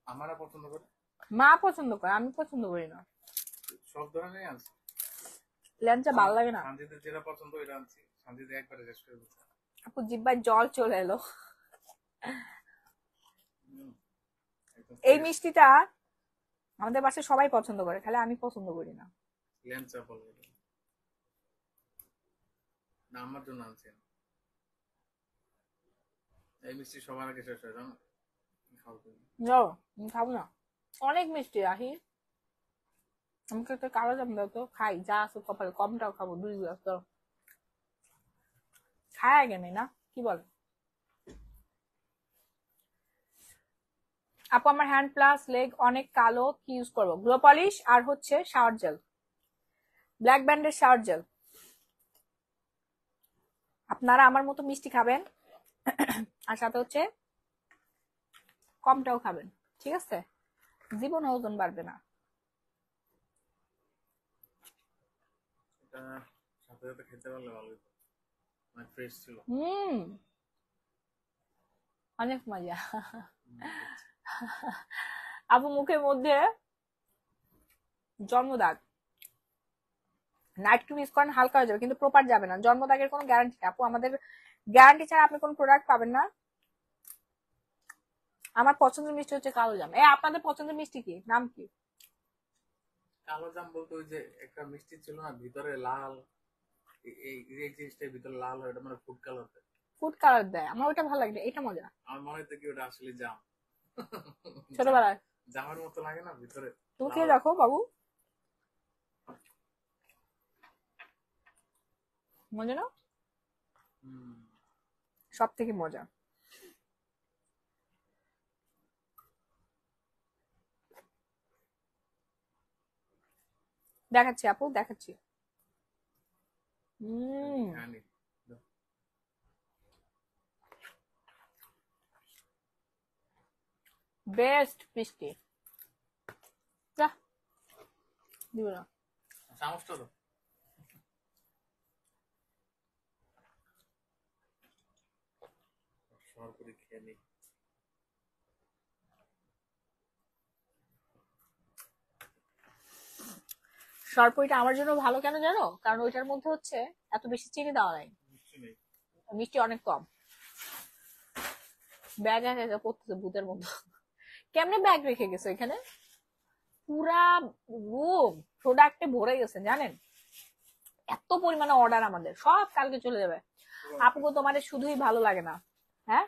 আমারা পছন্দ করে, মা পছন্দ করে, আমি পছন্দ করি না। সব ধরনের আছে, ল্যাংচা ভালো লাগে না। শান্তিতে যেটা পছন্দ ওইটা আনছি, শান্তিতে একবারে শেষ করে দিচ্ছি। আপু জিব্বায় জল চলে এলো। এই মিষ্টিটা আমাদের বাসায় সবাই পছন্দ করে, খালি আমি পছন্দ করি না। আমার জন্য আনছেন এই মিষ্টি সবার আগে শেষ হয় জানো? খাবো না, অনেক মিষ্টি রাহি। আমাকে একটা কালো জাম দাও তো, খাই যা আছে কপালে, কমটাও খাবো, 2 গ্লাস তো খায় আগে নেই না, কি বল? আপু আমার হ্যান্ড প্লাস লেগ অনেক কালো, কি ইউজ করবো? গ্লো পলিশ আর হচ্ছে শাওয়ার জেল, ব্ল্যাক ব্যান্ডের শাওয়ার জেল। আপনারা আমার মতো মিষ্টি খাবেন আর সাথে হচ্ছে কমটাও খাবেন, ঠিক আছে? জীবনে ওজন বাড়বে না। এটা সাথে সাথে খেতে পারলে ভালো হতো, মানে ফ্রেশ ছিল। অনেক মজা। আপু মুখের মধ্যে জন্মদাগ, নাইট ক্রিম ইউজ করেন হালকা হয়ে যাবে, কিন্তু প্রপার যাবে না। জন্মদাগের কোনো গ্যারান্টি না আপু, আমাদের গ্যারান্টি ছাড়া আপনি কোনো প্রোডাক্ট পাবেন না। আমার পছন্দের মিষ্টি হচ্ছে কালো জাম। আপনাদের পছন্দের মিষ্টি কি, নাম কি? কালো জাম বলতে ওই যে একটা মিষ্টি ছিল না ভিতরে লাল, এই এই জিনিসটার ভিতরে লাল হয়, ওটা মানে ফুড কালার দেয়। ফুড কালার দেয়, আমার ওইটা ভালো লাগে, এটা মজা। আমার মনে হতো কি ওটা আসলে জাম। ছোটবেলায় জামের মতো লাগে না ভিতরে। তুমি খেয়ে দেখো বাবু, মজা না? সব থেকে মজা। দেখাচ্ছি আপু, দেখাচ্ছি। বেস্ট মিষ্টি, যা দিব না চামচটা তো সরপুরি খেয়ে নি। সরপুরিটা আমার জন্য ভালো কেন জানো? কারণ ওইটার মধ্যে হচ্ছে এত বেশি চিনি দেওয়া নাই, মিষ্টি অনেক কম। ব্যাগ একা পড়তেছে ভূতের মতো। কেমনে ব্যাগ রেখে গেছে এখানে? পুরা রুম প্রোডাক্টে ভরে গেছে জানেন, এত পরিমাণে অর্ডার, আমাদের সব কালকে চলে যাবে। আপুকে তোমাদের শুধুই ভালো লাগে না, হ্যাঁ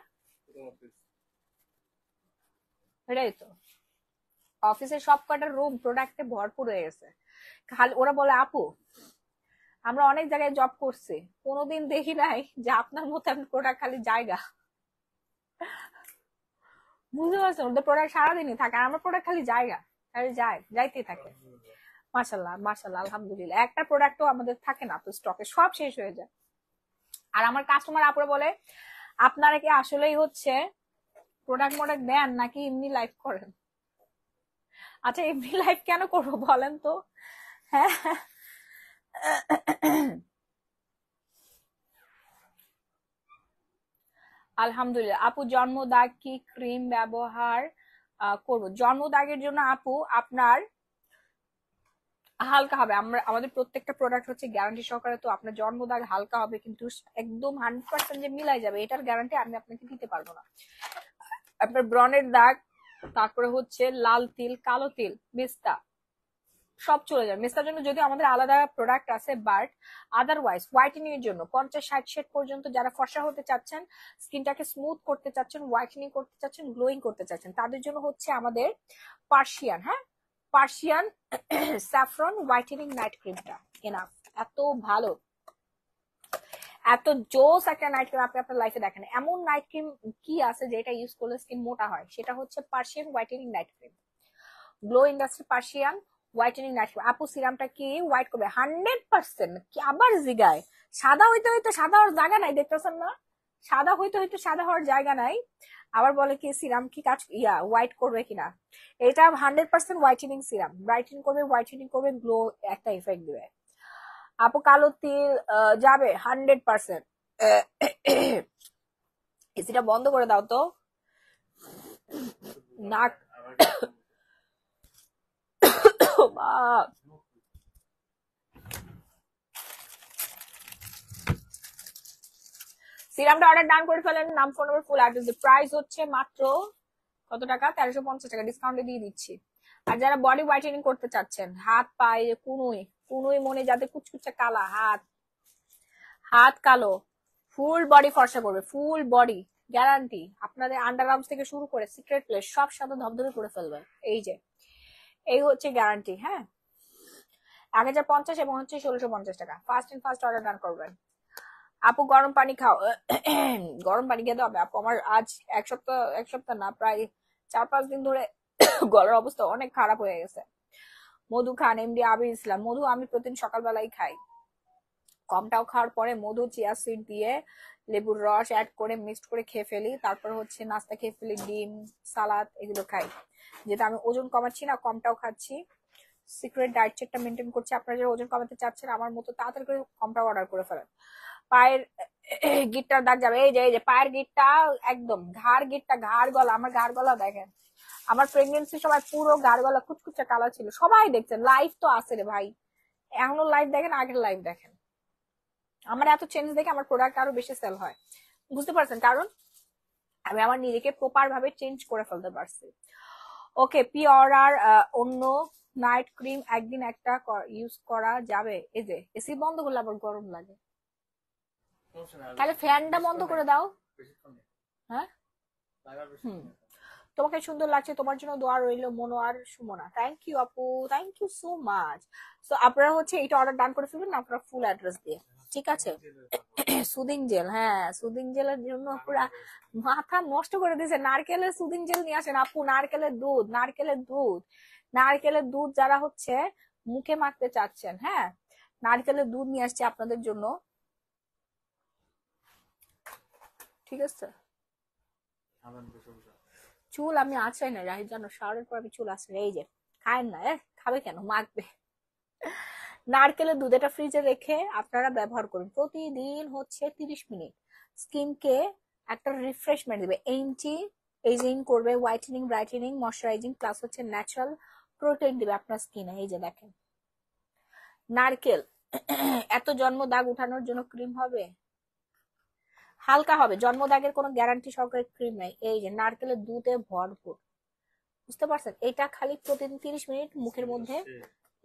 এটাই তো, অফিসের সব কটা রুম প্রোডাক্টে ভরপুর হয়ে গেছে। খালি ওরা বলে আপু আমরা অনেক জায়গায় জব করছি, কোনোদিন দেখি নাই যে আপনার মতো প্রোডাক্ট খালি জায়গা। বুঝতে পারছেন, ওদের প্রোডাক্ট সারাদিনই থাকে, আর আমার প্রোডাক্ট খালি জায়গা, খালি যায় যাইতেই থাকে। মাশাল্লাহ মাশাল্লাহ আলহামদুলিল্লাহ, একটা প্রোডাক্টও আমাদের থাকে না তো স্টকে, সব শেষ হয়ে যায়। আর আমার কাস্টমার আপুরা বলে আপনারা কি আসলেই হচ্ছে প্রোডাক্ট মোডাক্ট দেন নাকি এমনি লাইভ করেন? আচ্ছা এমনি লাইভ কেন করবো বলেন তো? হ্যাঁ আলহামদুলিল্লাহ। আপু জন্মদাগ কি ক্রিম ব্যবহার করব? জন্মদাগের জন্য আপু আপনার হালকা হবে, আমরা আমাদের প্রত্যেকটা প্রোডাক্ট হচ্ছে গ্যারান্টি সহকারে, তো আপনার জন্মদাগ হালকা হবে, কিন্তু একদম 100% যে মিলাই যাবে এটার গ্যারান্টি আমি আপনাকে দিতে পারবো না। আপনার ব্রণের দাগ, তারপরে হচ্ছে লাল তিল, কালো তিল, মেস্তা, সব চলে যাবে। মেস্তার জন্য যদি আমাদের আলাদা প্রোডাক্ট আছে, বাট আদারওয়াইজ হোয়াইটেনিং এর জন্য 50-60 পর্যন্ত যারা ফর্সা হতে চাচ্ছেন, স্কিনটাকে স্মুথ করতে চাচ্ছেন, হোয়াইটেনিং করতে চাচ্ছেন, গ্লোয়িং করতে চাচ্ছেন, তাদের জন্য হচ্ছে আমাদের পার্সিয়ান, হ্যাঁ পার্সিয়ান স্যাফরন হোয়াইটেনিং নাইট ক্রিমটা এনাফ, এত ভালো, এত জোস একটা নাইট ক্রিম আপনি আপনার লাইফে দেখেন। এমন নাইট ক্রিম কি আছে যেটা ইউজ করলে স্কিন মোটা হয়? সেটা হচ্ছে Persian whitening night cream, glow industry Persian whitening night cream. আপু সিরামটা কি হোয়াইট করবে? 100%। কি আবার জিগায়? সাদা হইতে হইতে সাদা হওয়ার জায়গা নাই, দেখতেছেন না? সাদা হইতে হইতে সাদা হওয়ার জায়গা নাই, আবার বলে কি সিরাম কি কাজ হোয়াইট করবে কিনা? এটা 100% হোয়াইটেনিং সিরাম, ব্রাইটেনিং করবে, হোয়াইটেনিং করবে, গ্লো একটা ইফেক্ট দিবে। আপু কালো তিল যাবে 100%। এসিটা বন্ধ করে দাও তো, নাক সিরামটা অর্ডার ডান করে ফেলেন, নাম, phone number, full address. Price হচ্ছে মাত্র কত টাকা? 1350 টাকা ডিসকাউন্টে দিয়ে দিচ্ছি। আর যারা বডি হোয়াইটেনিং করতে চাচ্ছেন, হাত পায়ে কুনুই কুনুই মনে যাদের কুচকুচে কালা হাত, হাত কালো, ফুল বডি ফর্সা করবে, ফুল বডি গ্যারান্টি। আপনাদের আন্ডার আর্মস থেকে শুরু করে সিক্রেট প্লেস সব সাথে ধবধবে করে ফেলবে। এই যে এই হচ্ছে গ্যারান্টি। হ্যাঁ, 1050 এবং হচ্ছে 1650 টাকা। First and first order done করবেন। আপু গরম পানি খাও। গরম পানি খেতে হবে আপু। আমার আজ এক সপ্তাহ না, প্রায় 4-5 দিন ধরে গলার অবস্থা অনেক খারাপ হয়ে গেছে। মধু খান, এমডি আবির ইসলাম। মধু আমি প্রতিদিন সকালবেলাই খাই। কমটাও খাওয়ার পরে মধু, চিয়া সিড দিয়ে লেবুর রস অ্যাড করে মিক্সড করে খেয়ে ফেলি। তারপর হচ্ছে নাস্তা খেয়ে ফেলি, ডিম, সালাদ এগুলো খাই। যেটা আমি ওজন কমাচ্ছি না, কমটাও খাচ্ছি, সিক্রেট ডায়েট চেকটা মেনটেন করছি। আপনারা যারা ওজন কমাতে চাচ্ছেন আমার মতো তাড়াতাড়ি করে কমটাও অর্ডার করে ফেলেন। পায়ের গিটটার দাগ যাবে। এই যে পায়ের গিটটা একদম, ঘাড় গিটটা, ঘাড় গলা, আমার ঘাড় গলা দেখেন। আমার প্রেগনেন্সি সময় পুরো ঘাড় গলা কুচকুচে কালা ছিল। সবাই দেখছেন, লাইভ তো আছে রে ভাই, এখনো লাইভ দেখেন, আগের লাইভ দেখেন। আমার এত চেঞ্জ দেখে আমার প্রোডাক্ট আরো বেশি সেল হয়, বুঝতে পারছেন? কারণ আমি আমার নিজেকে প্রপার ভাবে চেঞ্জ করে ফেলতে পারছি। ওকে, পিওরার অন্য নাইট ক্রিম একদিন একটা ইউজ করা যাবে? এই যে এসি বন্ধ করলে আবার গরম লাগে, তাহলে ফ্যানটা বন্ধ করে দাও। হ্যাঁ, তোমাকে সুন্দর লাগছে, তোমার জন্য দোয়া রইল। মনোয়ার সুমনা, থ্যাংক ইউ আপু, thank you so much. So আপনারা হচ্ছে এটা অর্ডার ডান করে ফেলবেন আপনারা ফুল অ্যাড্রেস দিয়ে, ঠিক আছে? সুদিং জেল, হ্যাঁ সুদিং জেলের জন্য পুরা মাথা নষ্ট করে দিয়েছে। নারকেলের সুদিং জেল নিয়ে আসেন আপু, নারকেলের দুধ, নারকেলের দুধ, নারকেলের দুধ যারা হচ্ছে মুখে মাখতে চাচ্ছেন, হ্যাঁ নারকেলের দুধ নিয়ে আসছে আপনাদের জন্য, ঠিক আছে? চুল আমি আছড়াই না রাহি, জানো শাওয়ারের পর আমি চুল আছড়াই। এই যে খায় না, খাবে কেন, মাখবে। নারকেলের দুধ এটা ফ্রিজে রেখে আপনারা ব্যবহার করুন প্রতিদিন হচ্ছে 30 মিনিট। স্কিনকে একটা রিফ্রেশমেন্ট দিবে, এন্টি এজিং করবে, হোয়াইটেনিং, ব্রাইটেনিং, ময়শ্চারাইজিং প্লাস হচ্ছে ন্যাচারাল প্রোটিন দিবে আপনার স্কিনে। এই যে দেখেন নারকেল। এত জন্ম দাগ উঠানোর জন্য ক্রিম হবে, হালকা হবে, জন্ম দাগের কোনো গ্যারান্টি সহকারে ক্রিম নাই। এই যে নারকেলের দুধে ভরপুর, বুঝতে পারছেন? এটা খালি প্রতিদিন 30 মিনিট মুখের মধ্যে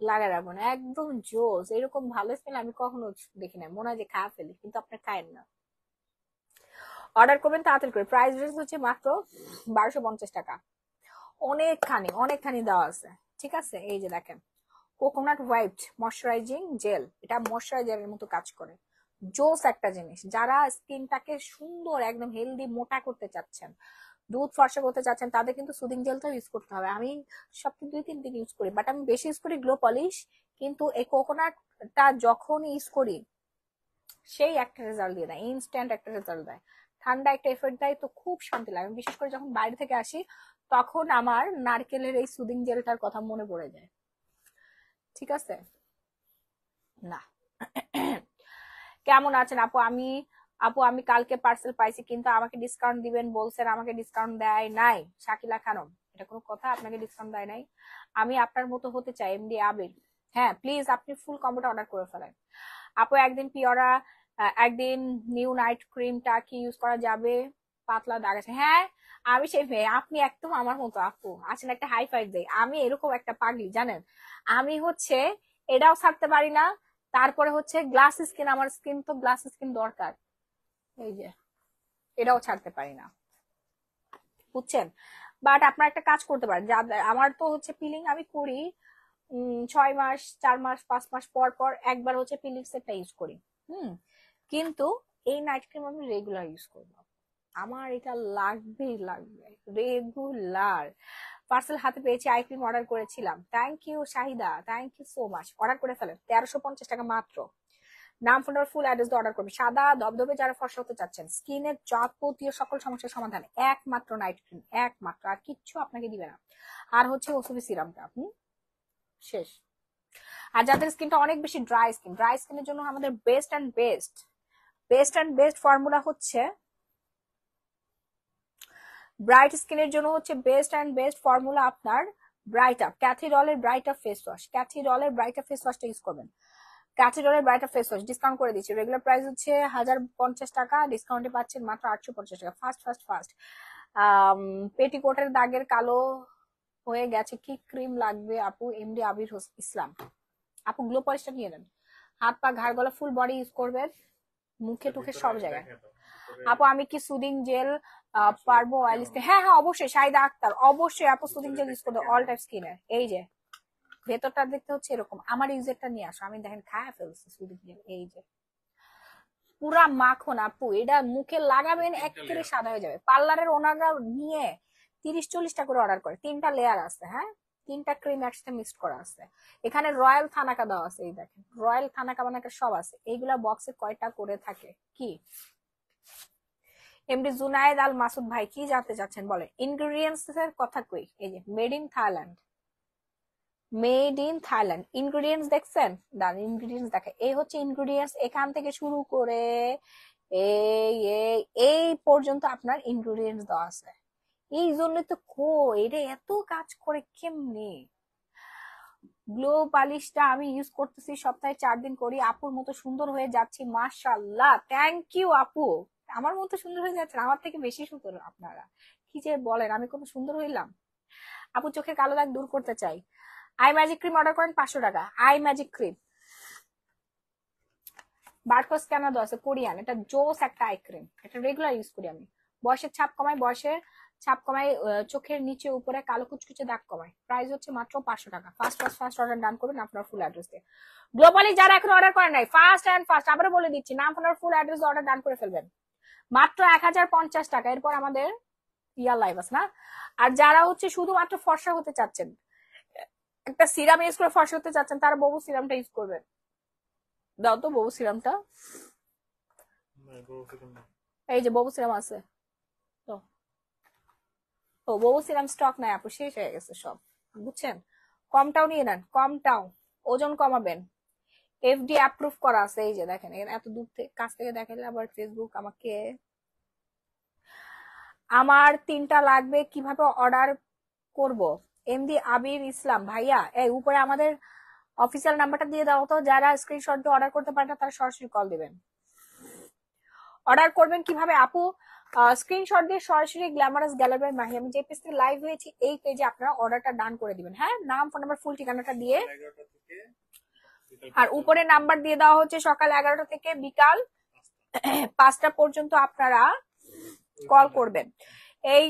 লাগা রাখবেন, একদম জোস। এরকম ভালো স্মেল আমি কখনো দেখি না, মনে হয় যে খাওয়া ফেলি, কিন্তু আপনি খায়েন না। অর্ডার করবেন তাড়াতাড়ি করে। প্রাইস রেঞ্জ হচ্ছে মাত্র 1250 টাকা। অনেকখানি দেওয়া আছে, ঠিক আছে? এই যে দেখেন কোকোনাট হোয়াইট ময়শ্চারাইজিং জেল, এটা ময়শ্চারাইজারের মতো কাজ করে, জোস একটা জিনিস। যারা স্কিনটাকে সুন্দর একদম হেলদি মোটা করতে চাচ্ছেন, দুধ ফর্সা করতে চাচ্ছেন, তাদের কিন্তু সুদিং জেলটা ইউজ করতে হবে। আমি সপ্তাহে 2-3 দিন ইউজ করি, বাট আমি বেশি ইউজ করি গ্লো পলিশ। কিন্তু এই কোকোনাটটা যখন ইউজ করি সেই একটা রেজাল্ট দিয়ে দেয়, ইনস্ট্যান্ট একটা রেজাল্ট দেয়, ঠান্ডা একটা এফেক্ট দেয়, তো খুব শান্তি লাগে। বিশেষ করে যখন বাইরে থেকে আসি তখন আমার নারকেলের এই সুদিং জেলটার কথা মনে পড়ে যায়, ঠিক আছে? না কেমন আছেন আপু? আমি কালকে পার্সেল পাইছি, কিন্তু আমাকে ডিসকাউন্ট দিবেন বলছেন, আমাকে ডিসকাউন্ট দেয় নাই। শাকিলা খানম, এটা কোনো কথা? আপনাকে ডিসকাউন্ট দেয় নাই? আমি আপনার মতো হতে চাই, এমডি আবির। হ্যাঁ প্লিজ আপনি ফুল কম্বোটা অর্ডার করে ফেলেন আপু। একদিন নিউ নাইট ক্রিমটা কি ইউজ করা যাবে? পাতলা দাগ আছে। হ্যাঁ আমি সেই মেয়ে, আপনি একদম আমার মতো আপু। আছেন একটা হাই ফাইভ দেয়। আমি এরকম একটা পাগলি জানেন, আমি হচ্ছে এটাও ছাড়তে পারি না, তারপরে হচ্ছে গ্লাস স্কিন, আমার স্কিন তো গ্লাস স্কিন দরকার, এই যে এটাও ছাড়তে পারি না, বুঝছেন? বাট আপনার একটা কাজ করতে পারেন, আমার তো হচ্ছে পিলিং আমি করি 6 মাস, 4 মাস, 5 মাস পর পর একবার হচ্ছে পিলিং সেটটা ইউজ করি। কিন্তু এই নাইট ক্রিম আমি রেগুলার ইউজ করবো, আমার এটা লাগবেই লাগবে রেগুলার। পার্সেল হাতে পেয়েছি, আই ক্রিম অর্ডার করেছিলাম। Thank you Shahida, thank you so much. Order করে ফেলেন, 1350 টাকা মাত্র। নাম, ফোন নাম্বার, ফুল অ্যাড্রেস দিয়ে অর্ডার করবেন। সাদা ধবধবে যারা ফর্সা হতে চাচ্ছেন, স্কিনের যাবতীয় সকল সমস্যার সমাধান একমাত্র নাইট ক্রিম, একমাত্র, আর কিচ্ছু আপনাকে দিবে না। আর হচ্ছে ওসবি সিরামটা শেষ। আর যাদের স্কিনটা অনেক বেশি ড্রাই স্কিনের জন্য আমাদের বেস্ট অ্যান্ড বেস্ট ফর্মুলা হচ্ছে, ব্রাইট স্কিনের জন্য হচ্ছে বেস্ট অ্যান্ড বেস্ট ফর্মুলা আপনার ব্রাইট আপ, ক্যাথিডলের ব্রাইট আপ ফেস ওয়াশ। ক্যাথিডলের ব্রাইট আপ ফেস ওয়াশটা ইউজ করবেন। ক্যাথিড্রালের ব্রাইটার ফেস ওয়াশ ডিসকাউন্ট করে দিচ্ছি। রেগুলার প্রাইস হচ্ছে 1050 টাকা, ডিসকাউন্টে পাচ্ছেন মাত্র 850 টাকা। ফার্স্ট ফার্স্ট ফার্স্ট পেটিকোটের দাগের কালো হয়ে গেছে, কি ক্রিম লাগবে আপু? এমডি আবির ইসলাম। আপু গ্লো পলিশটা নিয়ে নেন, হাত পা ঘাড় গলা ফুল বডি ইউজ করবেন, মুখে টুখে সব জায়গায়। আপু আমি কি সুদিং জেল পারবো অয়েল স্কিন? হ্যাঁ হ্যাঁ অবশ্যই, শাহিদা আক্তার অবশ্যই আপু সুদিং জেল ইউজ করবে অল টাইপ স্কিনের। এই যে ভেতরটা দেখতে হচ্ছে এরকম, আমার ইউজেরটা নিয়ে আসো, আমি দেখেন খায়া ফেলছি সুদিং জেল। এই যে পুরা মাখন আপু, এটা মুখে লাগাবেন একেবারে সাদা হয়ে যাবে। পার্লারের ওনাররা নিয়ে 30-40টা করে অর্ডার করে, 3টা লেয়ার আছে, হ্যাঁ 3টা ক্রিম একসাথে মিক্সড করা আছে। এখানে রয়্যাল থানাকা দেওয়া আছে, এই দেখেন রয়্যাল থানাকা বানাকা সব আছে। এইগুলা বক্সে কয়টা করে থাকে কি? এমডি জুনায়েদ আল মাসুদ ভাই কি জানতে চাচ্ছেন বলেন? ইনগ্রেডিয়েন্টস এর কথা কই, এই যে made in Thailand, made in Thailand. Ingredients দেখছেন? দাঁড়ান ইনগ্রেডিয়েন্টস দেখে, এই হচ্ছে ইনগ্রেডিয়েন্টস, এখান থেকে শুরু করে এই এই এই পর্যন্ত আপনার ইনগ্রেডিয়েন্টস দেওয়া আছে। এই জন্য তো এটা এত কাজ করে কেমনে। গ্লো পালিশটা আমি ইউজ করতেছি, সপ্তাহে 4 দিন করি, আপুর মতো সুন্দর হয়ে যাচ্ছি মাশাআল্লাহ। থ্যাংক ইউ আপু, আমার মতো সুন্দর হয়ে যাচ্ছেন, আমার থেকে বেশি সুন্দর আপনারা। কি যে বলেন, আমি কোনো সুন্দর হইলাম? আপু চোখের কালো দাগ দূর করতে চাই, আই ম্যাজিক ক্রিম অর্ডার করেন 500 টাকা। I magic cream barcode scanner দেওয়া আছে, কোরিয়ান, এটা জোস একটা আই ক্রিম, এটা রেগুলার ইউজ করি আমি। বয়সের ছাপ কমায়, বয়সের ছাপ কমায়, চোখের নিচে উপরে কালো কুচকুচে দাগ কমায়। প্রাইস হচ্ছে মাত্র 500 টাকা। First first first order done করবেন আপনার ফুল অ্যাড্রেস দিয়ে। গ্লোবালি যারা এখন অর্ডার করেন নাই, ফার্স্ট এন্ড ফার্স্ট আবারও বলে দিচ্ছি, নাম ফোনের ফুল অ্যাড্রেস অর্ডার ডান করে ফেলবেন মাত্র 1050 টাকা। এরপর আমাদের ইয়ার লাইভ আছে না। আর যারা হচ্ছে শুধুমাত্র ফর্সা হতে চাচ্ছেন, একটা সিরাম ইউজ করে ফর্সা হতে চাচ্ছেন, তারা ববু সিরামটা ইউজ করবেন। দাও তো ববু সিরামটা, এই যে ববু সিরাম আছে তো। ও ববু সিরাম স্টক নাই আপু, শেষ হয়ে গেছে সব, বুঝছেন? কমটাও নিয়ে নেন, কমটাও, ওজন কমাবেন, এফডি অ্যাপ্রুভ করা আছে। এই যে দেখেন, এত দূর থেকে কাছ থেকে দেখালে আবার ফেসবুক আমাকে। আমার 3টা লাগবে, কিভাবে অর্ডার করব? এমডি আবির ইসলাম ভাইয়া, এই উপরে আমাদের অফিসিয়াল নাম্বারটা দিয়ে দাও তো, যারা স্ক্রিনশট দিয়ে অর্ডার করতে পারে না তারা সরাসরি কল দিবেন। অর্ডার করবেন কিভাবে আপু? স্ক্রিনশট দিয়ে সরাসরি গ্ল্যামারাস গ্যালারি মাহি, আমি যে পেজ থেকে লাইভ হয়েছি এই পেজে আপনারা অর্ডারটা ডান করে দিবেন। হ্যাঁ নাম ফোন নাম্বার ফুল ঠিকানাটা দিয়ে, আর উপরে নাম্বার দিয়ে দেওয়া হচ্ছে সকাল 11টা থেকে বিকাল 5টা পর্যন্ত আপনারা কল করবেন। এই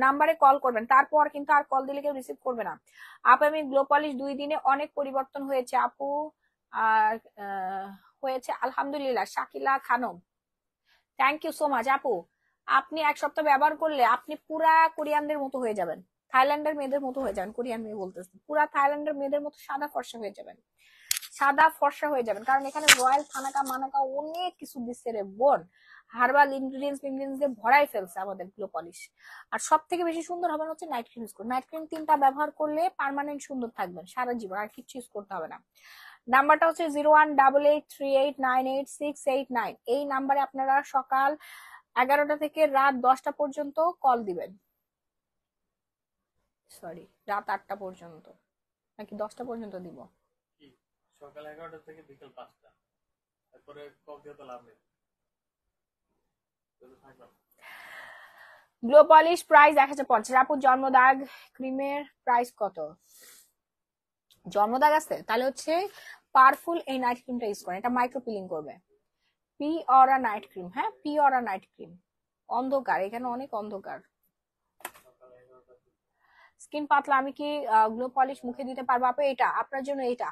নাম্বারে কল করবেন, তারপর কিন্তু আর কল দিলে কেউ রিসিভ করবে না। আপু আমি গ্লো পলিশ 2 দিনে অনেক পরিবর্তন হয়েছে আপু, আর হয়েছে আলহামদুলিল্লাহ। Shakila Khanam, thank you so much আপু। আপনি 1 সপ্তাহ ব্যবহার করলে আপনি পুরা কোরিয়ানদের মতো হয়ে যাবেন, থাইল্যান্ডের মেয়েদের মতো হয়ে যাবেন। কোরিয়ান মেয়ে বলতেছি, পুরা থাইল্যান্ডের মেয়েদের মতো সাদা ফর্সা হয়ে যাবেন, সাদা ফর্সা হয়ে যাবেন। কারণ এখানে রয়্যাল থানাকা মানাকা অনেক কিছু দিচ্ছে রে বোন, হার্বাল ইনগ্রিডিয়েন্টস দিয়ে ভরাই ফেলছে আমাদের গ্লো পলিশ। আর সব থেকে বেশি সুন্দর হবে হচ্ছে নাইট ক্রিম ইউজ করুন। নাইট ক্রিম 3টা ব্যবহার করলে পার্মানেন্ট সুন্দর থাকবেন সারা জীবন, আর কিছু ইউজ করতে হবে না। নাম্বারটা হচ্ছে 0188389689। এই নাম্বারে আপনারা সকাল 11টা থেকে রাত 10টা পর্যন্ত কল দিবেন, সরি রাত 8টা পর্যন্ত, নাকি 10টা পর্যন্ত দিব? সকাল 11টা থেকে বিকাল 5টা, তারপরে কল দিয়ে তো লাভ নেই। Glow polish price 1050। আপু জন্মদাগ ক্রিমের প্রাইস কত? জন্মদাগ আছে তাহলে হচ্ছে পাওয়ারফুল এই নাইট ক্রিমটা ইউজ করেন, এটা মাইক্রো পিলিং করবে। পি অরা নাইট ক্রিম, হ্যাঁ পি অরা নাইট ক্রিম। অন্ধকার, এখানে অনেক অন্ধকার। স্কিন পাতলা, আমি কি গ্লো পলিশ মুখে দিতে পারবো আপু? এটা আপনার জন্য, এটা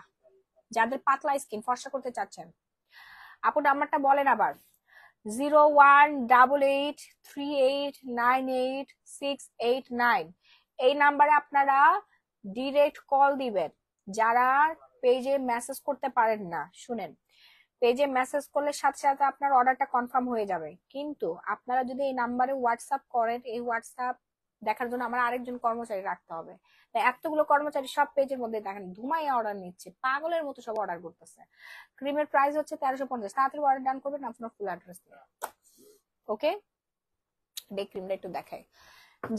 যাদের পাতলা স্কিন ফর্সা করতে চাচ্ছেন। আপু নাম্বারটা বলেন আবার। 018838988689। এই নাম্বারে আপনারা ডিরেক্ট কল দিবেন। যারা পেজে মেসেজ করতে পারেন না, শুনেন, পেজে মেসেজ করলে সাথে সাথে আপনার অর্ডারটা কনফার্ম হয়ে যাবে, কিন্তু আপনারা যদি এই নাম্বারে হোয়াটসঅ্যাপ করেন, এই হোয়াটসঅ্যাপ দেখার জন্য আমার আরেকজন কর্মচারী রাখতে হবে। তাই এতগুলো কর্মচারী সব পেজের মধ্যে দেখেন ধুমাইয়া অর্ডার নিচ্ছে, পাগলের মতো সব অর্ডার করতেছে। ক্রিমের প্রাইস হচ্ছে 1350। তাড়াতাড়ি অর্ডার ডান করবেন আপনার ফুল অ্যাড্রেস দিয়ে। ওকে, ডে ক্রিমটা একটু দেখাই।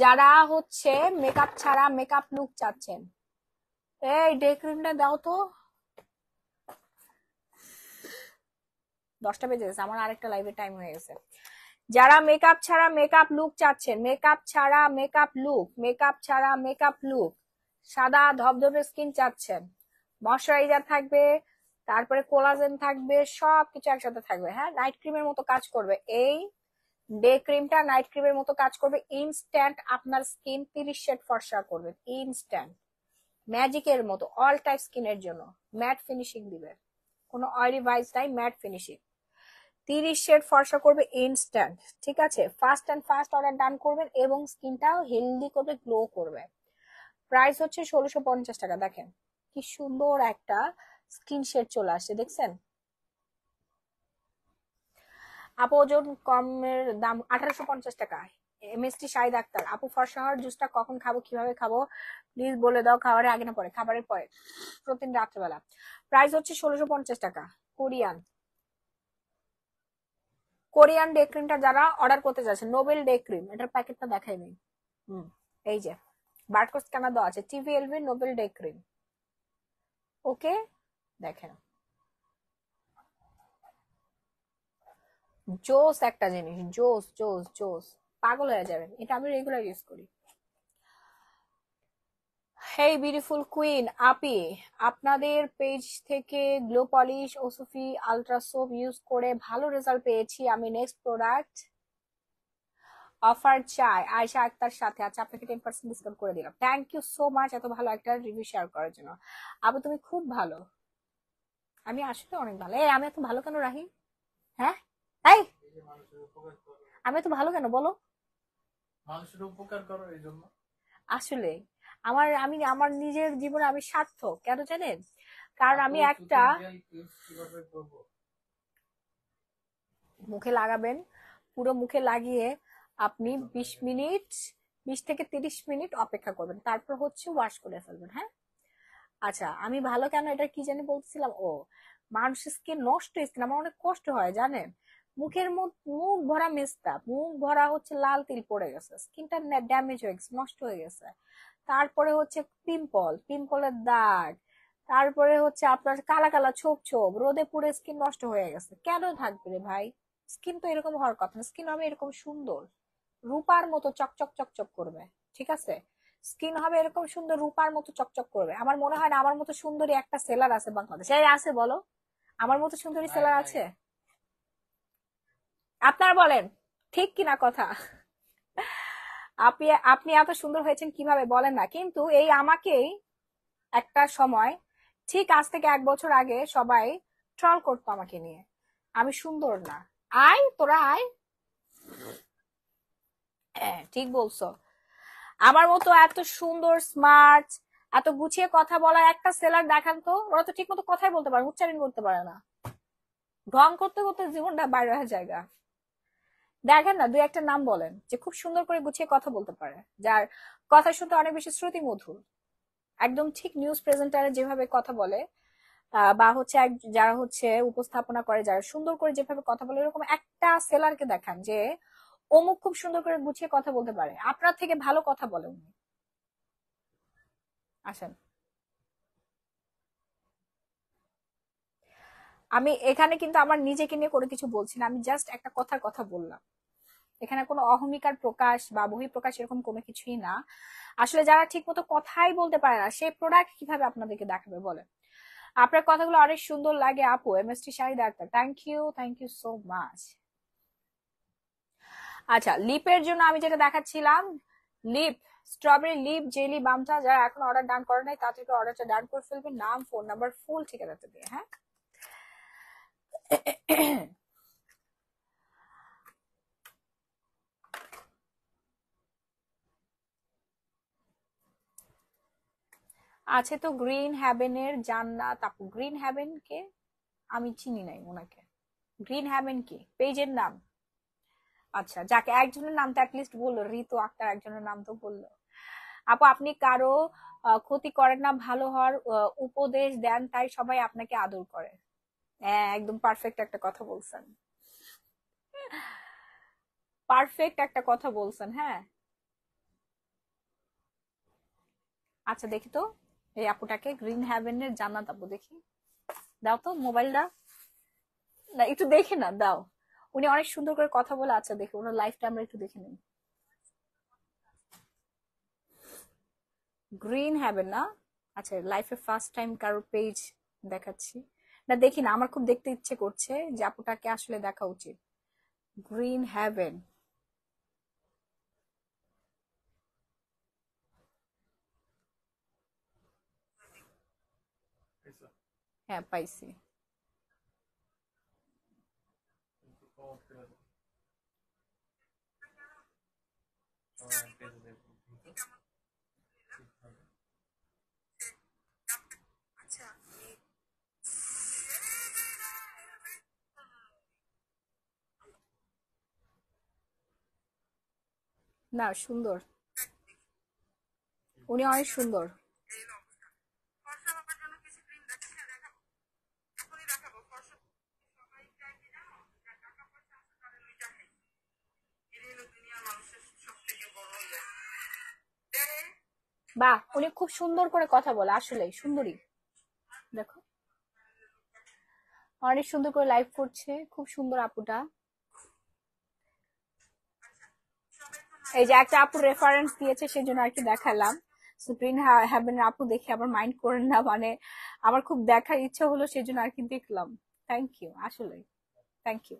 যারা হচ্ছে মেকআপ ছাড়া মেকআপ লুক চাচ্ছেন, এই ডে ক্রিমটা দাও তো। 10টা বেজে গেছে, আমার আরেকটা লাইভের টাইম হয়ে গেছে। যারা মেকআপ ছাড়া মেকআপ লুক চাচ্ছেন, মেকআপ ছাড়া মেকআপ লুক, মেকআপ ছাড়া মেকআপ লুক, সাদা ধবধবে স্কিন চাচ্ছেন, ময়শ্চারাইজার থাকবে, তারপরে কোলাজেন থাকবে, সবকিছু একসাথে থাকবে। হ্যাঁ, নাইট ক্রিমের মতো কাজ করবে এই ডে ক্রিমটা, নাইট ক্রিমের মতো কাজ করবে। ইনস্ট্যান্ট আপনার স্কিন 30 শেড ফর্সা করবে, ইনস্ট্যান্ট ম্যাজিকের মতো। অল টাইপ স্কিনের জন্য ম্যাট ফিনিশিং দিবে, কোনো অয়েলি ভাইজ নাই, ম্যাট ফিনিশিং, 30 শেড ফর্সা করবে ইনস্ট্যান্ট। ঠিক আছে, fast and first order done করবেন এবং স্কিনটাও হেলদি করবে, গ্লো করবে। প্রাইস হচ্ছে 1650 টাকা। দেখেন কি সুন্দর একটা স্কিন শেড চলে আসছে, দেখছেন? আপু ওজন কমের দাম 1850 টাকা। এমএসটি শাহিদ আক্তার আপু, ফর্সা হওয়ার জুসটা কখন খাবো, কিভাবে খাবো প্লিজ বলে দাও। খাবারের আগে না পরে? খাবারের পরে, প্রতিদিন রাত্রেবেলা। প্রাইস হচ্ছে 1650 টাকা। কোরিয়ান কোরিয়ান ডে ক্রিমটা যারা অর্ডার করতে চাচ্ছেন, নোবেল ডে ক্রিম, এটার প্যাকেটটা দেখাই নেই। এই যে বারকোড স্ক্যানার দেওয়া আছে, টিভিএলভি নোবেল ডে ক্রিম। ওকে, দেখেন জোস একটা জিনিস, জোস জোস জোস, পাগল হয়ে যাবেন। এটা আমি রেগুলার ইউজ করি। হেই বিউটিফুল কুইন আপি, আপনাদের পেজ থেকে গ্লো পলিশ ও সুফি আলট্রা সোপ ইউজ করে ভালো রেজাল্ট পেয়েছি। আমি নেক্সট প্রোডাক্ট অফার চাই আয়শা আক্তার সাথে। আচ্ছা, আপনাকে 10% ডিসকাউন্ট করে দিলাম। থ্যাংক ইউ সো মাচ এত ভালো একটা রিভিউ শেয়ার করার জন্য। আপু তুমি খুব ভালো। আমি আসলে অনেক ভালো। এই আমি এত ভালো কেন রাহি? হ্যাঁ, এই এই যে মানুষের উপকার করো, আমি এত ভালো কেন বলো? মানুষের উপকার করো এই জন্য। আসলে আমি আমার নিজের জীবনে আমি সার্থক কেন জানেন? কারণ আপু আমি একটা সুতির জেল ইউজ কিভাবে করবো? মুখে লাগাবেন, পুরো মুখে লাগিয়ে আপনি 20 মিনিট, 20 থেকে 30 মিনিট অপেক্ষা করবেন, তারপর হচ্ছে ওয়াশ করে ফেলবেন। হ্যাঁ, আচ্ছা আমি ভালো কেন, এটা কি জানি বলছিলাম, ও মানুষের স্কিন নষ্ট, স্কিন আমার অনেক কষ্ট হয় জানেন। মুখের মুখ ভরা মেস্তা, মুখ ভরা হচ্ছে লাল তিল পড়ে গেছে, স্কিনটা ড্যামেজ হয়ে গেছে, নষ্ট হয়ে গেছে। তারপরে হচ্ছে পিম্পল, পিম্পলের দাগ, তারপরে হচ্ছে আপনার কালা কালা ছোপ ছোপ, রোদে পুড়ে স্কিন নষ্ট হয়ে গেছে। কেন থাকবে রে ভাই? স্কিন তো এরকম হওয়ার কথা না, স্কিন হবে এরকম সুন্দর, রূপার মতো চকচক চকচক করবে। ঠিক আছে, স্কিন হবে এরকম সুন্দর, রূপার মতো চকচক করবে। আমার মনে হয় না আমার মতো সুন্দরী একটা সেলার আছে বাংলাদেশে। এই আছে বলো, আমার মতো সুন্দরী নাই সেলার নাই। আছে? আপনার বলেন ঠিক কিনা কথা। আপনি আপনি এত সুন্দর হয়েছেন কিভাবে বলেন না। কিন্তু এই আমাকেই একটা সময়, ঠিক আজ থেকে 1 বছর আগে সবাই ট্রল করতো আমাকে নিয়ে, আমি সুন্দর না। আয় তোরা আয়। হ্যাঁ ঠিক বলছো। আমার মতো এত সুন্দর স্মার্ট, এত গুছিয়ে কথা বলার একটা সেলার দেখান তো। ওরা তো ঠিক মতো কথাই বলতে পারে, উচ্চারণ করতে পারে না, ঢং করতে করতে জীবনটা বাইরে হয়ে জায়গা। দেখেন না, দুই একটা নাম বলেন যে খুব সুন্দর করে গুছিয়ে কথা বলতে পারে, যার কথা শুনতে অনেক বেশি শ্রুতি মধুর, একদম ঠিক নিউজ প্রেজেন্টারে যেভাবে কথা বলে, বা হচ্ছে যারা হচ্ছে উপস্থাপনা করে, যারা সুন্দর করে যেভাবে কথা বলে, এরকম একটা সেলারকে দেখান যে অমুক খুব সুন্দর করে গুছিয়ে কথা বলতে পারে, আপনার থেকে ভালো কথা বলে উনি। আসেন, আমি এখানে কিন্তু আমার নিজেকে নিয়ে কোনো কিছু বলছি না, আমি জাস্ট একটা কথার কথা বললাম। এখানে কোনো অহমিকার প্রকাশ বা বহিঃপ্রকাশ এরকম কোনো কিছুই না। আসলে যারা ঠিক মতো কথাই বলতে পারে না, সেই প্রোডাক্ট কিভাবে আপনাদেরকে দেখাবে বলেন? আপনার কথাগুলো অনেক সুন্দর লাগে আপু। MST Shahid Akter, thank you so much. আচ্ছা, লিপের জন্য আমি যেটা দেখাচ্ছিলাম, লিপ স্ট্রবেরি লিপ জেলি বামটা, যারা এখন অর্ডার ডান করে নাই তাদেরকে অর্ডারটা ডান করে ফেলবেন, নাম ফোন নাম্বার ফুল ঠিকানাটা দিয়ে। হ্যাঁ, আছে তো গ্রিন হ্যাভেনের জান্নাত আপু। গ্রিন হ্যাভেন কে? আমি চিনি নাই ওনাকে। গ্রিন হ্যাভেন কি পেজের নাম? আচ্ছা, যাকে একজনের নাম তো অ্যাটলিস্ট বললো, ঋতু আক্তার একজনের নাম তো বললো। আপু আপনি কারো ক্ষতি করেন না, ভালো হওয়ার উপদেশ দেন, তাই সবাই আপনাকে আদর করে। হ্যাঁ, একদম পারফেক্ট একটা কথা বলছেন, পারফেক্ট একটা কথা বলছেন। হ্যাঁ, আচ্ছা দেখি তো এই আপুটাকে, গ্রিন হ্যাভেনের জান্নাত আপু, দেখি, দাও তো মোবাইল দাও। না একটু দেখে না দাও, উনি অনেক সুন্দর করে কথা বলে। আচ্ছা দেখে ওনার লাইফটা আমরা একটু দেখে নিই। গ্রিন হ্যাভেন না? আচ্ছা লাইফে ফার্স্ট টাইম কারোর পেজ দেখাচ্ছি। না দেখি না, আমার খুব দেখতে ইচ্ছে করছে যে আপুটাকে আসলে দেখা উচিত। গ্রিন হ্যাভেন, বুঝছো? হ্যাঁ পাইছি। কিন্তু promote করে দাও। সবাই পেজে দেখবো। বুঝছো? ঠিকভাবে। না সুন্দর, উনি অনেক সুন্দর। বাহ, উনি খুব সুন্দর করে কথা বলে, আসলে সুন্দরী। দেখো অনেক সুন্দর করে লাইভ করছে, খুব সুন্দর আপুটা। এই যে একটা আপু রেফারেন্স দিয়েছে সেজন্য আর কি দেখালাম। সুপ্রিন হ্যাভেনের আপু দেখে আবার মাইন্ড করেন না, মানে আমার খুব দেখার ইচ্ছা হলো সেজন্য আর কি দেখলাম। থ্যাংক ইউ, আসলে থ্যাংক ইউ।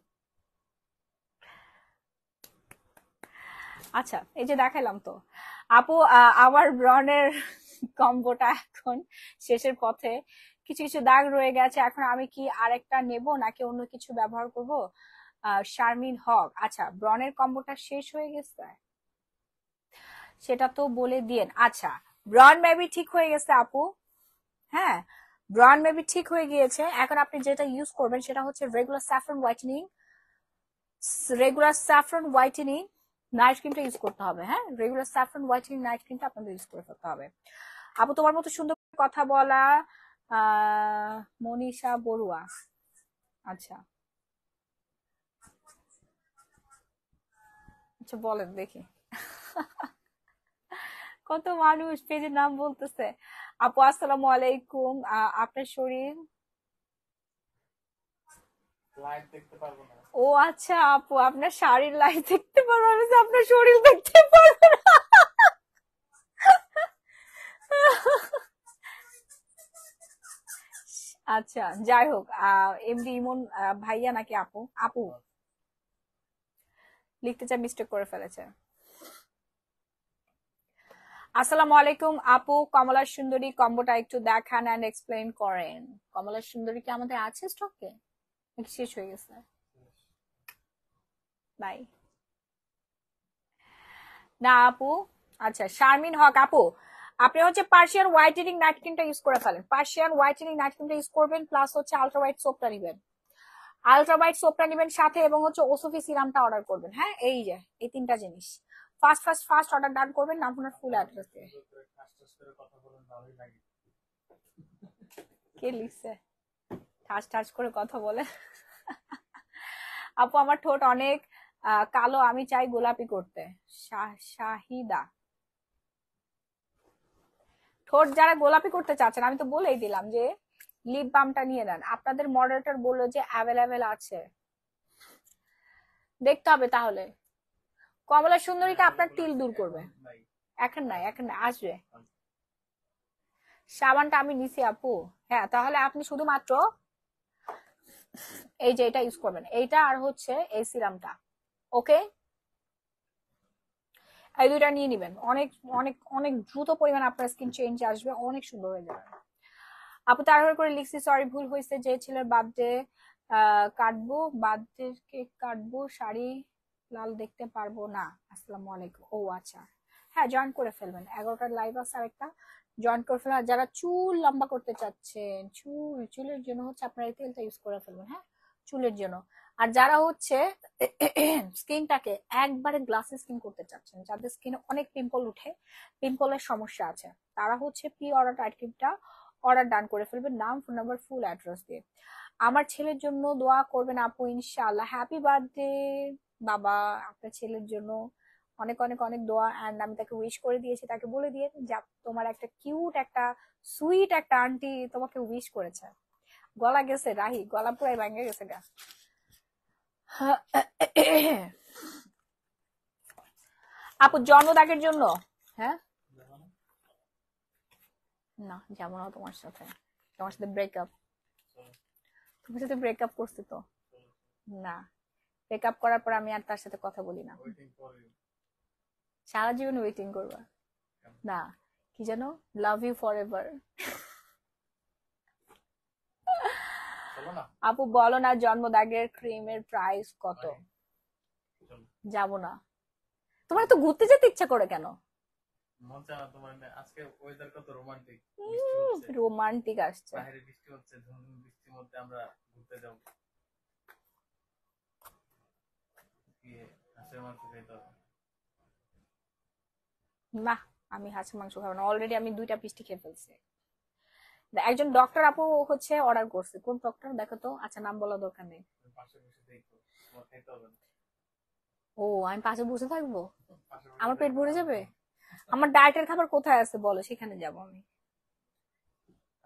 আচ্ছা এই যে দেখালাম তো আপু, আমার ব্রনের কম্বোটা এখন শেষের পথে। কিছু কিছু দাগ রয়ে গেছে, এখন আমি কি আরেকটা নেব নাকি অন্য কিছু ব্যবহার করব? শারমিন হক, আচ্ছা ব্রনের কম্বোটা শেষ হয়ে গেছে সেটা তো বলে দিয়েন। আচ্ছা ব্রন মেবি ঠিক হয়ে গেছে আপু, হ্যাঁ ব্রন মেবি ঠিক হয়ে গিয়েছে। এখন আপনি যেটা ইউজ করবেন সেটা হচ্ছে regular saffron whitening, regular saffron whitening night ক্রিমটা ইউজ করতে হবে। হ্যাঁ রেগুলার স্যাফরন হোয়াইটেনিং নাইট ক্রিমটা আপনাদের ইউজ করে ফেলতে হবে। আপু তোমার মতো সুন্দর কথা বলা, মনীষা বড়ুয়া, আচ্ছা আচ্ছা বলেন দেখি। কত মানুষ পেজের নাম বলতেছে। আপু আসসালামু আলাইকুম, আপনার শরীর? লাইভ দেখতে পারবো না। ও আচ্ছা আপু আপনার শাড়ির লাইভ দেখতে পারবো, আমি তো আপনার শরীর দেখতে পারবো না। আচ্ছা যাই হোক, এমডি ইমন ভাইয়া নাকি আপু? আপু লিখতে চাই, মিস্টেক করে ফেলেছে। আসসালামু আলাইকুম আপু, কমলা সুন্দরী কম্বোটা একটু দেখান এন্ড এক্সপ্লেইন করেন। কমলা সুন্দরী কি আমাদের আছে স্টকে নাকি শেষ হয়ে গেছে? বাই। না আপু, আচ্ছা শারমিন হক আপু, আপনি হচ্ছে পার্সিয়ান হোয়াইটেনিং নাইট ক্রিমটা ইউজ করে ফেলেন। পার্সিয়ান হোয়াইটেনিং নাইট ক্রিমটা ইউজ করবেন, প্লাস হচ্ছে আলট্রা হোয়াইট সোপটা নিবেন। আলট্রা হোয়াইট সোপটা নিবেন সাথে, এবং হচ্ছে ওসোফি সিরামটা অর্ডার করবেন। হ্যাঁ এই যে এই তিনটা জিনিস first first first order done করবেন, নাম আপনার ফুল অ্যাড্রেস দিয়ে। সুন্দর করে ঠাস ঠাস করে কথা বলেন, ভালোই লাগে। কে লিখছে ঠাস ঠাস করে কথা বলে? আপু আমার ঠোঁট অনেক কালো, আমি চাই গোলাপি করতে। শাহিদা, ঠোঁট যারা গোলাপি করতে চাচ্ছেন আমি তো বলেই দিলাম যে লিপ বামটা নিয়ে নেন। আপনাদের মডারেটর বললো যে অ্যাভেলেবেল আছে, দেখতে হবে তাহলে। কমলা সুন্দরীটা আপনার তিল দূর করবে। নাই। এখন নাই, এখন নাই, আসবে। সাবানটা আমি নিছি আপু। হ্যাঁ তাহলে আপনি শুধুমাত্র এই যে এটা ইউজ করবেন, এইটা আর হচ্ছে এই সিরামটা। ওকে এই দুইটা নিয়ে নিবেন, অনেক অনেক অনেক দ্রুত পরিমাণ আপনার স্কিন চেঞ্জ আসবে, অনেক সুন্দর হয়ে যাবে। আপু তাড়াহুড়ো করে লিখছি, সরি ভুল হয়েছে, যে ছেলের বার্থডে কাটবো, বার্থডে কেক কাটবো, শাড়ি লাল দেখতে পারবো না। আসসালামু আলাইকুম, ও আচ্ছা হ্যাঁ জয়েন করে ফেলবেন, 11টার লাইভ আছে আর একটা, জয়েন করে ফেলবেন। আর যারা চুল লম্বা করতে চাচ্ছেন, চুলের জন্য হচ্ছে আপনারা এই তেলটা ইউজ করে ফেলবেন, হ্যাঁ চুলের জন্য। আর যারা হচ্ছে স্কিনটাকে একবারে গ্লাসি স্কিন করতে চাচ্ছেন, যাদের স্কিনে অনেক পিম্পল উঠে, পিম্পলের সমস্যা আছে, তারা হচ্ছে পি অর্ডার নাইট ক্রিমটা অর্ডার ডান করে ফেলবেন, নাম ফোন নাম্বার ফুল অ্যাড্রেস দিয়ে। আমার ছেলের জন্য দোয়া করবেন আপু, ইনশাআল্লাহ। হ্যাপি বার্থডে বাবা, আপনার ছেলের জন্য অনেক অনেক অনেক দোয়া, অ্যান্ড আমি তাকে উইশ করে দিয়েছি, তাকে বলে দিয়ে যে তোমার একটা কিউট একটা সুইট একটা আন্টি তোমাকে উইশ করেছে। গলা গেছে রাহি, গলা পুরাই ভাঙে গেছে গা। আপু জন্মদাগের জন্য, হ্যাঁ না যাবো না তোমার সাথে, তোমার সাথে ব্রেকআপ, তোমার সাথে ব্রেকআপ করছি তো। না, ব্রেকআপ করার পর আমি আর তার সাথে কথা বলি না। সারা জীবন ওয়েটিং করবা? না, কি জানো, লাভ ইউ ফর এভার। আপু বলো না জন্মদাগের ক্রিমের প্রাইস কত? যাব না। তোমার তো ঘুরতে যেতে ইচ্ছা করে কেন? মন চায় না তোমার? আজকে ওয়েদার কত রোমান্টিক, রোমান্টিক আসছে। বাইরে বৃষ্টি হচ্ছে, ঝুমঝুম বৃষ্টির মধ্যে আমরা ঘুরতে যাব। কি হাঁসের মাংস খাইতে হবে? না, আমি হাঁসের মাংস খাবো না, অলরেডি আমি 2টা পিস্টি খেয়ে ফেলছি। একজন ডক্টর আপু হচ্ছে অর্ডার করছে, কোন ডক্টর দেখো তো, আচ্ছা নাম বলা দরকার নেই। পাশে বসে দেখো, তোমার খাইতে হবে না। ও, আমি পাশে বসে থাকবো? পাশে বসে আমার পেট দেখো। ভরে যাবে? আমার ডায়েটের খাবার কোথায় আছে বলো, সেখানে যাব আমি।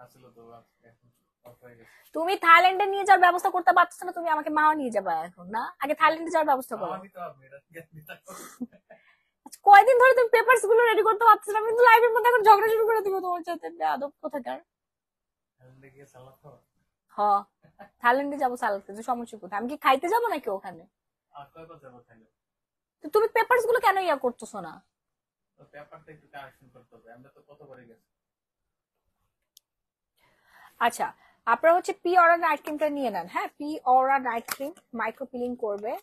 আসলে তো আজকে এখন অফ হয়ে গেছে। তুমি থাইল্যান্ডে নিয়ে যাওয়ার ব্যবস্থা করতে পারছো না, তুমি আমাকে মাও নিয়ে যাবে এখন না? আগে থাইল্যান্ডে যাওয়ার ব্যবস্থা করো। আমি তো মেয়েরা দিতে আচ্ছা, কয়দিন ধরে তুমি পেপারস গুলো রেডি করতে পারছো না? আমি কিন্তু লাইভের মধ্যে এখন ঝগড়া শুরু করে দিব তোমার সাথে, আদব কোথাকার। গিয়ে সালাদ খাওয়া। হ, থাইল্যান্ডে যাবো সালাদ খেতে, সমস্যা কোথায়? আমি কি খাইতে যাবো নাকি ওখানে? আর কয়বার যাবো তাহলে? তো তুমি পেপারস গুলো কেন ইয়া করতেছো না? তো পেপারটা একটু কারেকশন করতে হবে, আমরা তো কতবারই গেছি। আচ্ছা, আপনারা হচ্ছে পি অরা নাইট ক্রিমটা নিয়ে নেন। হ্যাঁ, পি অরা নাইট ক্রিম মাইক্রো পিলিং করবে,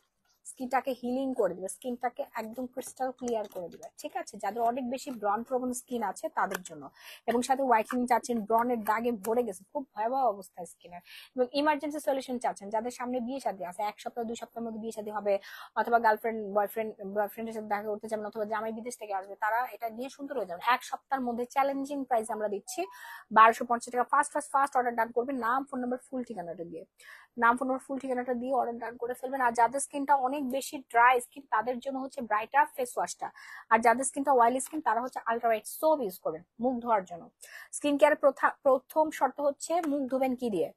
স্কিনটাকে হিলিং করে দিবে, স্কিনটাকে একদম ক্রিস্টাল ক্লিয়ার করে দিবে। ঠিক আছে, যাদের অনেক বেশি ব্রন প্রবণ স্কিন আছে তাদের জন্য, এবং সাথে হোয়াইটেনিং চাচ্ছেন, ব্রনের দাগে ভরে গেছে, খুব ভয়াবহ অবস্থা স্কিনের, এবং ইমার্জেন্সি সলিউশন চাচ্ছেন, যাদের সামনে বিয়ে শাদী আছে, 1 সপ্তাহ 2 সপ্তাহের মধ্যে বিয়ে শাদী হবে, অথবা গার্লফ্রেন্ড বয়ফ্রেন্ডের সাথে দেখা করতে যাবেন, অথবা জামাই বিদেশ থেকে আসবে, তারা এটা নিয়ে সুন্দর হয়ে যাবেন। 1 সপ্তাহের মধ্যে চ্যালেঞ্জিং প্রাইস আমরা দিচ্ছি 1250 টাকা। ফার্স্ট অর্ডার ডান করবেন, নাম ফোন নাম্বার ফুল ঠিকানাটা দিয়ে, নাম ফোন নাম্বার ফুল ঠিকানাটা দিয়ে অর্ডার ডান করে ফেলবেন। আর যাদের স্কিনটা অনেক বেশি ড্রাই স্কিন তাদের জন্য হচ্ছে ব্রাইটার ফেস ওয়াশটা, আর যাদের স্কিনটা অয়েলি স্কিন তারা হচ্ছে আলট্রাভাইট সোপ ইউজ করবেন মুখ ধোয়ার জন্য। স্কিন কেয়ার প্রথম শর্ত হচ্ছে মুখ ধোবেন কি দিয়ে?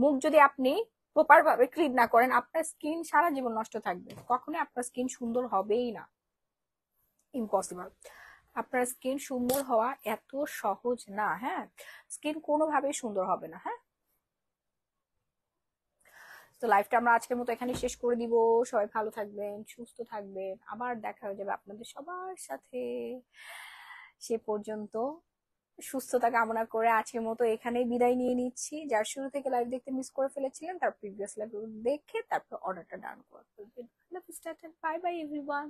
মুখ যদি আপনি প্রপার ভাবে ক্লিন না করেন, আপনার স্কিন সারা জীবন নষ্ট থাকবে, কখনোই আপনার স্কিন সুন্দর হবেই না, ইম্পসিবল। আপনার স্কিন সুন্দর হওয়া এত সহজ না। হ্যাঁ, স্কিন কোনোভাবেই সুন্দর হবে না। হ্যাঁ, তো লাইফটা আমরা আজকের মতো এখানে শেষ করে দিব। সবাই ভালো থাকবেন, সুস্থ থাকবেন, আবার দেখা হয়ে যাবে আপনাদের সবার সাথে। সে পর্যন্ত সুস্থতা কামনা করে আজকের মতো এখানেই বিদায় নিয়ে নিচ্ছি। যার শুরু থেকে লাইভ দেখতে মিস করে ফেলেছিলেন, তার প্রিভিয়াস লাইভ দেখে তারপর অর্ডারটা ডান করে ফেলবেন। Bye bye everyone.